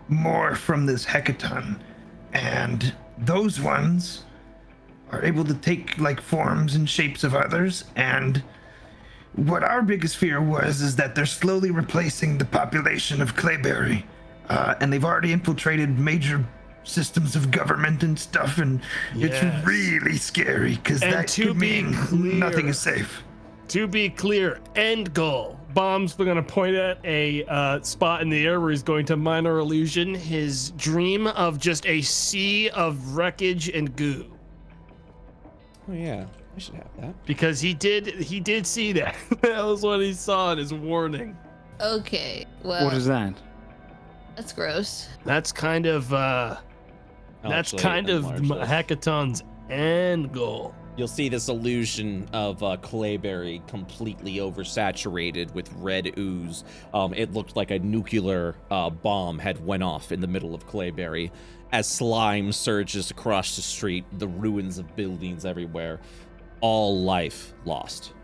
more from this hecaton, and those ones are able to take like forms and shapes of others. And what our biggest fear was is that they're slowly replacing the population of Clayberry, and they've already infiltrated major systems of government and stuff, and it's really scary because that could mean nothing is safe. To be clear, end goal. Bomb's gonna point at a spot in the air where he's going to minor illusion his dream of just a sea of wreckage and goo. Oh yeah, I should have that. Because he did see that. That was what he saw in his warning. Okay, well. What is that? That's gross. That's kind of Hackathon's end goal. You'll see this illusion of Clayberry completely oversaturated with red ooze. It looked like a nuclear bomb had went off in the middle of Clayberry. As slime surges across the street, the ruins of buildings everywhere, all life lost.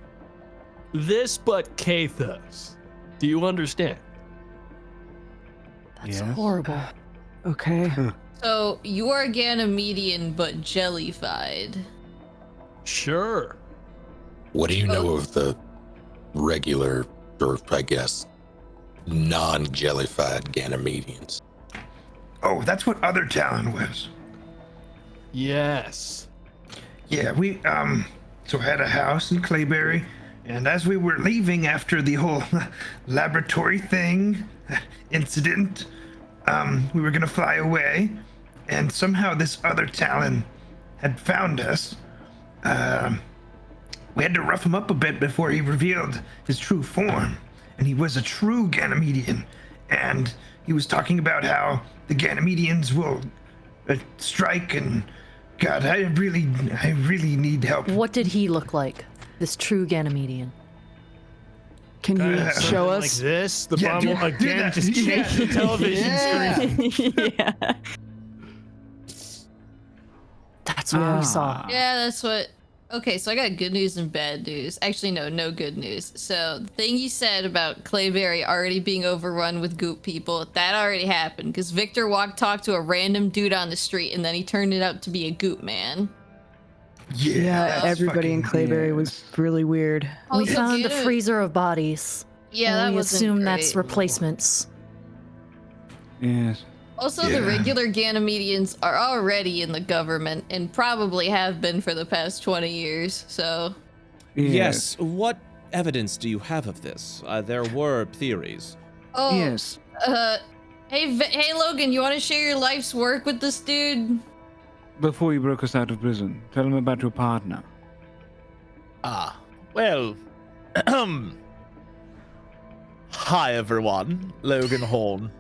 This but Kathos. Do you understand? That's horrible. Okay. So you are Ganymedian but jellified. Sure. What do you know of the regular, or I guess, non-jellified Ganymedians? Oh, that's what other Talon was. Yes. Yeah, we so had a house in Clayberry, and as we were leaving after the whole laboratory thing incident, we were gonna fly away, and somehow this other Talon had found us. We had to rough him up a bit before he revealed his true form, and he was a true Ganymedian, and he was talking about how the Ganymedians will strike, and God, I really need help. What did he look like? This true Ganymedian. Can you show us? Like this? The bomb will again just change the television screen. Yeah. That's what we saw. Yeah, that's what. Okay, so I got good news and bad news. Actually, no good news. So the thing you said about Clayberry already being overrun with goop people, that already happened because Victor talked to a random dude on the street, and then he turned it out to be a goop man. Yeah, everybody in Clayberry was really weird. We found a freezer of bodies. Yeah, that we wasn't assume great. that's replacements. Yes. Also, the regular Ganymedians are already in the government and probably have been for the past 20 years, so... Yes, what evidence do you have of this? There were theories. Oh, yes. Hey, Logan, you want to share your life's work with this dude? Before you broke us out of prison, tell him about your partner. Well, hi everyone, Logan Horn.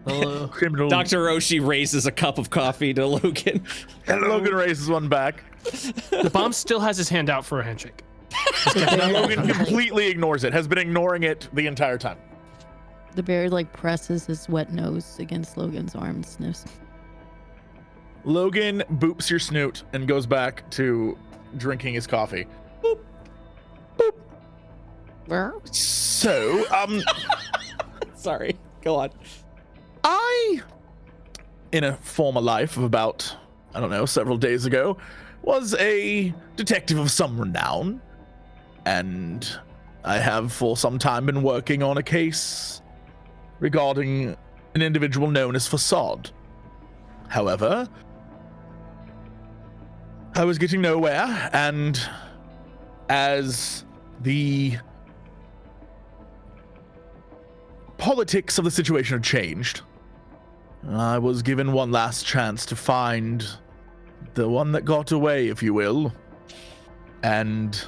Hello. Criminal. Dr. Oshi raises a cup of coffee to Logan. Logan raises one back. The bomb still has his hand out for a handshake. Logan completely ignores it, has been ignoring it the entire time. The bear like presses his wet nose against Logan's arm and sniffs. Logan boops your snoot and goes back to drinking his coffee. Boop. Boop. So, Sorry, go on. I, in a former life of about, I don't know, several days ago, was a detective of some renown. And I have for some time been working on a case regarding an individual known as Facade. However, I was getting nowhere, and as the politics of the situation had changed, I was given one last chance to find the one that got away, if you will. And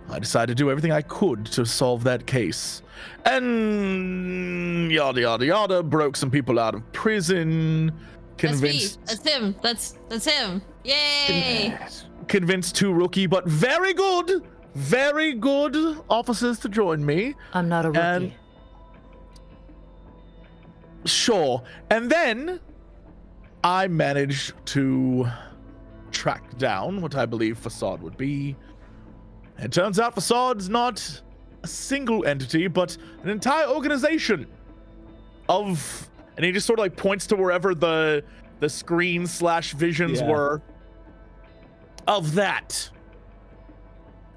I decided to do everything I could to solve that case. And yada yada yada, broke some people out of prison, convinced... That's me. That's him. Yay! Convinced two rookie but very good officers to join me. I'm not a rookie. And sure. And then I managed to track down what I believe Facade would be. It turns out Facade's not a single entity, but an entire organization of, and he just sort of like points to wherever the screen / visions were of that.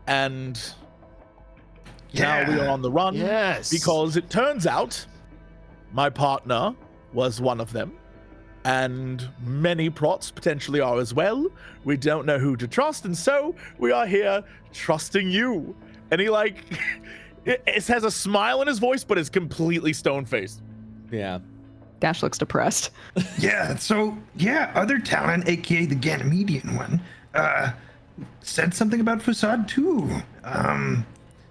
And now we are on the run. Yes. Because it turns out my partner was one of them. And many prots potentially are as well. We don't know who to trust, and so we are here trusting you. And he like, it has a smile in his voice, but is completely stone-faced. Yeah. Dash looks depressed. Yeah, so, other talent, aka the Ganymedian one, said something about Facade too.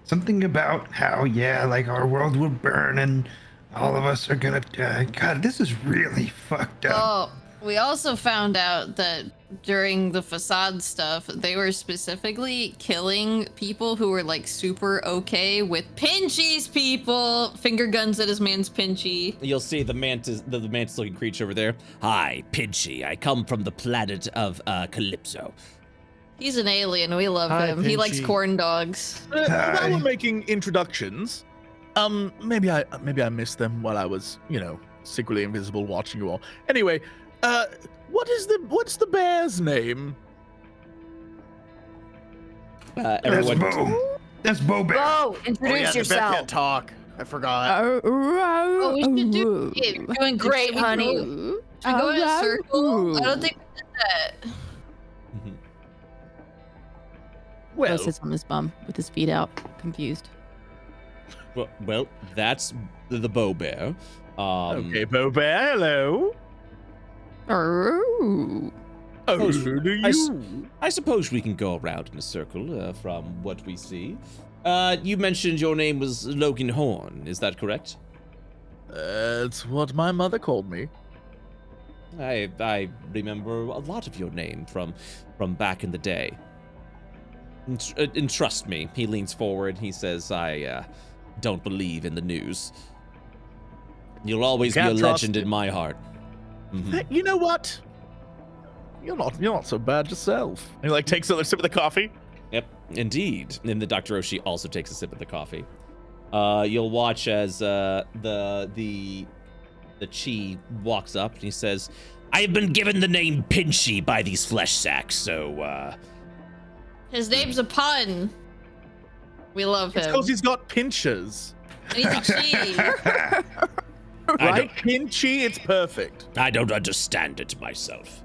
Something about how, like our world will burn and all of us are gonna die. God, this is really fucked up. Oh, we also found out that during the Facade stuff, they were specifically killing people who were like super okay with Pinchy's people. Finger guns at his man's Pinchy. You'll see the mantis-looking creature over there. Hi, Pinchy. I come from the planet of Calypso. He's an alien. We love Hi, him. He likes Pinchy. corn dogs. While we're making introductions, maybe I missed them while I was, secretly invisible watching you all. Anyway, what's the bear's name? That's Bo Bear. Bo, introduce The bear yourself. can't talk. I forgot. Oh, we should do it. Doing great, honey. Should we go in a circle? I don't think we did that. Bo sits on his bum with his feet out, confused. Well, that's the Bo Bear. Okay, Bo Bear, hello. Oh. Who do you? I suppose we can go around in a circle from what we see. You mentioned your name was Logan Horn. Is that correct? That's what my mother called me. I remember a lot of your name from back in the day. And trust me, he leans forward. He says, I don't believe in the news. You'll always be a legend in my heart. Mm-hmm. Hey, you know what? You're not so bad yourself. And he takes a sip of the coffee. Yep, indeed. And the Dr. Oshi also takes a sip of the coffee. You'll watch as the Chi walks up and he says, I have been given the name Pinchy by these flesh sacks, so His name's a pun. We love him. It's because he's got pinches. And he's a chi. Right? Pinchy, it's perfect. I don't understand it myself.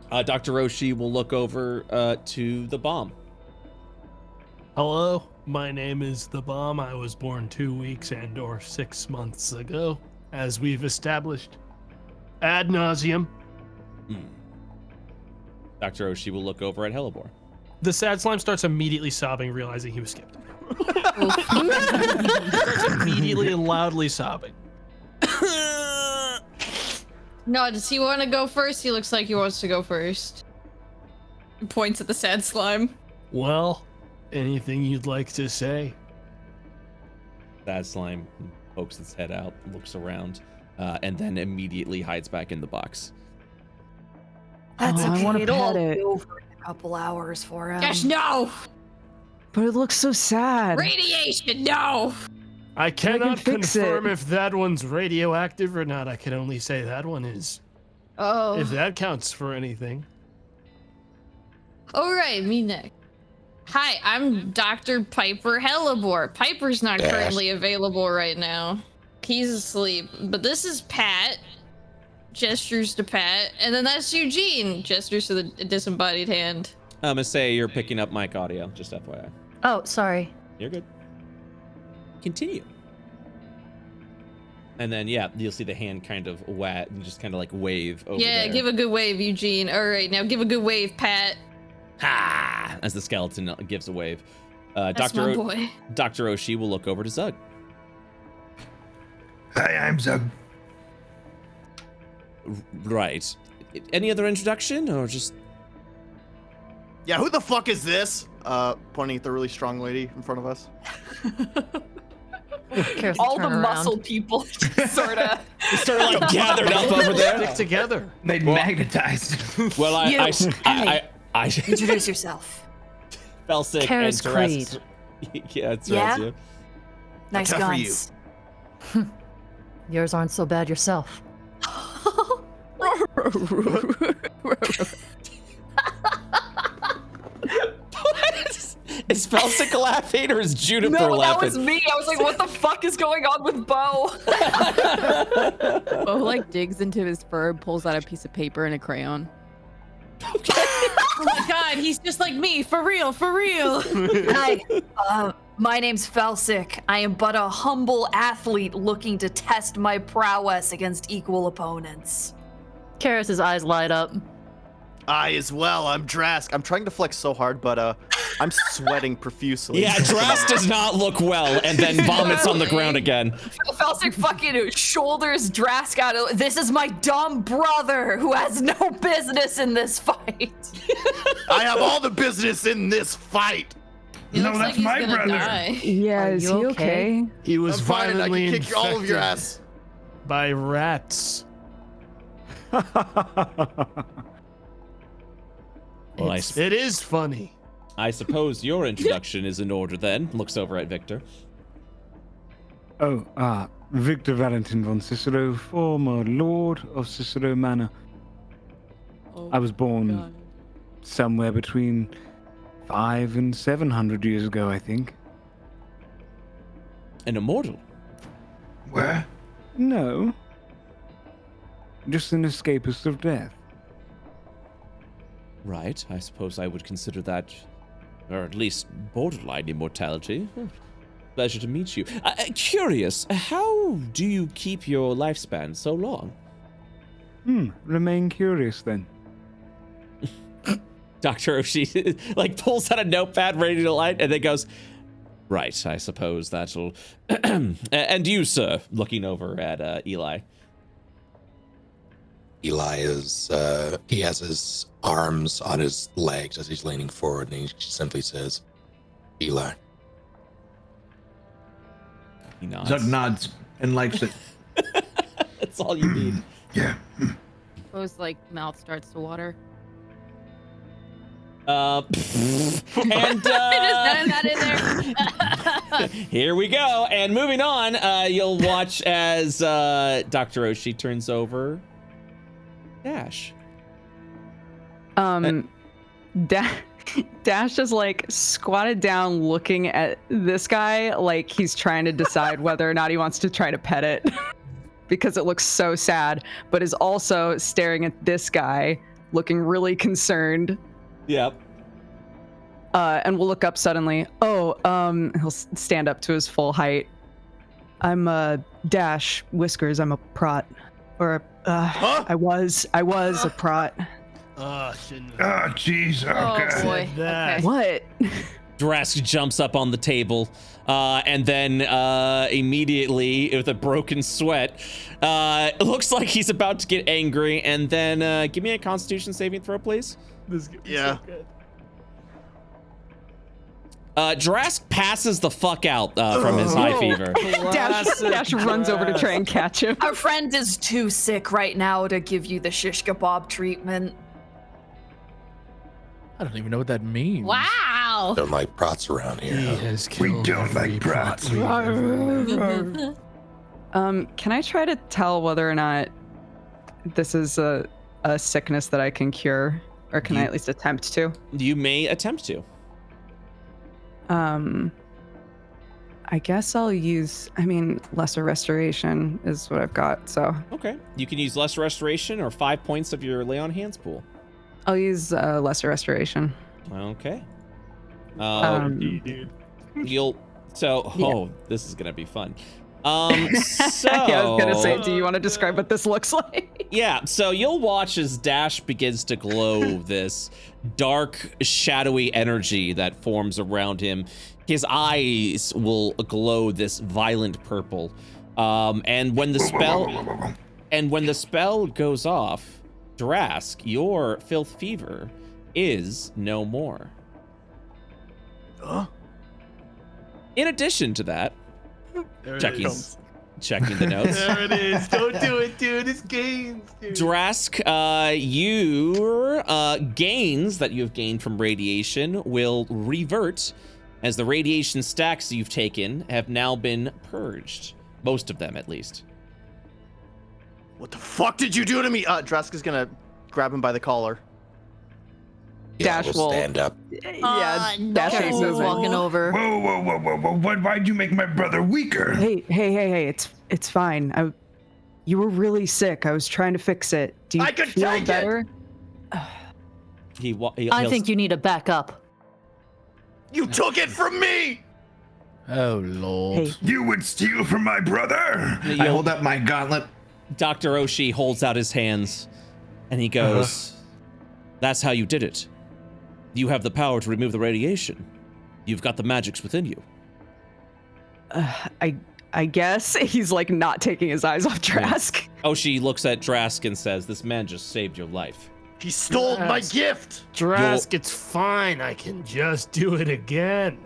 Dr. Oshi will look over to the bomb. Hello, my name is The Bomb. I was born 2 weeks and/or 6 months ago, as we've established ad nauseum. Dr. Oshi will look over at Hellebore. The sad slime starts immediately sobbing, realizing he was skipped. Immediately and loudly sobbing. No, does he want to go first? He looks like he wants to go first. He points at the sad slime. Well, anything you'd like to say? Sad slime pokes its head out, looks around, and then immediately hides back in the box. That's I okay. wanna It'll all pet it. be over in a couple hours for him. Gosh, no! But it looks so sad. Radiation, no! I cannot fix confirm it. if that one's radioactive or not. I can only say that one is. Oh. If that counts for anything. All right, me next. Hi, I'm Dr. Piper Hellebore. Piper's not currently available right now. He's asleep. But this is Pat. Gestures to Pat. And then that's Eugene. Gestures to the disembodied hand. Masae, you're picking up mic audio, just FYI. Oh, sorry. You're good. Continue. And then, yeah, you'll see the hand kind of wet and just kind of like wave over Yeah, there. give a good wave, Eugene. All right, now give a good wave, Pat. Ha! As the skeleton gives a wave. That's my boy. Dr. Oshi will look over to Zug. Hi, I'm Zug. Right. Any other introduction or just... Yeah, who the fuck is this? Pointing at the really strong lady in front of us. All the muscle people sort of gathered up over there. Stick together. They magnetized. Well, You, I introduce yourself. Felsic Karis and Teresk Yeah, it's Yeah? right. Nice Tough for you. guns. Yours aren't so bad yourself. Is Felsic laughing or is Juniper No, that laughing? was me. I was like, what the fuck is going on with Bo? Bo like digs into his fur, pulls out a piece of paper and a crayon. Oh my god, he's just like me, for real, for real. Hi, my name's Felsic. I am but a humble athlete looking to test my prowess against equal opponents. Karis's eyes light up. I as well. I'm Drask. I'm trying to flex so hard, but I'm sweating profusely. Yeah, Drask does not look well and then vomits on the ground again. Felsic fucking shoulders Drask out of. This is my dumb brother who has no business in this fight. I have all the business in this fight. He looks like he's gonna die. Yeah, Are is you he okay? okay? He was I'm fine, and I violently can kick all of your infected ass. by rats. Well, It is funny. I suppose your introduction is in order then. Looks over at Victor. Oh, Victor Valentin von Cicero, former Lord of Cicero Manor. I was born somewhere between 500 and 700 years ago, I think. An immortal? Where? No. Just an escapist of death. Right, I suppose I would consider that, or at least borderline immortality. Pleasure to meet you. Curious, how do you keep your lifespan so long? Remain curious then. Dr. Oshie like pulls out a notepad ready to light and then goes, right, I suppose that'll... And you, sir, looking over at Eli. Eli is, he has his arms on his legs as he's leaning forward, and he simply says, Eli. He nods. Zug nods and likes it. That's all you need. Yeah. Bo's like mouth starts to water. And Just none of that in there. here we go. And moving on, you'll watch as Dr. Oshie turns over Dash. Dash is like squatted down looking at this guy like he's trying to decide whether or not he wants to try to pet it because it looks so sad, but is also staring at this guy looking really concerned. Yep. And we'll look up suddenly. He'll stand up to his full height. I'm Dash Whiskers. I'm a prot. Or I was a prot. Oh, shouldn't Oh, jeez. Okay. Oh boy. that. Okay. What? Drask jumps up on the table, and then immediately, with a broken sweat, it looks like he's about to get angry. And then give me a Constitution saving throw, please. This is gonna be Yeah. so good. Drask passes the fuck out from his high fever. Dash runs over to try and catch him. Our friend is too sick right now to give you the shish kebab treatment. I don't even know what that means. Wow. Don't like prots around here. He huh? has We killed don't every like prot brats. we ever- Can I try to tell whether or not this is a sickness that I can cure? Or can I at least attempt to? You may attempt to. I guess I'll use, lesser restoration is what I've got, so Okay. You can use Lesser Restoration or 5 points of your Lay on Hands pool. I'll use lesser restoration. Okay. Dude. You'll... So, Yeah. this is going to be fun. So... Yeah, I was gonna say, do you want to describe what this looks like? Yeah, so you'll watch as Dash begins to glow this dark, shadowy energy that forms around him. His eyes will glow this violent purple. And when the spell goes off, Drask, your filth fever is no more. In addition to that, There it checking is. the notes. There it is. Don't do it, dude. It's gains, dude. Drask, your gains that you have gained from radiation will revert as the radiation stacks you've taken have now been purged. Most of them, at least. What the fuck did you do to me? Drask is gonna grab him by the collar. Yeah, Dash we'll will stand up. Yeah, Dash faces walking over. Whoa! Why'd you make my brother weaker? Hey! It's fine. You were really sick. I was trying to fix it. Do you I could feel take better? I think you need to back up. You took it from me! Oh, Lord. Hey. You would steal from my brother? I hold up my gauntlet. Dr. Oshie holds out his hands, and he goes, That's how you did it. You have the power to remove the radiation. You've got the magics within you. I guess he's like not taking his eyes off Drask. Oshie looks at Drask and says, This man just saved your life. He stole my gift! Drask, it's fine. I can just do it again.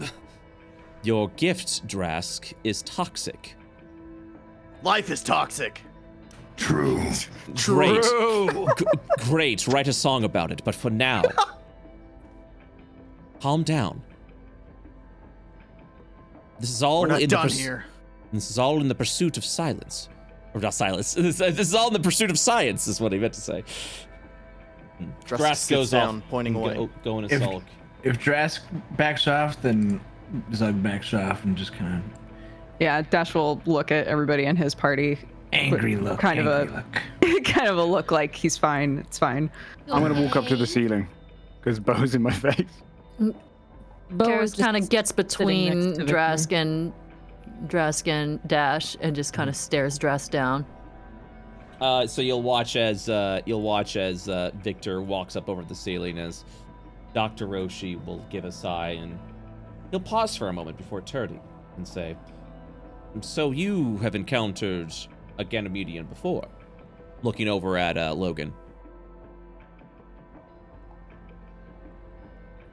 Your gift, Drask, is toxic. Life is toxic. True. Great. Great. Write a song about it. But for now, calm down. This is all We're not in done the here. This is all in the pursuit of silence. Or not silence. This is all in the pursuit of science, is what he meant to say. Drask goes down, pointing away. Go in a sulk. If Drask backs off, then Zug backs off and just kind of Yeah, Dash will look at everybody in his party. angry with look. Kind angry of look. kind of a look like he's fine. It's fine. I'm gonna walk up to the ceiling because Bo's in my face. Karis kind of gets between next to Drask and Dash and just kind of stares Drask down. So you'll watch as Victor walks up over the ceiling as Dr. Roshi will give a sigh and he'll pause for a moment before turning and say, So you have encountered a Ganymedian before? Looking over at Logan.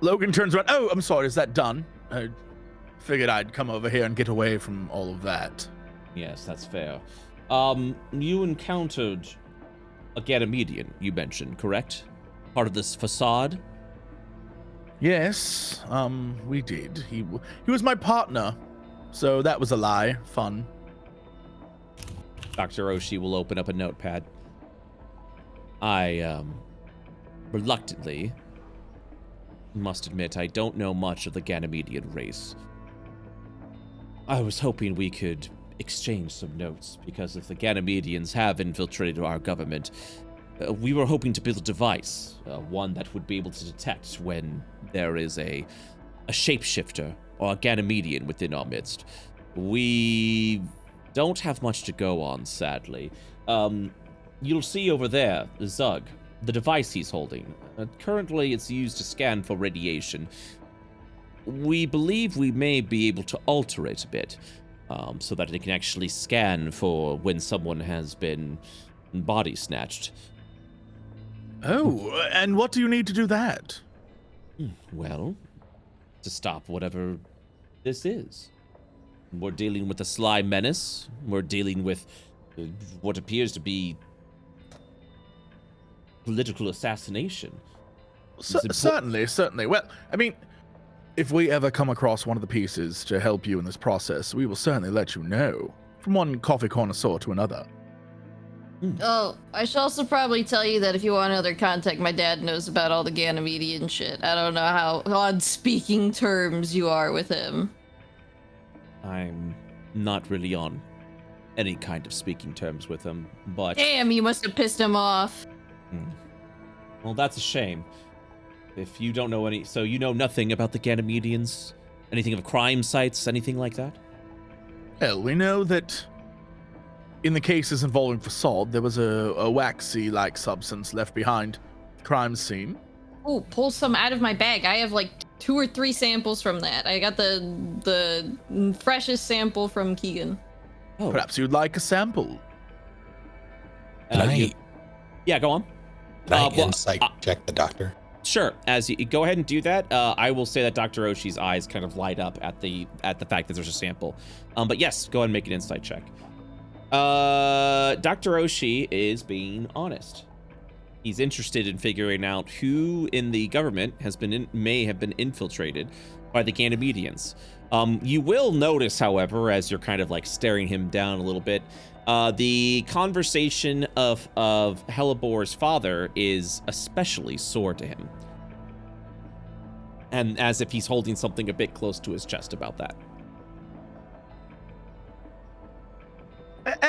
Logan turns around. Oh, I'm sorry. Is that done? I figured I'd come over here and get away from all of that. Yes, that's fair. You encountered a Ganymedian, you mentioned, correct? Part of this facade? Yes, we did. He was my partner, so that was a lie. Fun. Dr. Oshie will open up a notepad. I, reluctantly must admit I don't know much of the Ganymedian race. I was hoping we could exchange some notes, because if the Ganymedians have infiltrated our government, we were hoping to build a device, one that would be able to detect when there is a shapeshifter or a Ganymedian within our midst. We don't have much to go on, sadly. You'll see over there, Zug, the device he's holding. Currently, it's used to scan for radiation. We believe we may be able to alter it a bit, so that it can actually scan for when someone has been body snatched. Oh, and what do you need to do that? Well, to stop whatever this is. We're dealing with a sly menace. We're dealing with what appears to be political assassination. Certainly. Well, I mean, if we ever come across one of the pieces to help you in this process, we will certainly let you know. From one coffee connoisseur to another. Oh, I should also probably tell you that if you want another contact, my dad knows about all the Ganymedian shit. I don't know how on speaking terms you are with him. I'm not really on any kind of speaking terms with him, but... Damn, you must have pissed him off. Well, that's a shame. If you don't know any... So you know nothing about the Ganymedians? Anything of crime sites? Anything like that? Well, we know that in the cases involving Facade, there was a waxy-like substance left behind the crime scene. Oh, pull some out of my bag. I have like 2 or 3 samples from that. I got the freshest sample from Keegan. Oh. Perhaps you'd like a sample. Yeah, go on. Can I insight check the doctor? Sure. As you go ahead and do that, I will say that Dr. Oshie's eyes kind of light up at the fact that there's a sample. But yes, go ahead and make an insight check. Dr. Oshie is being honest. He's interested in figuring out who in the government may have been infiltrated by the Ganymedians. You will notice, however, as you're kind of like staring him down a little bit, the conversation of Helibor's father is especially sore to him. And as if he's holding something a bit close to his chest about that.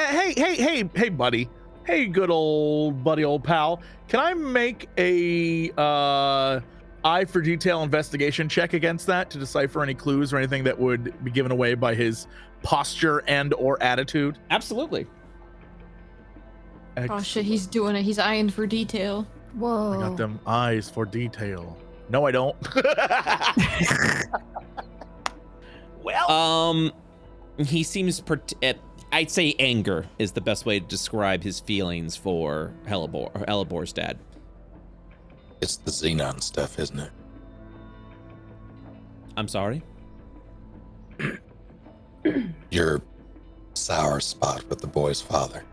Hey, buddy. Hey, good old buddy, old pal. Can I make a eye for detail investigation check against that to decipher any clues or anything that would be given away by his posture and or attitude? Absolutely. Oh shit, he's doing it. He's eyeing for detail. Whoa. I got them eyes for detail. No, I don't. Well, he seems I'd say anger is the best way to describe his feelings for Helibor's dad. It's the Xenon stuff, isn't it? I'm sorry? Your sour spot with the boy's father.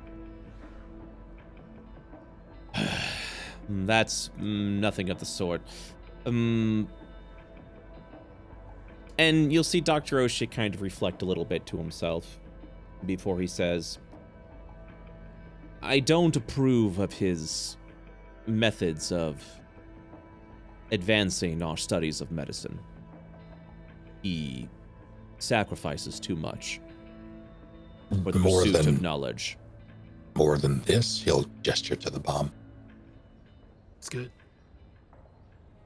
That's nothing of the sort. And you'll see Dr. O'Shea kind of reflect a little bit to himself before he says, I don't approve of his methods of advancing our studies of medicine. He sacrifices too much for the pursuit of knowledge. More than this, he'll gesture to the bomb. It's good.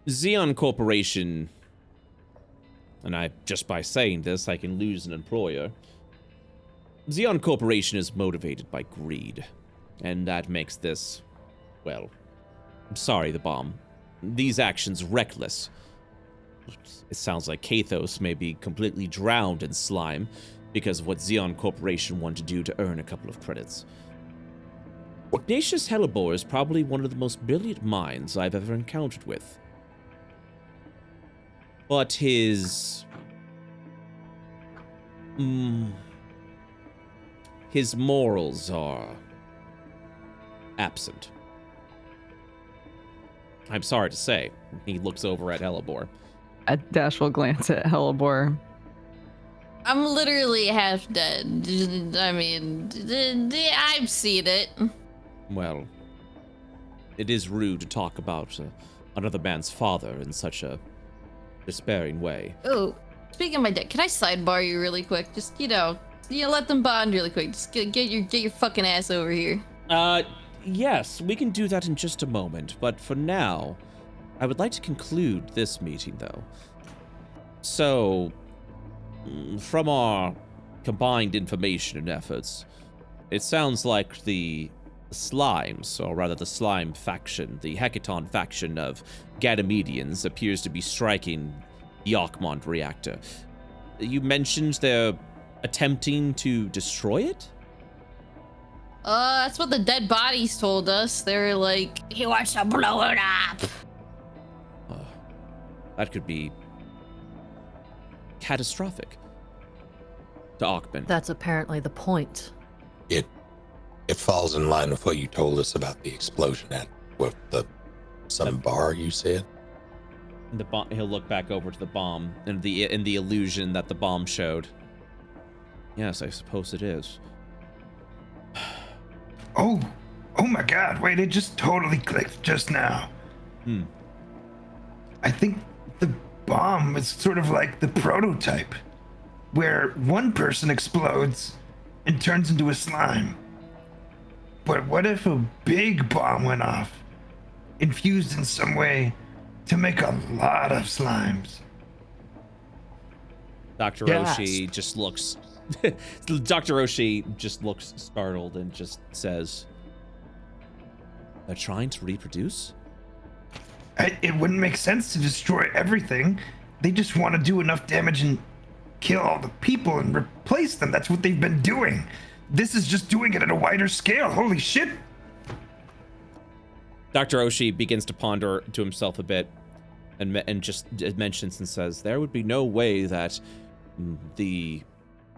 Xeon Corporation, and just by saying this, I can lose an employer. Xeon Corporation is motivated by greed, and that makes this, well, I'm sorry, the bomb. These actions reckless. It sounds like Kathos may be completely drowned in slime because of what Xeon Corporation want to do to earn a couple of credits. Ignatius Helibor is probably one of the most brilliant minds I've ever encountered with. But his morals are absent. I'm sorry to say. He looks over at Helibor. Dash will glance at Helibor. I'm literally half dead. I mean, I've seen it. Well, it is rude to talk about another man's father in such a despairing way. Oh, speaking of my dad, can I sidebar you really quick? Just, let them bond really quick. Just get your fucking ass over here. Yes, we can do that in just a moment, but for now, I would like to conclude this meeting, though. So, from our combined information and efforts, it sounds like the slimes, or rather the slime faction, the Hecaton faction of Ganymedians, appears to be striking the Archmont reactor. You mentioned they're attempting to destroy it? That's what the dead bodies told us. They're like, he wants to blow it up. That could be catastrophic to Archmont. That's apparently the point. It falls in line with what you told us about the explosion at some bar you said. He'll look back over to the bomb and the illusion that the bomb showed. Yes, I suppose it is. Oh my God! Wait, it just totally clicked just now. I think the bomb is sort of like the prototype, where one person explodes and turns into a slime. But what if a big bomb went off, infused in some way, to make a lot of slimes? Dr. Oshie just looks... Dr. Oshie just looks startled and just says, they're trying to reproduce? It wouldn't make sense to destroy everything. They just want to do enough damage and kill all the people and replace them. That's what they've been doing. This is just doing it at a wider scale. Holy shit. Dr. Oshie begins to ponder to himself a bit and just mentions and says, there would be no way that the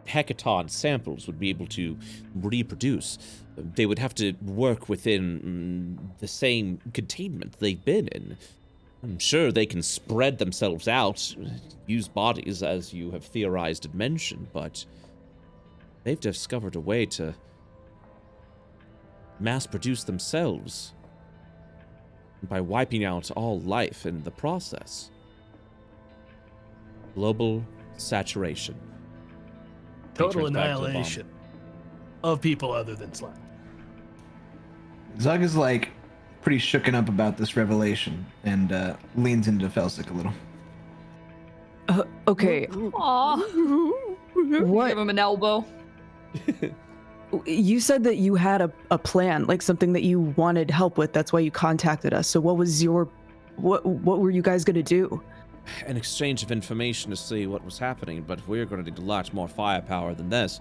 hecaton samples would be able to reproduce. They would have to work within the same containment they've been in. I'm sure they can spread themselves out, use bodies as you have theorized and mentioned, but they've discovered a way to mass produce themselves by wiping out all life in the process. Global saturation. Total Returns back to the bomb. annihilation of people other than Slack. Zug is like pretty shooken up about this revelation and leans into Felsic a little. Okay. Aww. What? Give him an elbow. You said that you had a plan, like something that you wanted help with. That's why you contacted us. So what was your, what were you guys gonna do? An exchange of information to see what was happening, but we're going to need a lot more firepower than this.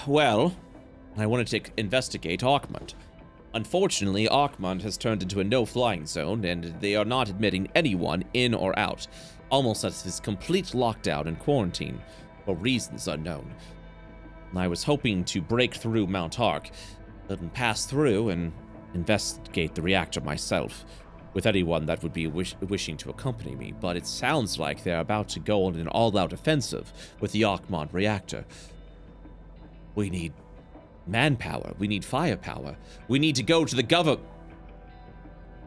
Well, I wanted to investigate Arkmund. Unfortunately, Arkmund has turned into a no-flying zone, and they are not admitting anyone in or out, almost as his complete lockdown and quarantine, for reasons unknown. I was hoping to break through Mount Ark, then pass through and investigate the reactor myself, with anyone that would be wishing to accompany me, but it sounds like they're about to go on an all-out offensive with the Arkmund reactor. We need manpower. We need firepower. We need to go to the government.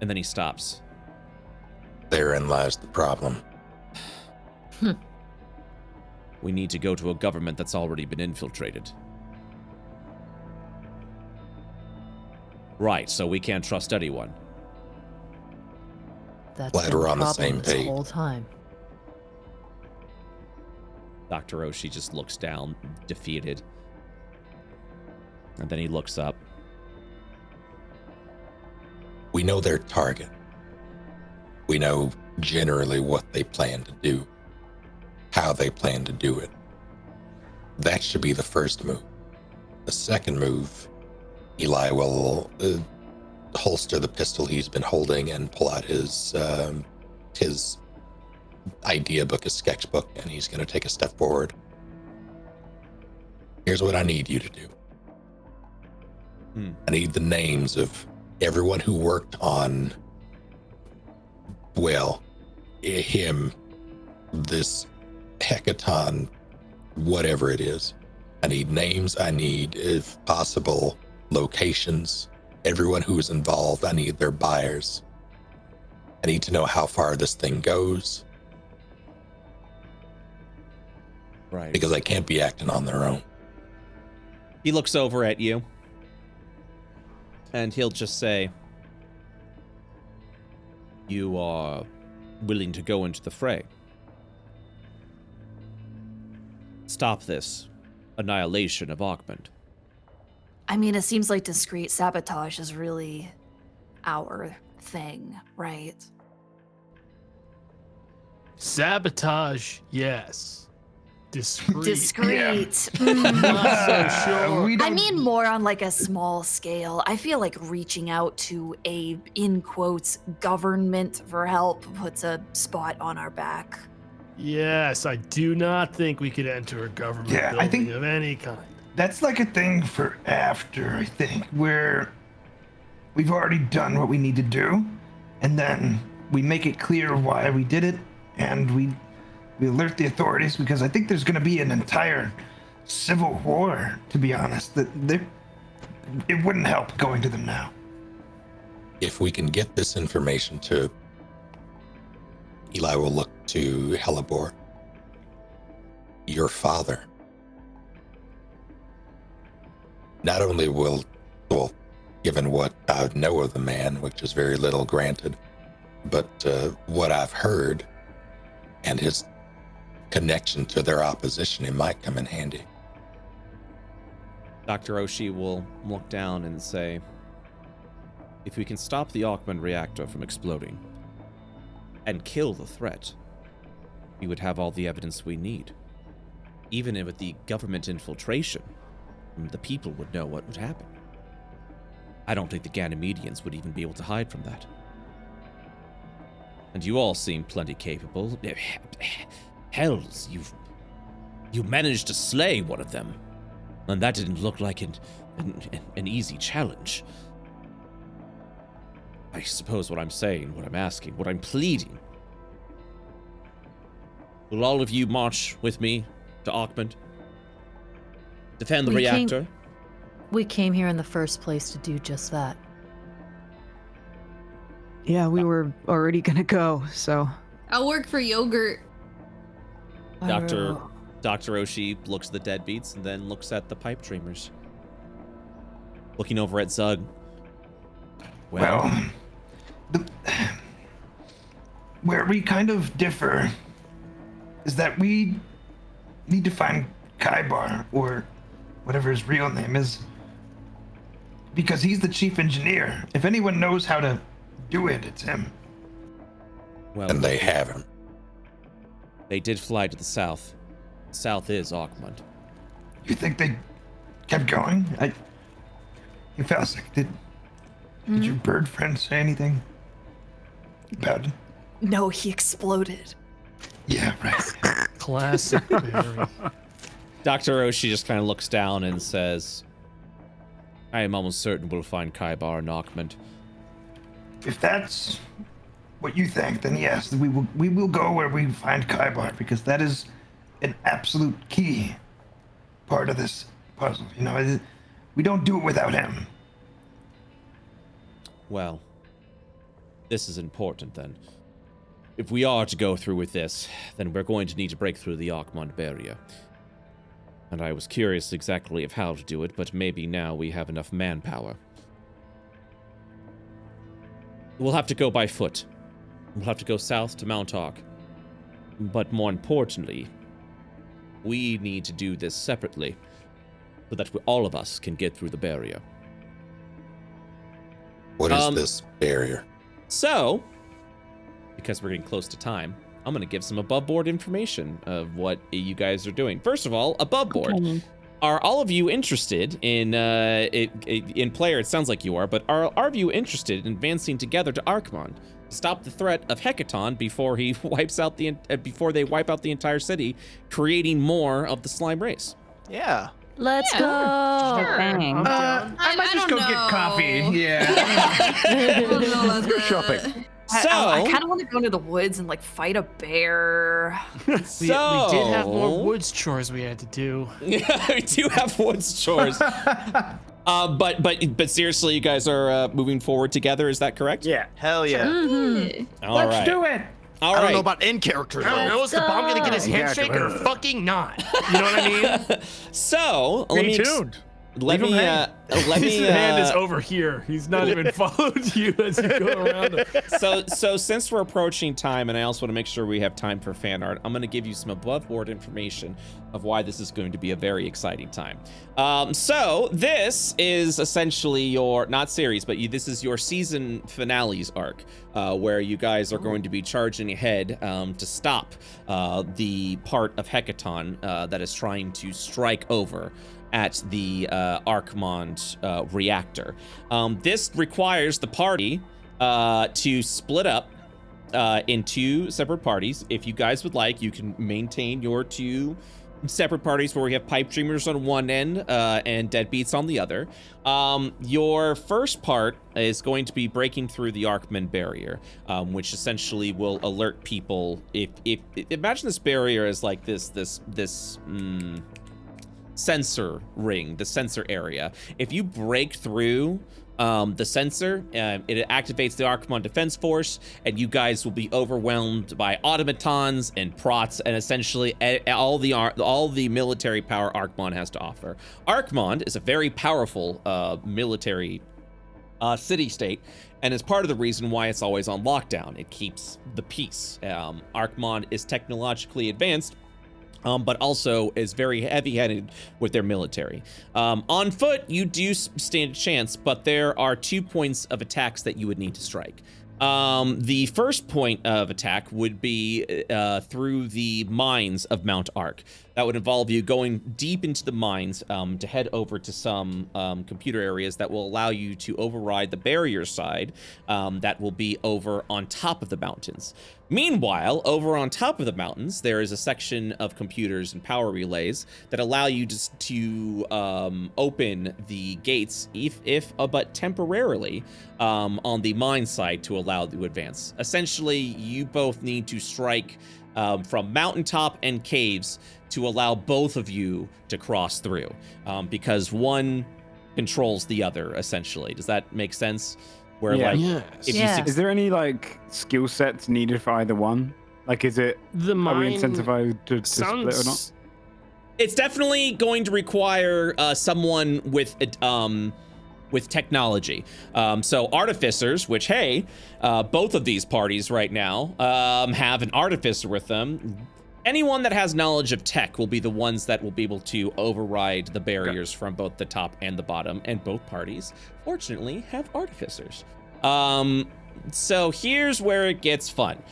And then he stops. Therein lies the problem. We need to go to a government that's already been infiltrated. Right, so we can't trust anyone. That's Glad been we're the on the problem same this page. whole time. Dr. Oshie just looks down, defeated. And then he looks up. We know their target. We know generally what they plan to do, how they plan to do it. That should be the first move. The second move, Eli will holster the pistol he's been holding and pull out his idea book, his sketchbook, and he's going to take a step forward. Here's what I need you to do. I need the names of everyone who worked on, well, him, this hecaton, whatever it is. I need names. I need, if possible, locations. Everyone who is involved, I need their buyers. I need to know how far this thing goes. Right. Because they can't be acting on their own. He looks over at you. And he'll just say, you are willing to go into the fray. Stop this annihilation of Arkmund. I mean, it seems like discreet sabotage is really our thing, right? Sabotage, yes. Discreet. Discreet. Not so sure. I mean more on like a small scale. I feel like reaching out to a, in quotes, government for help puts a spot on our back. Yes, I do not think we could enter a government building of any kind. That's like a thing for after, I think, where we've already done what we need to do, and then we make it clear why we did it, and we alert the authorities, because I think there's going to be an entire civil war, to be honest. That it wouldn't help going to them now. If we can get this information to Eli, will look to Hellebore. Your father. Not only will, well, given what I know of the man, which is very little granted, but what I've heard and his connection to their opposition, it might come in handy. Dr. Oshie will look down and say, if we can stop the Arkmund reactor from exploding and kill the threat, we would have all the evidence we need. Even with the government infiltration, the people would know what would happen. I don't think the Ganymedians would even be able to hide from that. And you all seem plenty capable. Hells, you've You managed to slay one of them, and that didn't look like an easy challenge. I suppose what I'm saying, what I'm asking, what I'm pleading. Will all of you march with me to Arkmund? Defend the reactor? We came here in the first place to do just that. Yeah, we were already gonna go, so. I'll work for yogurt. Dr. Oshi looks at the Deadbeats and then looks at the pipe dreamers. Looking over at Zug. Well, where we kind of differ is that we need to find Kaibar, or whatever his real name is, because he's the chief engineer. If anyone knows how to do it, it's him. Well, and they have him. They did fly to the south. The south is Arkmund. You think they kept going? You felt sick. Did your bird friend say anything about it? No, he exploded. Yeah, right. Classic Barry. Dr. Oshi just kind of looks down and says, I am almost certain we'll find Kaibar and Arkmund. If that's what you think, then yes, we will go where we find Kaibar, because that is an absolute key part of this puzzle. You know, we don't do it without him. Well, this is important then. If we are to go through with this, then we're going to need to break through the Arkmund barrier. And I was curious exactly of how to do it, but maybe now we have enough manpower. We'll have to go by foot. We'll have to go south to Mount Ark. But more importantly, we need to do this separately, so that all of us can get through the barrier. What is this barrier? So, because we're getting close to time, I'm going to give some above board information of what you guys are doing. First of all, above board. Okay. Are all of you interested in player? It sounds like you are, but are all of you interested in advancing together to Arkmund to stop the threat of Hecaton before he wipes out before they wipe out the entire city, creating more of the slime race? Yeah. Let's go. Sure. I might just go get coffee. Yeah. Let's go shopping. So I kind of want to go into the woods and like fight a bear. We did have more woods chores we had to do. Yeah, we do have woods chores. But seriously, you guys are moving forward together. Is that correct? Yeah. Hell yeah. Mm-hmm. Let's do it. All I don't right. know about in character. I don't know. Is the bomb gonna get his handshake or fucking not? You know what I mean? So Stay tuned. Let me His hand is over here. He's not even followed you as you go around him. So since we're approaching time, and I also want to make sure we have time for fan art, I'm going to give you some above board information of why this is going to be a very exciting time. So this is essentially your, not series, but this is your season finales arc, where you guys are going to be charging ahead to stop the part of Hecaton that is trying to strike over at the Arkmund reactor. This requires the party to split up in two separate parties. If you guys would like, you can maintain your two separate parties where we have pipe dreamers on one end and Deadbeats on the other. Your first part is going to be breaking through the Arkmund barrier, which essentially will alert people. If imagine this barrier as like this sensor ring, the sensor area. If you break through the sensor, it activates the Arkmund Defense Force, and you guys will be overwhelmed by automatons and prots, and essentially all the military power Arkmund has to offer. Arkmund is a very powerful military city-state, and is part of the reason why it's always on lockdown. It keeps the peace. Arkmund is technologically advanced, but also is very heavy-handed with their military. On foot, you do stand a chance, but there are 2 points of attacks that you would need to strike. The first point of attack would be through the mines of Mount Ark. That would involve you going deep into the mines to head over to some computer areas that will allow you to override the barrier side that will be over on top of the mountains. Meanwhile, over on top of the mountains, there is a section of computers and power relays that allow you to open the gates, but temporarily, on the mine side to allow you to advance. Essentially, you both need to strike from mountaintop and caves to allow both of you to cross through, because one controls the other, essentially. Does that make sense? Where like, is there any like skill sets needed for either one? Like, is it the are we mine incentivized to split or not? It's definitely going to require someone with technology. So artificers, which hey, both of these parties right now have an artificer with them. Anyone that has knowledge of tech will be the ones that will be able to override the barriers from both the top and the bottom, and both parties, fortunately, have artificers. So here's where it gets fun.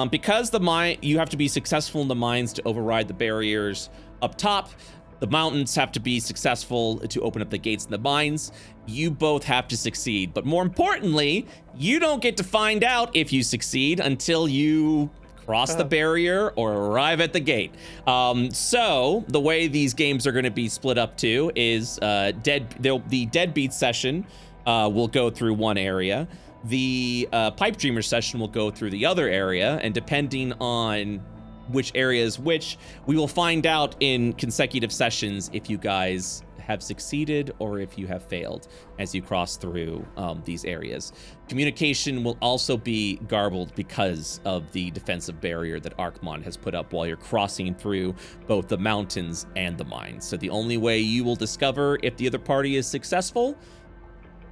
Because the mine, you have to be successful in the mines to override the barriers up top. The mountains have to be successful to open up the gates in the mines. You both have to succeed, but more importantly, you don't get to find out if you succeed until you cross the barrier or arrive at the gate. So the way these games are going to be split up too is the Deadbeats session will go through one area. The Pipe Dreamer session will go through the other area, and depending on which area is which, we will find out in consecutive sessions if you guys have succeeded or if you have failed as you cross through these areas. Communication will also be garbled because of the defensive barrier that Archmon has put up while you're crossing through both the mountains and the mines. So the only way you will discover if the other party is successful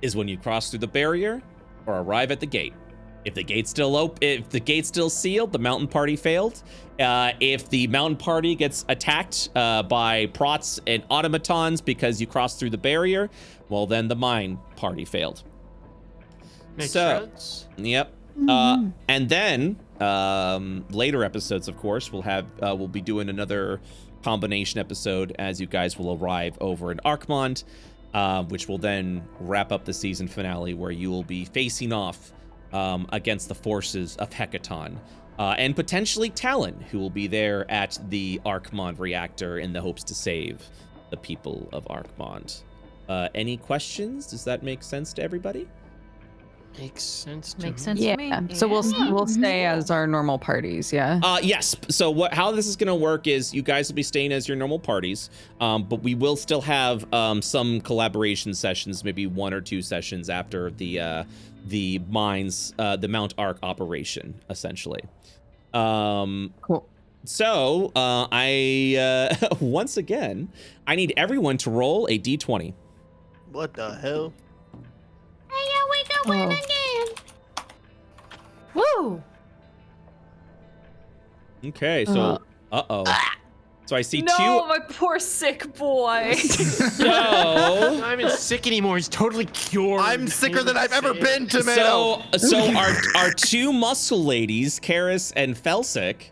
is when you cross through the barrier or arrive at the gate. If the gate's still open, if the gate's still sealed, the mountain party failed. If the mountain party gets attacked by prots and automatons because you crossed through the barrier, well, then the mine party failed. Makes sense. Yep. And then later episodes, of course, we'll be doing another combination episode as you guys will arrive over in Archmont, which will then wrap up the season finale where you will be facing off against the forces of Hecaton, and potentially Talon, who will be there at the Archmont reactor in the hopes to save the people of Archmont. Any questions? Does that make sense to everybody? Makes sense to Makes sense to me. So we'll stay as our normal parties, yeah? Yes. So how this is going to work is you guys will be staying as your normal parties, but we will still have some collaboration sessions, maybe 1 or 2 sessions after the mines, the Mount Arc operation, essentially. Cool. So I once again, I need everyone to roll a d20. What the hell? Hey, yo, we can win again. Woo! Okay, so so I see No, my poor sick boy. So I'm not even sick anymore. He's totally cured. I'm sicker than I've ever been, Tomato. So our 2 muscle ladies, Karis and Felsic,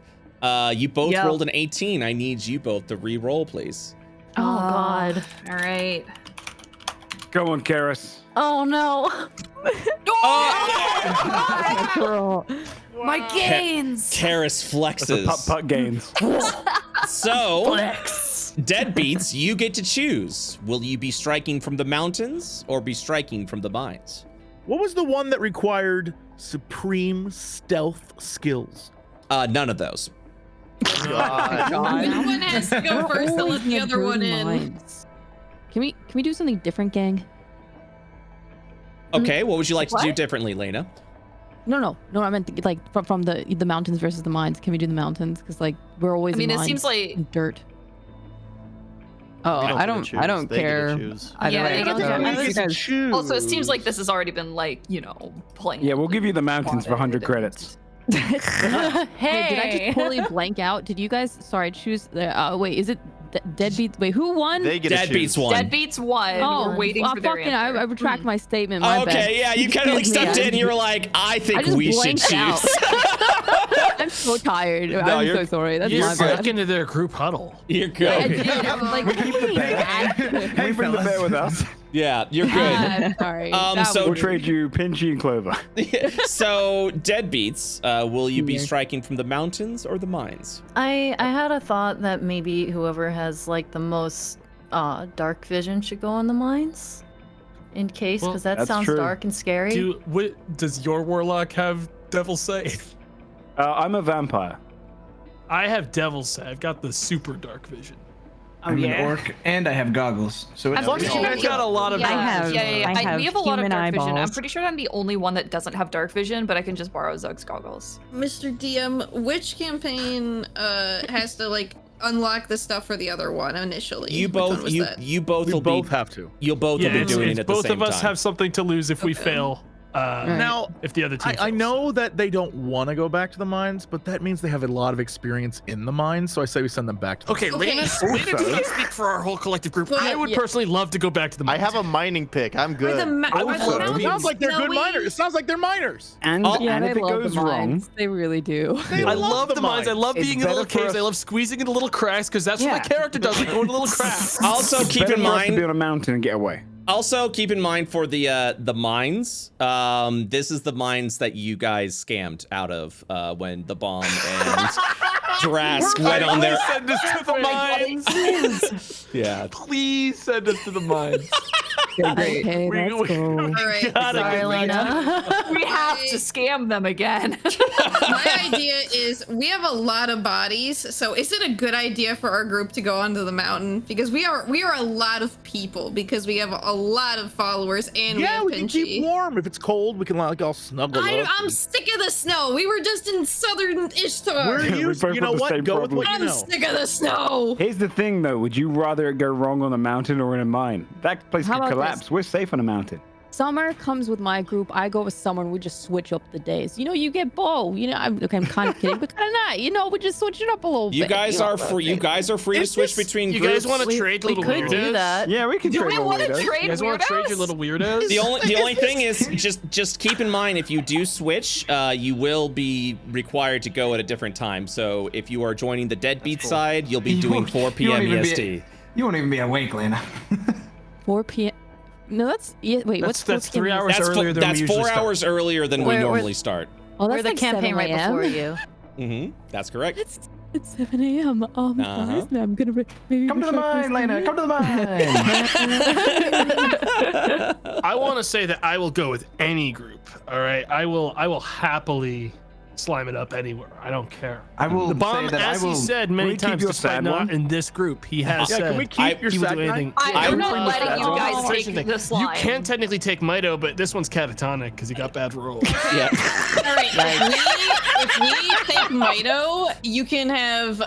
you both rolled an 18. I need you both to re-roll, please. Oh God! All right. Go on, Karis. Oh no! Girl. My gains. Karis flexes. Putt gains. So, Deadbeats, you get to choose. Will you be striking from the mountains or be striking from the mines? What was the one that required supreme stealth skills? None of those. One has to go first to let the other one in. Can we do something different, gang? Okay, what would you like to do differently, Layna? No, I meant like from the mountains versus the mines. Can we do the mountains? Because like we're always. I mean, in it mines seems like and dirt. Oh, I don't care. Also, it seems like this has already been playing. Yeah, we'll give you the mountains for 100 credits. Hey, did I just totally blank out? Did you guys? Sorry, choose. Wait, is it Deadbeats? Wait, who won? They get Deadbeats won. Deadbeats won. Oh, we're waiting for their answer. I retract my statement. My bad. Okay, yeah, you kind of like stepped in. You were like, I think we should choose. I'm so tired. No, I'm so sorry. That's You're my bad. stuck into their group huddle. You're good. I did. I was like, Hey, bring the bear with us. Yeah, you're good. Sorry. We'll trade you Pinchy and Clover. So, Deadbeats, will you be striking from the mountains or the mines? I had a thought that maybe whoever has like the most dark vision should go on the mines, in case, because that sounds dark and scary. Does your warlock have Devil's Sight? I'm a vampire. I have Devil's Sight. I've got the super dark vision. I'm an orc and I have goggles. So it's as long as you guys got a lot of we have a lot of dark vision. I'm eyeballs. pretty sure I'm the only one that doesn't have dark vision, but I can just borrow Zug's goggles. Mr. DM, which campaign has to like unlock the stuff for the other one initially? You both have to. You'll both will be doing it at the same time. Both of us have something to lose if we fail. Now, if the other team I know that they don't want to go back to the mines, but that means they have a lot of experience in the mines, so I say we send them back to the mines. Layna can't speak for our whole collective group. I would personally love to go back to the mines. I have a mining pick. I'm good. It sounds like they're good miners. It sounds like they're miners. And if it goes wrong, they really do. I love the mines. I love being in little caves. I love squeezing into little cracks because that's what my character does. We go into little cracks. Also, keep in mind to be on a mountain and get away. Also, keep in mind for the mines, this is the mines that you guys scammed out of when the bomb and Drask went on there. Send us to the mines. Yeah. Please send us to the mines. Okay, let's go. All right. Sorry, Layna. We have to scam them again. My idea is we have a lot of bodies, so is it a good idea for our group to go onto the mountain? Because we are a lot of people, because we have a lot of followers and we have we can Pinchy. keep warm. If it's cold, we can like all snuggle up. I'm sick of the snow. We were just in southern Ishtar. We're used, you know what? Go with what you know. I'm sick of the snow. Here's the thing, though. Would you rather it go wrong on a mountain or in a mine? That place could collapse. We're safe on a mountain. Summer comes with my group. I go with Summer, and we just switch up the days. You know, you get Bo. You know, I'm kind of kidding, but kind of not. You know, we just switch it up a little bit. You guys are free. You guys are free to switch between groups. You guys want to trade little weirdos? We could do that. Yeah, we can trade little weirdos. You guys want to trade your little weirdos? The only thing is just keep in mind, if you do switch, you will be required to go at a different time. So if you are joining the Deadbeat side, you'll be doing 4 p.m. EST. You won't even be awake, Layna. 4 p.m. No, that's what's 3 hours earlier than that's we 4 hours earlier than we normally start. Oh, that's We're the like campaign 7 right before you. That's correct. It's 7 a.m. Guys, I'm gonna maybe Come to the mine, Layna. Come to the mine. I want to say that I will go with any group. All right, I will happily slime it up anywhere. I don't care. I will. The bomb, say that as he said many times, despite not in this group, he has said. Can we keep your he will do sad anything. I'm not letting you guys take the slime. You can technically take Mito, but this one's catatonic because he got bad rolls. Yeah. All right. If we take Mito, you can have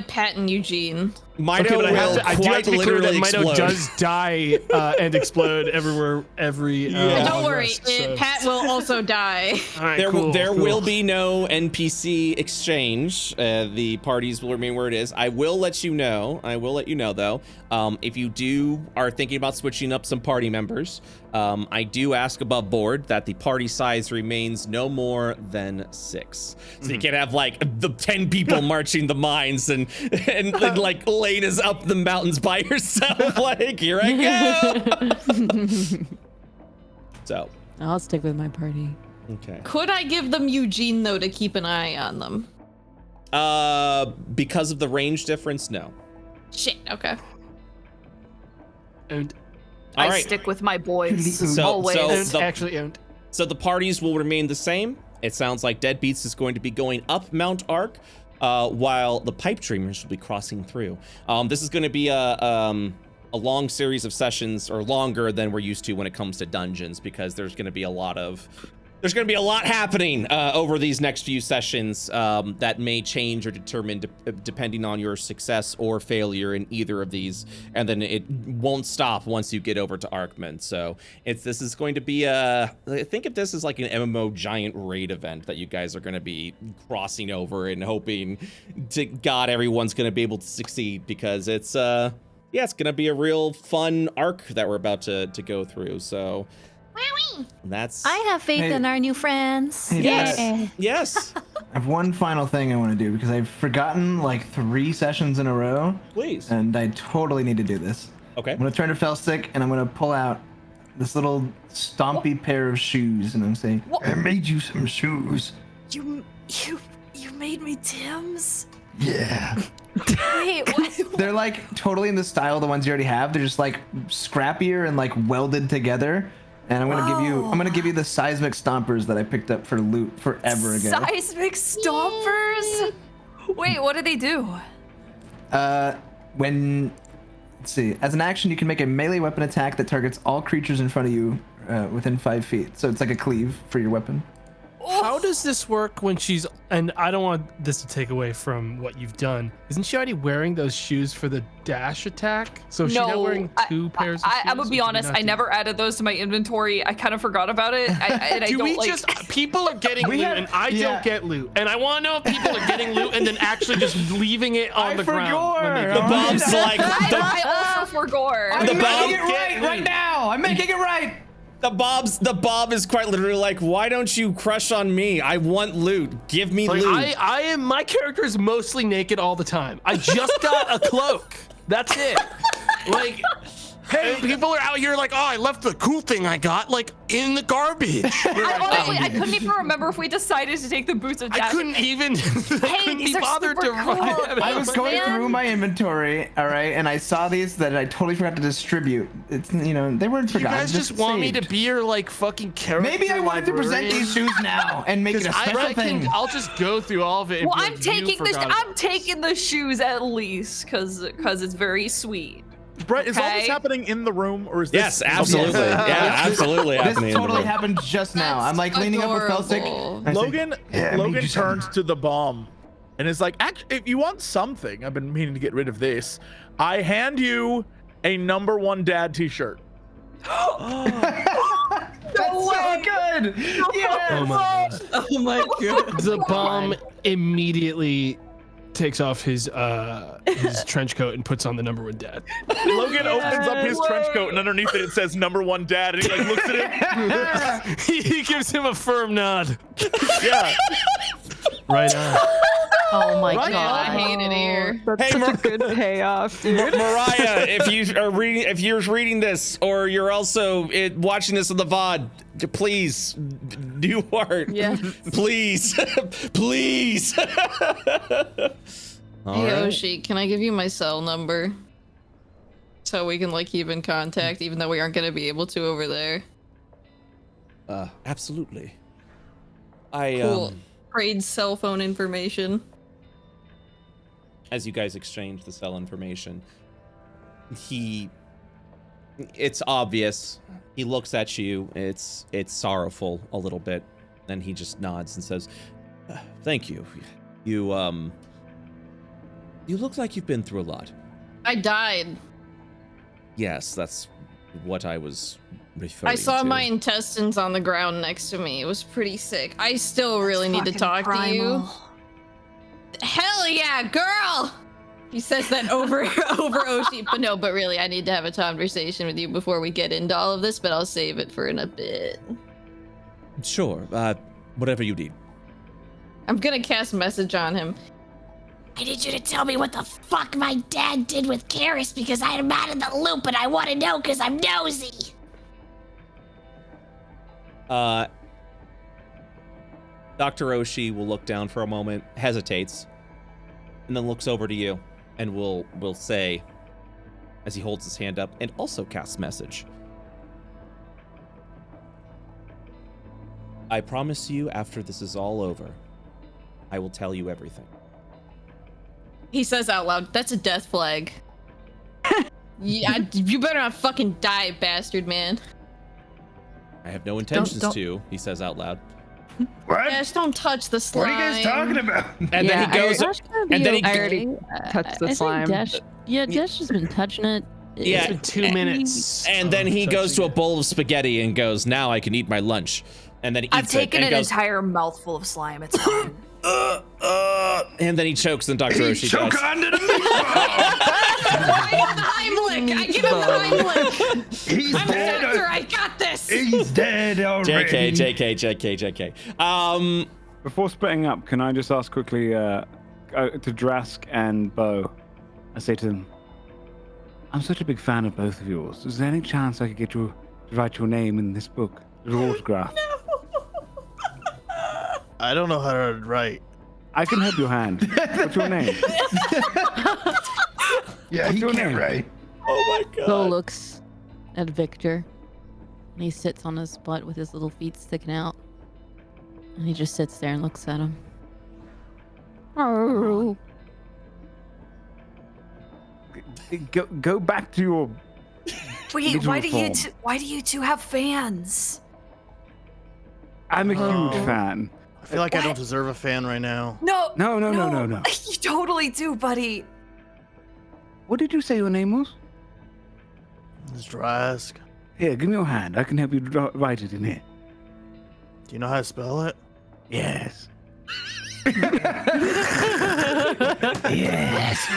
Pat and Eugene. Mito but I do have to be clear that Mito explode. does die and explode everywhere. Don't worry, Pat will also die. All right, there will be no NPC exchange. The parties will remain where it is. I will let you know. Though, if you are thinking about switching up some party members, I do ask above board that the party size remains no more than 6. So you can't have like the 10 people marching the mines and like Layna's up the mountains by herself. Like, here I go. So I'll stick with my party. Okay. Could I give them Eugene though to keep an eye on them? Because of the range difference, no. Shit. Okay. And I stick with my boys always. So the parties will remain the same. It sounds like Deadbeats is going to be going up Mount Ark, while the Pipe Dreamers will be crossing through. This is going to be a long series of sessions, or longer than we're used to when it comes to dungeons, because there's going to be a lot happening over these next few sessions that may change or determine depending on your success or failure in either of these, and then it won't stop once you get over to Arkman. So this is going to be think of this as like an MMO giant raid event that you guys are going to be crossing over and hoping to God everyone's going to be able to succeed, because it's it's going to be a real fun arc that we're about to go through. So I have faith in our new friends. Hey, yes. I have one final thing I want to do, because I've forgotten like 3 sessions in a row. Please. And I totally need to do this. Okay. I'm going to turn to Felstick and I'm going to pull out this little stompy pair of shoes, and I'm saying, I made you some shoes. You made me Tim's? Yeah. Wait, what? They're like totally in the style of the ones you already have. They're just like scrappier and like welded together. And I'm gonna give you the seismic stompers that I picked up for loot forever ago. Seismic stompers? Wait, what do they do? Let's see. As an action, you can make a melee weapon attack that targets all creatures in front of you within 5 feet. So it's like a cleave for your weapon. How does this work when she's, and I don't want this to take away from what you've done, isn't she already wearing those shoes for the dash attack? So she's not wearing two pairs of shoes? I'm gonna be honest, I never added those to my inventory. I kind of forgot about it. People are getting loot and I don't get loot. And I want to know if people are getting loot and then actually just leaving it on the ground. When they the bomb's like, I also forgot. I'm making it right now. I'm making it right. The Bob is quite literally like, why don't you crush on me? I want loot. Give me loot. My character is mostly naked all the time. I just got a cloak. That's it. Like, hey, people are out here like, oh, I left the cool thing I got like in the garbage. I couldn't even remember if we decided to take the boots of death. I couldn't even be bothered to cool. I was going through my inventory, all right, and I saw these that I totally forgot to distribute. It's, you know, they weren't forgotten. You guys just want me to be your like fucking character. Maybe I wanted to present these shoes now and make it a special thing. I'll just go through all of it. Well, I'm taking the shoes at least because it's very sweet. Brett, is all this happening in the room, or is this? Yes, absolutely. Yeah, absolutely. This totally happened just now. I'm like leaning up with Felsic. Logan turns to the bomb and is like, if you want something, I've been meaning to get rid of this. I hand you a #1 dad t-shirt. That's so good. Yes. Oh my god. Oh my god. The bomb immediately takes off his trench coat and puts on the #1 dad. Logan opens up his trench coat and underneath it says #1 dad, and he like looks at him. He gives him a firm nod. Yeah. Right on. Oh my Right god. I hate it here. That's such a good payoff, dude. Mariah, if you're reading this, or you're also watching this on the VOD, please do art. Yeah. Please, please. All Hey right. Oshi, can I give you my cell number? So we can like keep in contact, even though we aren't gonna be able to over there. Absolutely. Cool. Trade cell phone information. As you guys exchange the cell information, it's obvious. He looks at you. It's sorrowful a little bit. Then he just nods and says, "Thank you. You look like you've been through a lot." I died. Yes, that's what I was referring I saw to. my intestines on the ground next to me. It was pretty sick. I still really need to talk to you. Hell yeah, girl! He says that over Oshi, but really, I need to have a conversation with you before we get into all of this, but I'll save it for in a bit. Sure, whatever you need. I'm gonna cast message on him. I need you to tell me what the fuck my dad did with Karis because I'm out of the loop and I want to know because I'm nosy. Dr. Oshi will look down for a moment, hesitates, and then looks over to you and will say, as he holds his hand up and also casts message, "I promise you, after this is all over, I will tell you everything." He says out loud, "That's a death flag." Yeah, you better not fucking die, bastard, man. "I have no intentions to," he says out loud. What? Yeah, just don't touch the slime. What are you guys talking about? And then he goes, and then he I already touched the slime. Dash has been touching it. Yeah, It's been 2 minutes. And then he goes to a bowl of spaghetti and goes, "Now I can eat my lunch." And then he eats I've taken it and an goes, entire mouthful of slime. It's fine. and then he chokes, and Dr. Oshi Choke does. onto the meatball. Heimlich! I give him Heimlich! He's I'm a dead. doctor, I got this! He's dead already. JK. Before splitting up, can I just ask quickly to Drask and Bo? I say to them, I'm such a big fan of both of yours. Is there any chance I could get your to write your name in this book. Your autograph. I don't know how to write. I can help your hand. What's your name? Yeah, What's he your can't name? write. Oh my Bo looks at Victor. And he sits on his butt with his little feet sticking out. And he just sits there and looks at him. Oh. Go back to your. Wait, little why do form. why do you two have fans? I'm a huge fan. I feel like I don't deserve a fan right now. No. No. You totally do, buddy. What did you say your name was? It's Drask. Here, give me your hand. I can help you write it in here. Do you know how to spell it? Yes. Yes.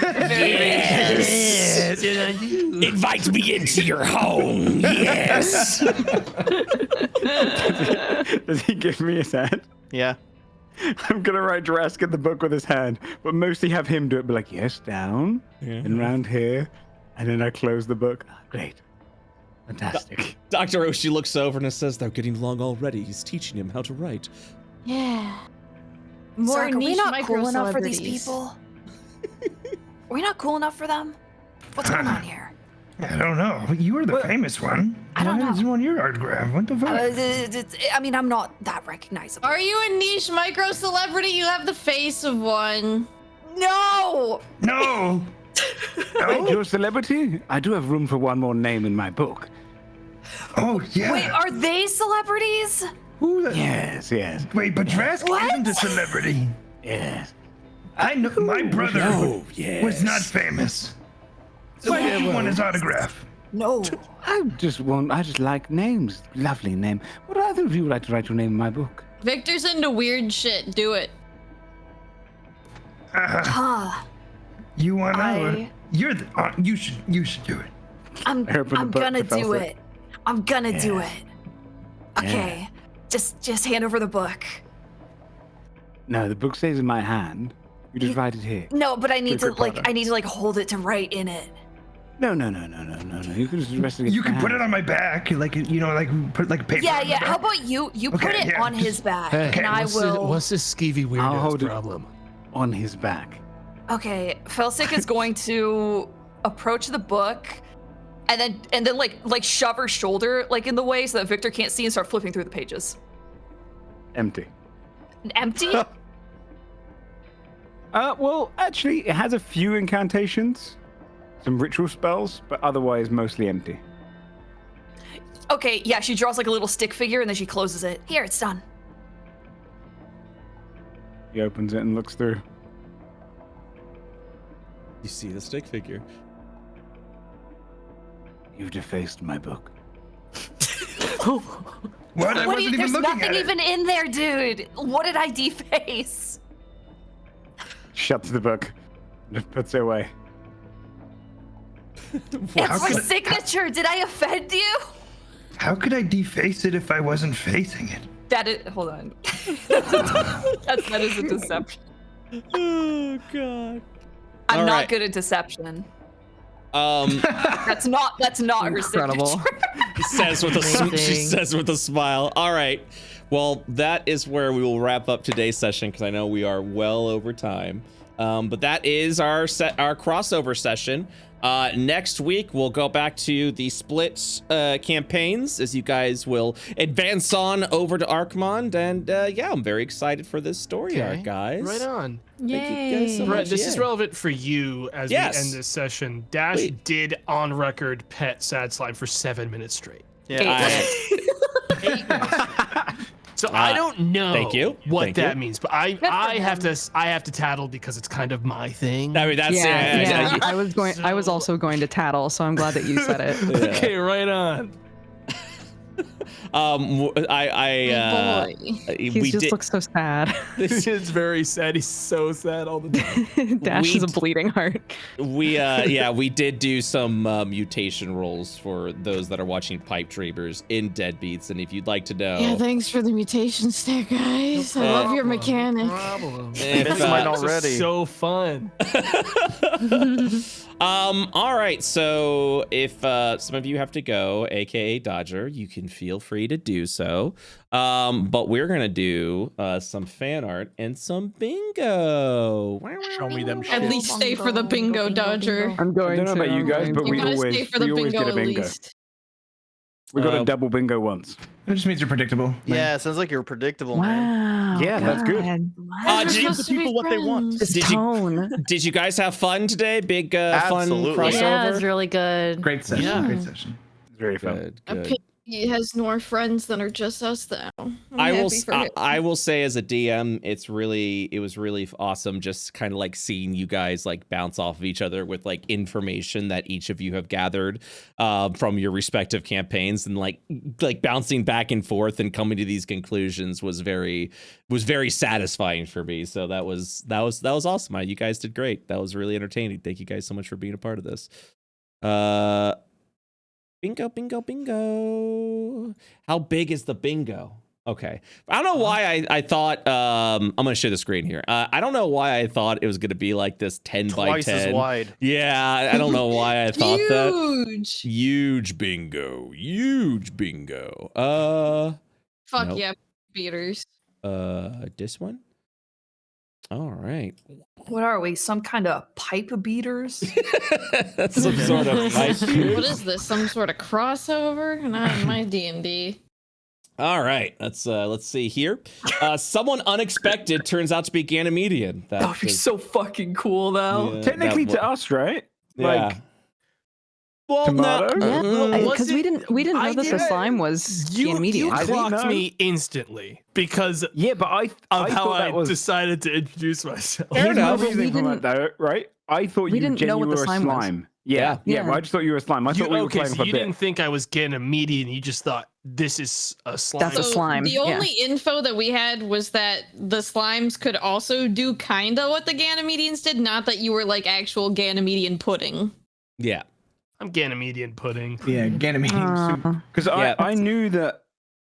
Invite me into your home. Yes. Does he give me his hand? Yeah. I'm gonna write Drask in the book with his hand, but mostly have him do it. Be like, yes, down and round here, and then I close the book. Oh, great, fantastic. Dr. Oshi looks over and says, "They're getting along already. He's teaching him how to write." Yeah. More Zark, are we niche not micro cool enough for these celebrities. people? Are we not cool enough for them? What's going on here? I don't know. You were the famous one. I don't Why know. doesn't want your autograph? What the fuck? I mean, I'm not that recognizable. Are you a niche micro celebrity? You have the face of one. No! No! Wait, you're a celebrity? I do have room for one more name in my book. Oh, yeah. Wait, are they celebrities? Who the... Yes. Wait, but Drask isn't a celebrity. Yes. I know my brother Oh, yes. was not famous. So he won his autograph. No. I just like names. Lovely name. Would either of you like to write your name in my book? Victor's into weird shit. Do it. Huh. You want to? I- You're the. You should do it. I'm Open the book, gonna do Professor. it. I'm gonna do it. Okay. Just hand over the book. No, the book stays in my hand. You just write it here. No, but I need to Secret Potter. hold it to write in it. No. You can just rest it. You can put it on my back, like put like paper. Yeah, on yeah. the How back. about you put Okay, it yeah, on his back, Hey, and I will. What's this skeevy I'll weirdo's hold it problem? on his back. Okay, Felsic is going to approach the book, and then like shove her shoulder like in the way so that Victor can't see and start flipping through the pages. Empty. Empty? Well, actually, it has a few incantations, some ritual spells, but otherwise mostly empty. Okay, yeah. She draws like a little stick figure, and then she closes it. Here, it's done. He opens it and looks through. You see the stick figure. You've defaced my book. What? I wasn't even There's looking nothing at it. even in there, dude. What did I deface? Shuts the book. Just puts it away. It's my signature. Did I offend you? How could I deface it if I wasn't facing it? That is. Hold on. that is a deception. Oh god. I'm All not right. good at deception. That's not her Incredible. signature. She says with a smile. All right. Well, that is where we will wrap up today's session because I know we are well over time. But that is our crossover session. Next week we'll go back to the split campaigns as you guys will advance on over to Archmond, and yeah, I'm very excited for this story arc, guys. Right on. Thank you guys so Brett, much. this Yeah. is relevant for you as Yes. we end this session. Dash Wait. did on record pet Sad Slime for 7 minutes straight. Yeah. So I don't know thank you. what Thank that you. means, but I have to tattle because it's kind of my thing. I mean, that's Yeah, I was also going to tattle, so I'm glad that you said it. Okay, right on. He just looks so sad. It's very sad. He's so sad all the time. Dash is a bleeding heart. We did do some mutation rolls for those that are watching Pipe Dreamers in Deadbeats, and if you'd like to know, Yeah, thanks for the mutation stack, guys. I love your mechanic. If, mine already. So fun. All right, so if some of you have to go, aka Dodger, you can feel free to do so. But we're gonna do some fan art and some bingo. Show me them. At least stay for the bingo, Dodger. I'm going I don't know about you guys, but You we gotta always stay for the get bingo a at bingo. least. We got a double bingo once. It just means you're predictable. Yeah, it sounds like you're predictable, man. Wow. Yeah, that's good. Did you- Supposed to be people what they want. friends. Did you, did you guys have fun today? Big fun Absolutely. crossover? Yeah, it's really good. Great session. Yeah. Great session. It's very fun. Good, A good. pity he has more friends than are just us now. I will. For him. I will say, as a DM, it was really awesome. Just kind of like seeing you guys like bounce off of each other with like information that each of you have gathered from your respective campaigns, and like bouncing back and forth and coming to these conclusions was very satisfying for me. So that was awesome. You guys did great. That was really entertaining. Thank you guys so much for being a part of this. Bingo, bingo, bingo. How big is the bingo? Okay. I don't know why I thought, I'm going to share the screen here. I don't know why I thought it was going to be like this 10 by 10. Twice as wide. Yeah, I don't know why I thought that. Huge. Huge bingo. Huge bingo. Fuck nope. yeah, beaters. This one? All right. What are we? Some kind of pipe beaters? Some sort of pipe beaters. What is this? Some sort of crossover? Not in my D&D. All right, let's see here. Someone unexpected turns out to be Ganymedian. That would be so fucking cool, though. Yeah, Technically to us, right? Yeah. Like, well, tomato? Because we didn't know that the slime was Ganymedian. You clocked me instantly because but I how thought I that was decided to introduce myself. Here's my reasoning for that, though, right? I thought we you didn't know what genuinely the were a slime was. slime. Yeah, but I just thought you were a slime. I thought we were playing so for a you bit. didn't think I was Ganymedian. You just thought this is a slime. That's a slime. The only info that we had was that the slimes could also do kinda what the Ganymedians did, not that you were like actual Ganymedian pudding. Yeah. I'm Ganymedian pudding. Yeah, Ganymedian soup. Because I knew that.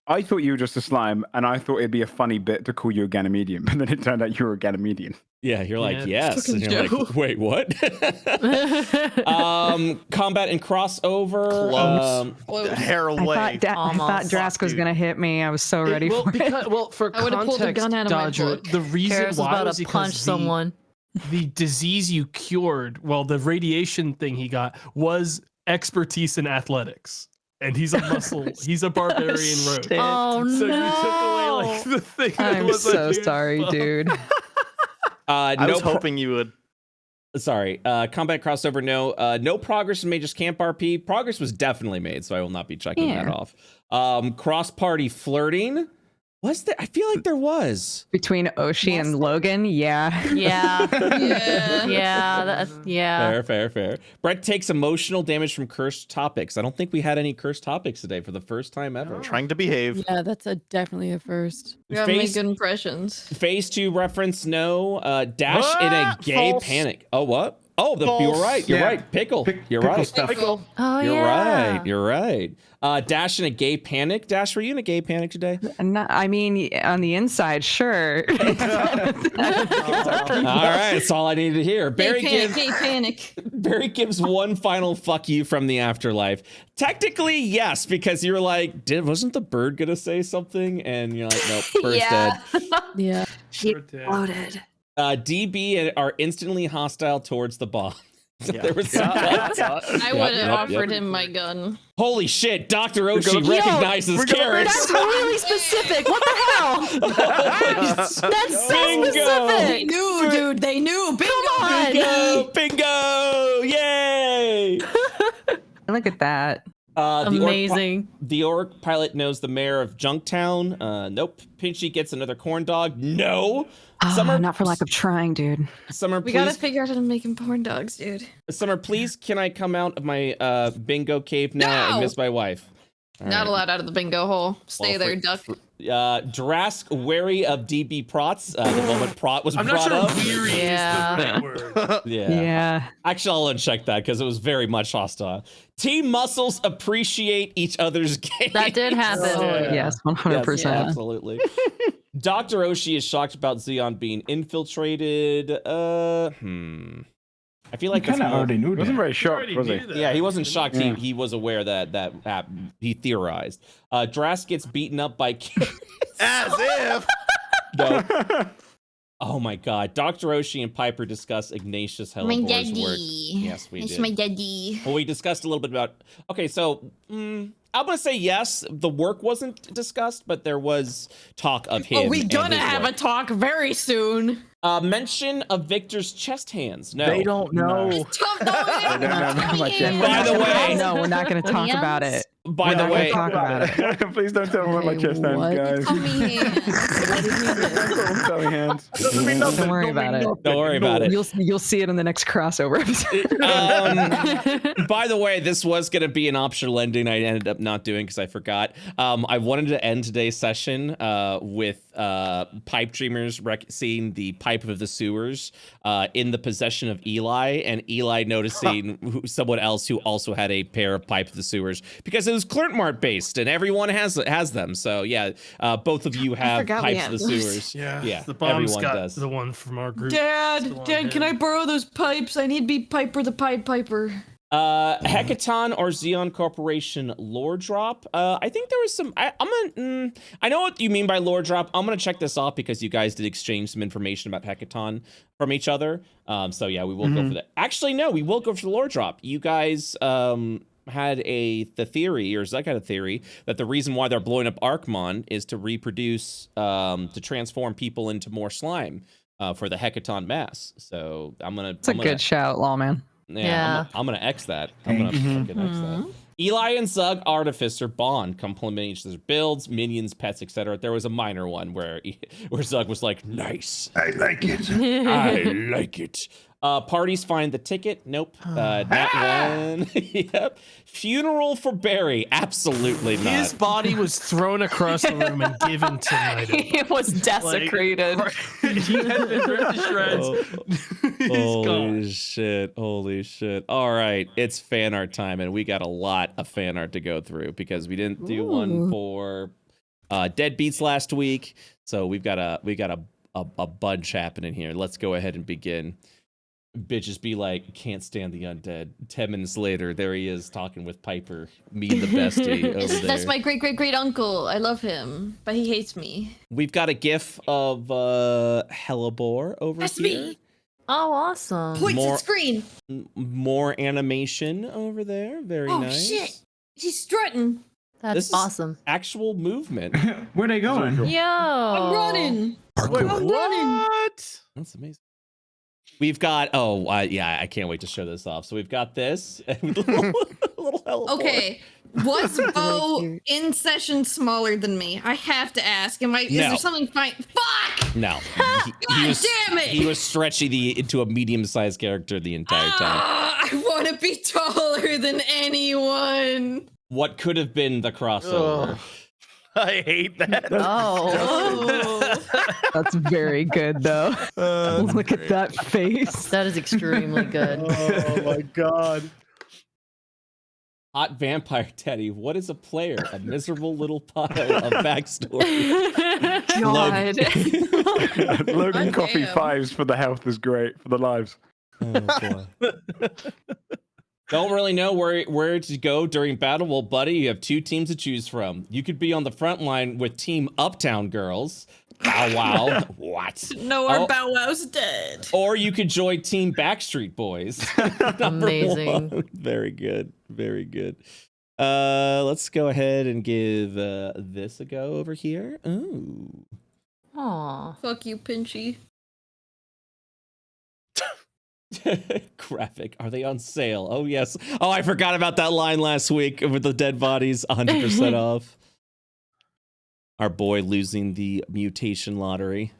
I thought you were just a slime, and I thought it'd be a funny bit to call you a Ganymedian, but then it turned out you were a Ganymedian. Yeah, you're like, Yeah. yes. And you're like, wait, what? Combat and crossover. Close. Hair away. I thought Drask was gonna hit me. I was so ready for it. Well, for I would've pulled a context, gun out of my Dodger, book. the reason Karis was why about was to because punch someone. The disease you cured, well, the radiation thing he got was expertise in athletics. And he's a he's a barbarian rogue. Oh, so no. you took away like the thing that I'm was so a huge sorry, bump. dude. I was hoping you would. Sorry, combat crossover, no progress in Mage's Camp RP. Progress was definitely made, so I will not be checking that off. Cross-party flirting. Was there? I feel like there was. Between Oshi and Logan, yeah. Yeah. Yeah. Yeah. Fair. Brett takes emotional damage from cursed topics. I don't think we had any cursed topics today for the first time ever. Trying to behave. Yeah, that's definitely a first. We gotta make good impressions. Phase 2 reference, no. Dash in a gay False. panic. Oh, what? Oh, you're right. You're right. Pickle. You're pickle right. stuff. Oh, You're yeah. right. You're right. Dash in a gay panic. Dash, were you in a gay panic today? I mean, on the inside, sure. All right, that's all I needed to hear. Barry Panic. Barry gives one final fuck you from the afterlife. Technically, yes, because you're like, wasn't the bird gonna say something? And you're like, nope, bird's dead. Yeah. He exploded. DB are instantly hostile towards the bomb. Yeah. There was some I would have offered him my gun. Holy shit, Dr. Oshi recognizes Karis. That's really specific. What the hell? That's so Bingo. specific. They knew, dude. They knew. Bingo! Bingo! Yay! Look at that. Amazing. The orc pilot knows the mayor of Junktown. Nope. Pinchy gets another corn dog. No. Summer, not for lack of trying, dude. Summer, We please. gotta figure out how to make him porn dogs, dude. Summer, please, can I come out of my bingo cave now? No! I miss my wife. Not allowed out of the bingo hole. Stay there, duck. Drask wary of DB Prots. The moment Prot was I'm brought not up. sure weary is the right word. Yeah. Actually, I'll uncheck that because it was very much hostile. Team muscles appreciate each other's game. That did happen. Yes, 100%. Yes, absolutely. Dr. Oshi is shocked about Xeon being infiltrated. I feel like kind of already knew He wasn't that. very shocked, was he? Yeah, he wasn't shocked. Yeah. He was aware that he theorized. Drask gets beaten up by As if. No. Oh my God! Dr. Oshi and Piper discuss Ignatius My Hellebor's daddy. work. Yes, we It's did. my daddy. Well, we discussed a little bit about. Okay, so I'm gonna say yes. The work wasn't discussed, but there was talk of him. Oh, we and gonna his have work. a talk very soon. Mention of Victor's chest hands. No, They don't know. They don't know my chest. By the way, No, we're not going to talk about it. by We're the not way, gonna talk about it. Please don't tell me what my chest hands, guys. Tummy hands. Tummy hands. Don't worry about it. don't worry about it. You'll see it in the next crossover episode. By the way, this was going to be an optional ending. I ended up not doing because I forgot. I wanted to end today's session with Pipe Dreamers seeing the pipe of the sewers in the possession of Eli, and Eli noticing someone else who also had a pair of pipe of the sewers because it was Clintmart based, and everyone has them. So yeah, both of you have forgot we pipes had of the those. sewers. Yeah, the bomb's everyone got does. the one from our group. Dad, can I borrow those pipes? I need to be Piper the Pied Piper. Hecaton or Xeon Corporation lore drop. I think there was some. I know what you mean by lore drop. I'm gonna check this off because you guys did exchange some information about Hecaton from each other. So yeah, we will go for that. Actually, no, we will go for the lore drop. You guys had the theory, or Zek had a theory that the reason why they're blowing up Archmon is to reproduce, to transform people into more slime for the Hecaton mass. So I'm gonna. It's a good shout, Lawman. Yeah. I'm gonna X that. I'm gonna fucking X that. Eli and Zug Artificer bond complement each other's builds, minions, pets, etc. There was a minor one where Zug was like, "Nice, I like it. I like it." Parties find the ticket. Nope. That one. Yep. Funeral for Barry. Absolutely not. His body was thrown across the room and given to Nida. It was desecrated. He had been ripped to shreds. He's gone. Holy shit. All right, it's fan art time, and we got a lot of fan art to go through because we didn't do one for Deadbeats last week, so we've got a bunch happening here. Let's go ahead and begin. Bitches be like, can't stand the undead. 10 minutes later, there he is talking with Piper, me and the bestie over there. That's my great uncle. I love him, but he hates me. We've got a gif of Hellebore over That's here. me. Oh, awesome. Points at screen. More animation over there. Very Oh nice. shit, he's strutting. That's This is awesome. Actual movement. Where they going? Yo. I'm running. Parkour. I'm running. What? That's amazing. We've got, yeah, I can't wait to show this off. So we've got this. little Hellebore. Okay, was Bo in session smaller than me? I have to ask. Is No. there something fine? Fuck! No. God damn it! He was stretching into a medium-sized character the entire time. I want to be taller than anyone. What could have been the crossover? Ugh. I hate that. Oh. That's very good, though. Look at that face. That is extremely good. Oh my god. Hot Vampire Teddy. What is a player? A miserable little pile of backstory. God. Logan God Coffee damn. 5s for the health is great, for the lives. Oh, boy. Don't really know where to go during battle. Well, buddy, you have two teams to choose from. You could be on the front line with Team Uptown Girls. Bow Wow. What? No, our Bow Wow's dead. Or you could join Team Backstreet Boys. Amazing. One. Very good. Very good. Let's go ahead and give this a go over here. Ooh. Aw. Fuck you, Pinchy. Graphic. Are they on sale? Oh, yes. Oh, I forgot about that line last week with the dead bodies. 100% off. Our boy losing the mutation lottery.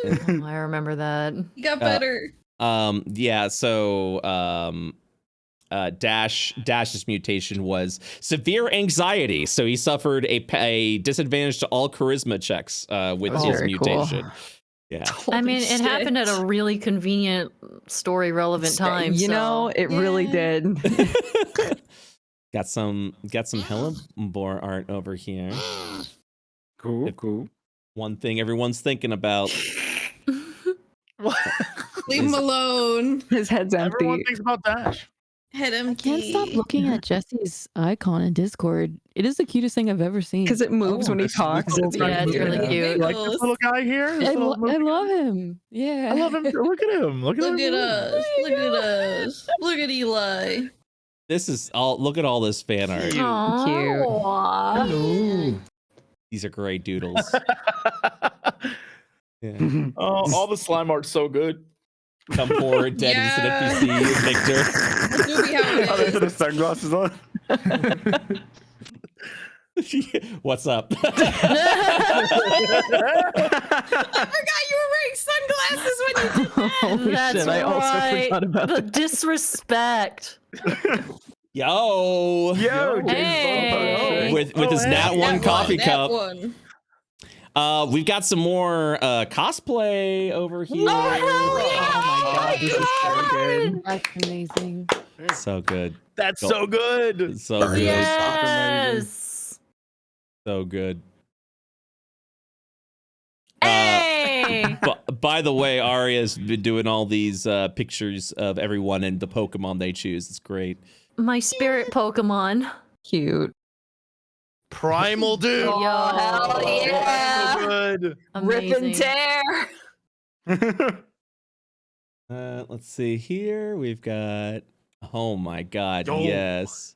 Oh, I remember that. You got better. Yeah, so Dash's mutation was severe anxiety, so he suffered a disadvantage to all charisma checks with his very cool. mutation. Yeah. I mean, it happened at a really convenient story relevant time. You know, it really did. Got some Hellebore art over here. Cool. One thing everyone's thinking about. Leave him alone. His head's empty. Everyone thinks about Dash. Head empty. I can't stop looking at Jesse's icon in Discord. It is the cutest thing I've ever seen. Because it moves when he talks. It's Yeah, it's really cute. Like this little guy here. I love him. Yeah. I love him. Look at him. Look Look at us. Look at us. Look at Eli. This is all. Look at all this fan art. Cute. These are great doodles. Yeah. Oh, all the slime art's so good. Come forward, Dead is an NPC, Victor. Put the sunglasses on. What's up? I forgot you were wearing sunglasses when you did that. Holy That's shit, I also forgot about the that. disrespect. Yo. Hey. With his Nat 1 coffee cup. One. We've got some more cosplay over here. Oh, hell yeah! Oh my god, this is so good. That's amazing. So good. That's so good. So good. Yes. So good. Hey. By the way, Arya's been doing all these pictures of everyone and the Pokemon they choose. It's great. My spirit Pokemon. Cute. Primal dude. Yo, hell yeah. So good. Rip and tear. Let's see here. We've got. Oh my God! Oh. Yes.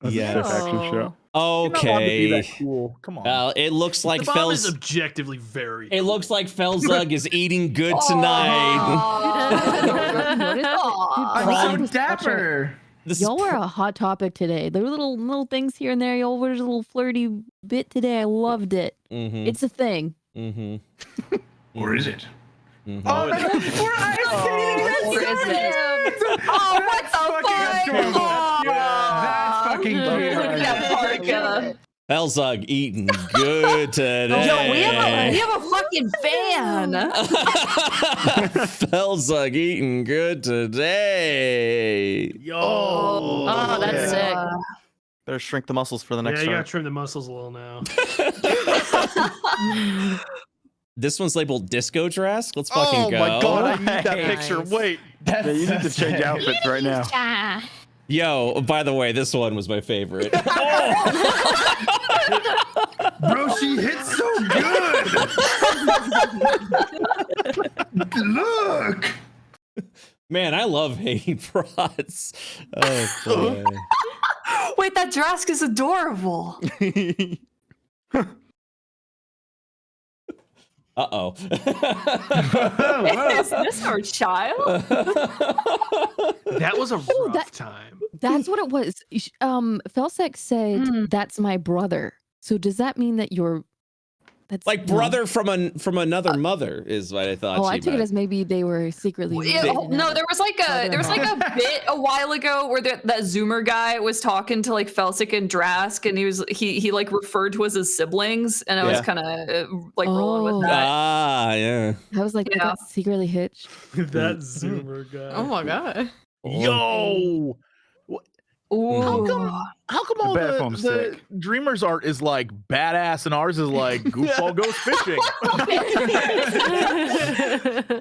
That's Yes. a sick action shot. Okay. Cool. Come on. It looks like The bomb is Fel's. objectively very. It looks like Felzug is eating good tonight. I'm so dapper. Y'all were a hot topic today. There were little things here and there. Y'all were a little flirty bit today. I loved it. Mm-hmm. It's a thing. Mm-hmm. Or is it? Mm-hmm. Oh, no. Or is it? Oh, what the fuck? That's fucking cute. Look at that parka. Felzug eating good today. Yo, we have a fucking fan. Felzug eating good today. Yo. Oh, that's sick. Better shrink the muscles for the next Yeah, you turn. gotta trim the muscles a little now. This one's labeled Disco Dress. Let's fucking Oh go. my god, I need that picture. Nice. Wait. Yeah, you need to change outfits right now. Yo, by the way, this one was my favorite. Bro, she hits so good. Look. Man, I love hating prods. Oh, boy. Wait, that Drask is adorable. Uh-oh. Is this our child? That was a rough that- time. That's what it was. Felsec said, "That's my brother." So does that mean that you're? That's Like brother from another mother is what I thought. Oh, she I took it meant. as maybe they were secretly. No, there was like a bit a while ago where that Zoomer guy was talking to like Felsec and Drask, and he like referred to us as siblings, and I was Yeah. kind of like rolling with that. Ah, yeah. I was like, Yeah. that's secretly hitched. That Zoomer guy. Oh my god. Yo. Ooh. How come all better form's the sick. Dreamers art is like badass and ours is like goofball goes fishing?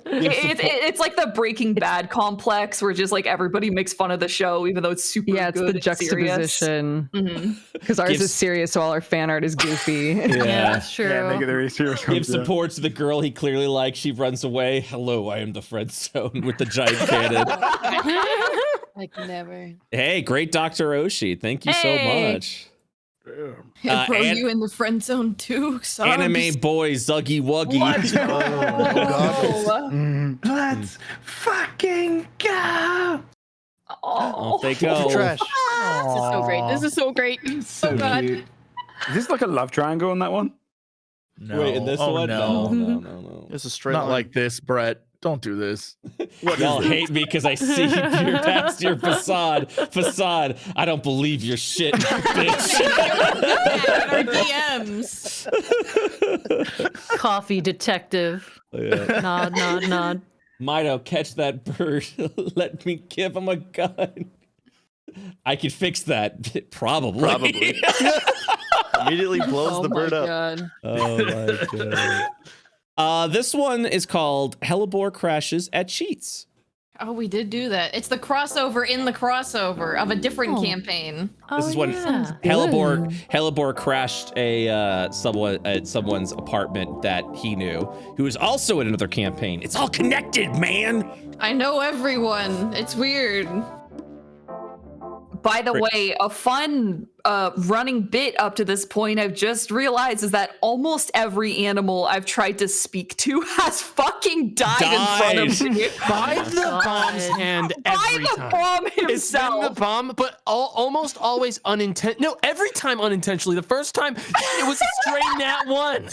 It's like the Breaking Bad complex where just like everybody makes fun of the show even though it's super Yeah, it's good the and serious. juxtaposition. Mhm. Because ours Gives- is serious, so all our fan art is goofy. that's true. Yeah, make it very serious. Gives support to the girl he clearly likes. She runs away. Hello, I am the friend zone with the giant cannon. Like never. Hey, great Dr. Oshi. Thank you so Hey. much. Yeah, bro, and- you in the friend zone too. Son. Anime boy Zuggy Wuggy. Let's fucking go. Off they go. This is so great. This is so great. So God. cute. Is this like a love triangle on that one? No. Wait, in this Oh, one? no. No. This is straight Not line. like this, Brett. Don't do this. Y'all hate me because I see you're past your facade. Facade. I don't believe your shit, bitch. Our DMs. Coffee detective. Nod. Mido, catch that bird. Let me give him a gun. I can fix that. Probably. Immediately blows the bird up. God. Oh my god. This one is called Hellebore Crashes at Cheats. Oh, we did do that. It's the crossover in the crossover of a different campaign. This is when Hellebore crashed a someone at someone's apartment that he knew, who was also in another campaign. It's all connected, man. I know everyone. It's weird. By the way, a fun running bit up to this point I've just realized is that almost every animal I've tried to speak to has fucking died in front of me. By the bomb's hand every By the time. bomb It's been himself. the bomb, but almost always unintentional. No, every time unintentionally. The first time, it was a stray nat one.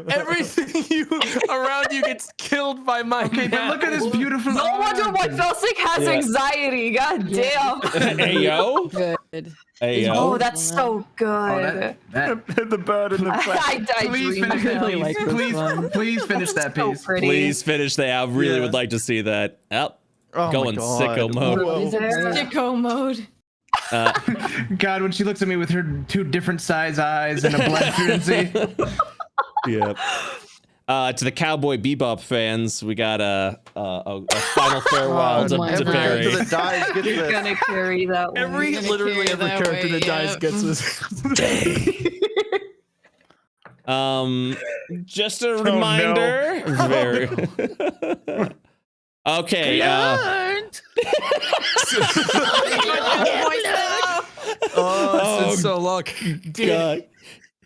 Everything around you gets killed by my but look at this beautiful. No wonder why Felsic has anxiety. God damn. Ayo. Good. Ayo. Oh, that's so good. The bird in the I Please dream. finish I that really piece. like this Please, one. please finish that So piece. pretty. Please finish that. I really would like to see that. Oh, Oh my going God. sicko mode. Sicko mode. God, when she looks at me with her two different size eyes and a blood frenzy. Yep. To the Cowboy Bebop fans, we got a final farewell to Barry. To the dice gets You're this. gonna carry that one. Literally every that character way, that dies yeah. gets this. Just a reminder. Very. Okay. Oh, it's been so long. Dude, God.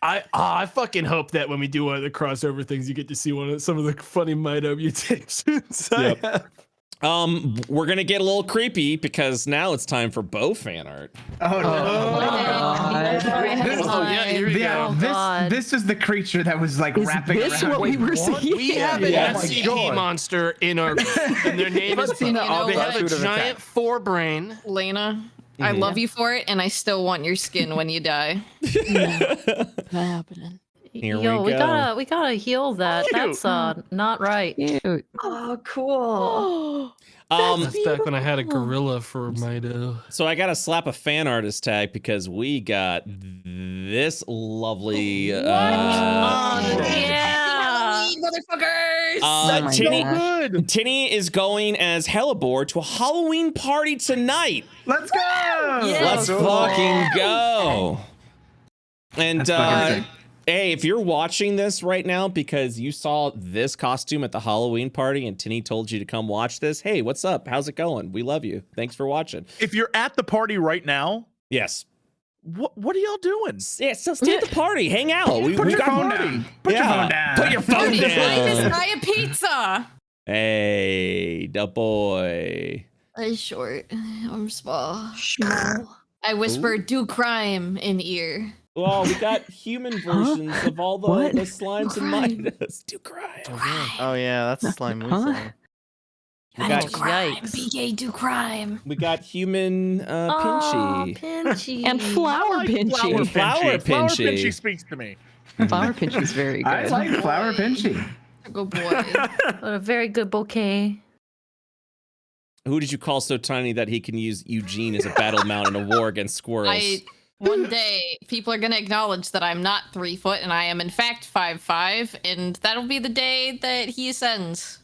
I fucking hope that when we do one of the crossover things, you get to see some of the funny Mido mutations. Yep. We're gonna get a little creepy because now it's time for bow fan art. Oh no! Yeah, here we go. This is the creature that was like wrapping this around. what we were seeing? We have an Yeah. SCP monster in our, and their name is. They know have a what? giant forebrain. Layna, I love you for it, and I still want your skin when you die. Not happening. Here Yo, we go. we gotta heal that. That's not right. Cute. Oh, cool. That's back when I had a gorilla for Mido. So I gotta slap a fan artist tag because we got this lovely. Yeah, motherfuckers! Tinny is going as Hellebore to a Halloween party tonight. Let's go! Let's fucking go. And hey, if you're watching this right now because you saw this costume at the Halloween party and Tinny told you to come watch this, hey, what's up? How's it going? We love you. Thanks for watching. If you're at the party right now, yes. What are y'all doing? Yeah, so stay at the party, hang out. Put we your got phone party. down. Put your phone down. Put your phone down. Buy a pizza. Hey, the boy. I'm short. I'm small. I whisper, do crime in ear. Oh, we got human versions of all the slimes and Midas. Do crime. Oh yeah, that's the slime we saw. We got BK, do crime. We got human Pinchy. Pinchy. And Flower Pinchy. Flower Flower Pinchy. Pinchy speaks to me. Flower Pinchy's very good. I like Flower Pinchy. Good boy. What a very good bouquet. Who did you call so tiny that he can use Eugene as a battle mount in a war against squirrels? One day, people are going to acknowledge that I'm not 3 foot and I am in fact 5'5", and that'll be the day that he ascends.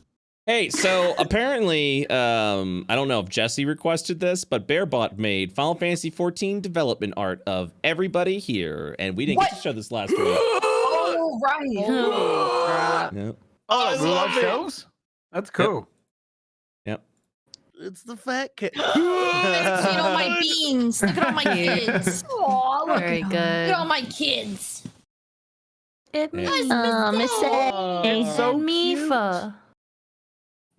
Hey, so apparently, I don't know if Jesse requested this, but Bearbot made Final Fantasy XIV development art of everybody here, and we didn't get to show this last week. Oh, right. Yep. Oh, I love shows? That's cool. Yep. It's the fat kid. Look at all my beans. Look at all my kids. Oh, look Very at good. Look at all my kids. It Yeah. It's so Mifa.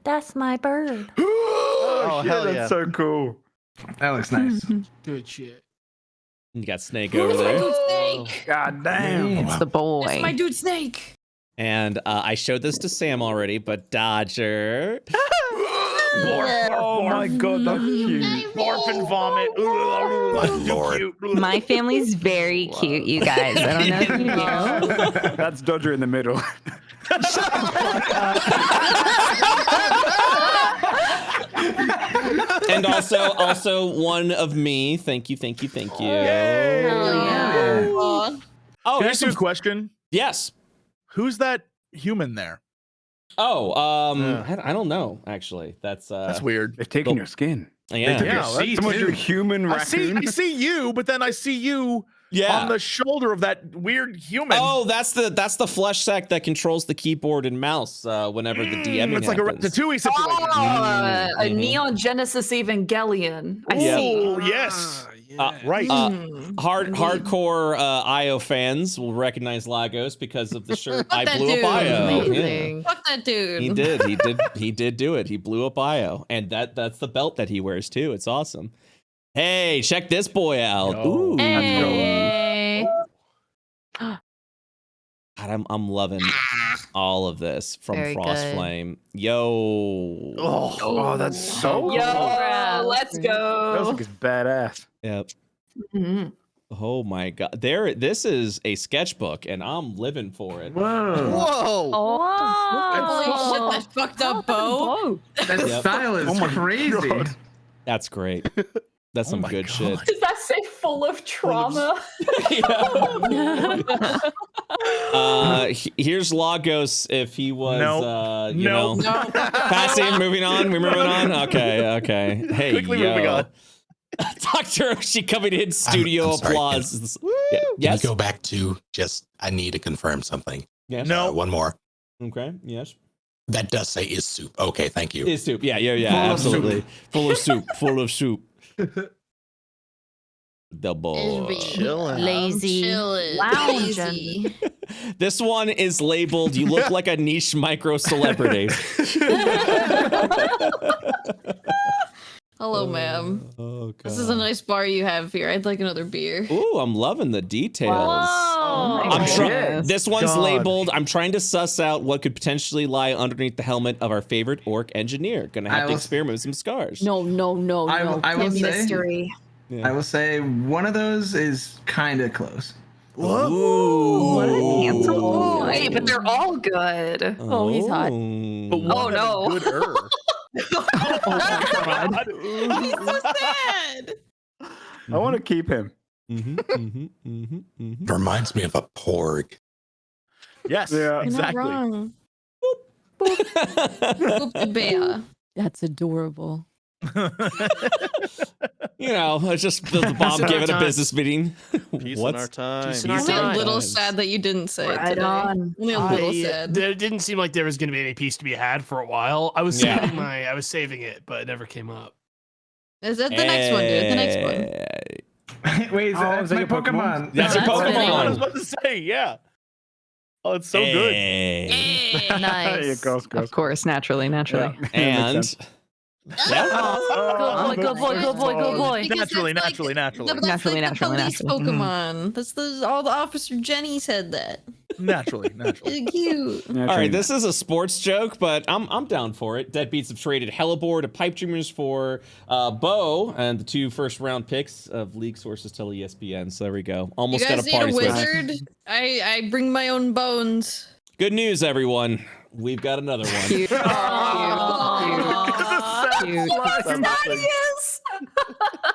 That's my bird. Oh, hell that's yeah. so cool. That looks nice. Good shit. You got Snake over there. Snake. God damn. It's the boy. That's my dude Snake. And I showed this to Sam already, but Dodger. Oh my god, that's cute. Barf and vomit. My family's very cute, you guys. I don't know if you know. That's Dodger in the middle. And also one of me. Thank you. Yay! Oh, Can I here's ask you a some question? Yes. Who's that human there? Oh, I don't know actually. That's weird. They've taken your skin. Yeah. That's Someone drew human I raccoon. see you, but then I see you on the shoulder of that weird human. Oh, that's the flesh sack that controls the keyboard and mouse whenever the DMing It's like a Ratatouille situation. A Neon Genesis Evangelion. I see. Oh, yes. Right. Hardcore IO fans will recognize Lagos because of the shirt. I that blew dude. up IO. Amazing. Fuck that dude. He did do it. He blew up IO, and that's the belt that he wears too. It's awesome. Hey, check this boy out. Ooh, Hey. God, I'm loving all of this from Very Frostflame. Yo. Oh, that's so cool. Yo, let's go. That looks badass. Yep. Mhm. Oh my god. This is a sketchbook and I'm living for it. Whoa! Holy shit, that fucked up bow. That Yep. style is crazy. That's great. That's some good shit. Does that say full of trauma? Here's Lagos if he was No. passing, moving on. We're moving on. Okay. Hey, Quickly moving on. Dr. Oshi coming in studio I'm sorry, applause. Can Yes. we go back to I need to confirm something. Yes. No. One more. Okay. Yes. That does say is soup. Okay, thank you. Is soup. Yeah. Absolutely. Full of soup. The boy. Lazy. Lounging. This one is labeled, you look like a niche micro celebrity. Hello, ma'am. Oh, God. This is a nice bar you have here. I'd like another beer. Ooh, I'm loving the details. Whoa. This one's labeled, I'm trying to suss out what could potentially lie underneath the helmet of our favorite orc engineer. Gonna have to experiment with some scars. No. I will say, Mystery. Yeah. I will say one of those is kind of close. Ooh. What a handsome boy. But they're all good. Oh, he's hot. But Oh, no. Good He's so sad. I want to keep him. It reminds me of a porg. Yes, Yeah. exactly. You're not wrong. Boop the bear. That's adorable. It's just the bomb giving a business meeting. Peace in our time. Peace in I'm our only a time. little sad that you didn't say it Right today. on. Only a little sad. There didn't seem like there was going to be any peace to be had for a while. I was saving it, but it never came up. Is that the next one, dude? The next one. Wait, that's my Pokemon. That's your That's Pokemon. the I was about to say, yeah. Oh, it's so good. Hey. Nice. Of course, naturally. And Good boy. Naturally. That's like the police Pokemon. That's all the Officer Jenny said that. Naturally. It's cute. all right, this is a sports joke, but I'm down for it. Deadbeats have traded Hellebore to Pipe Dreamers for Bo and the 2 first-round picks of league sources tell ESPN. So there we go. Almost You got guys a need party a switch. wizard? I bring my own bones. Good news, everyone. We've got another one. Cute.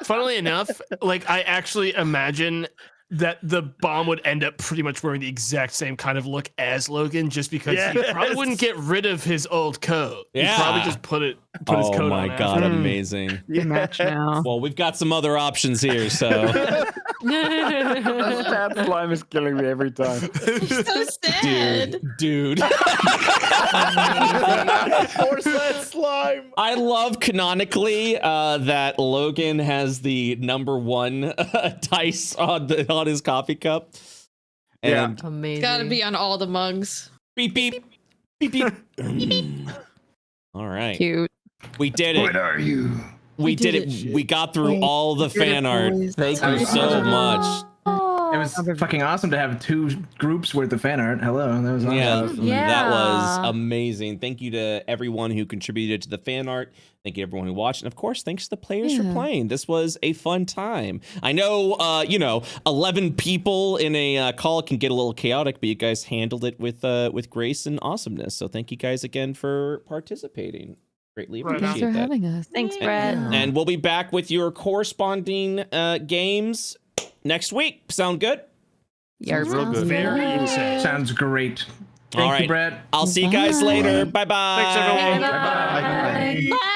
Funnily enough, I actually imagine that the bomb would end up pretty much wearing the exact same kind of look as Logan, just because he probably wouldn't get rid of his old coat. Yeah. He'd probably just put his coat on. Oh my god, after. amazing. You match now. Well, we've got some other options here, so That slime is killing me every time. He's so sad. dude. Force that slime. I love canonically that Logan has the number 1 dice on his coffee cup. And Amazing. It's gotta be on all the mugs. beep beep beep beep. All right. Cute. We did it. What are you? We did it. We got through all the fan art. Thank you so much. It was fucking awesome to have 2 groups worth of fan art. Hello, that was awesome. Yeah, that was amazing. Thank you to everyone who contributed to the fan art. Thank you to everyone who watched. And of course, thanks to the players for playing. This was a fun time. I know, 11 people in a call can get a little chaotic, but you guys handled it with grace and awesomeness. So thank you guys again for participating. Greatly appreciate Thanks for that. having us. Thanks, Brett. And we'll be back with your corresponding games next week. Sound good? Yeah, real good. Very insane. Sounds great. Thank All right. you, Brett. I'll see you guys later. Bye-bye. Thanks, everyone. Bye-bye. Bye.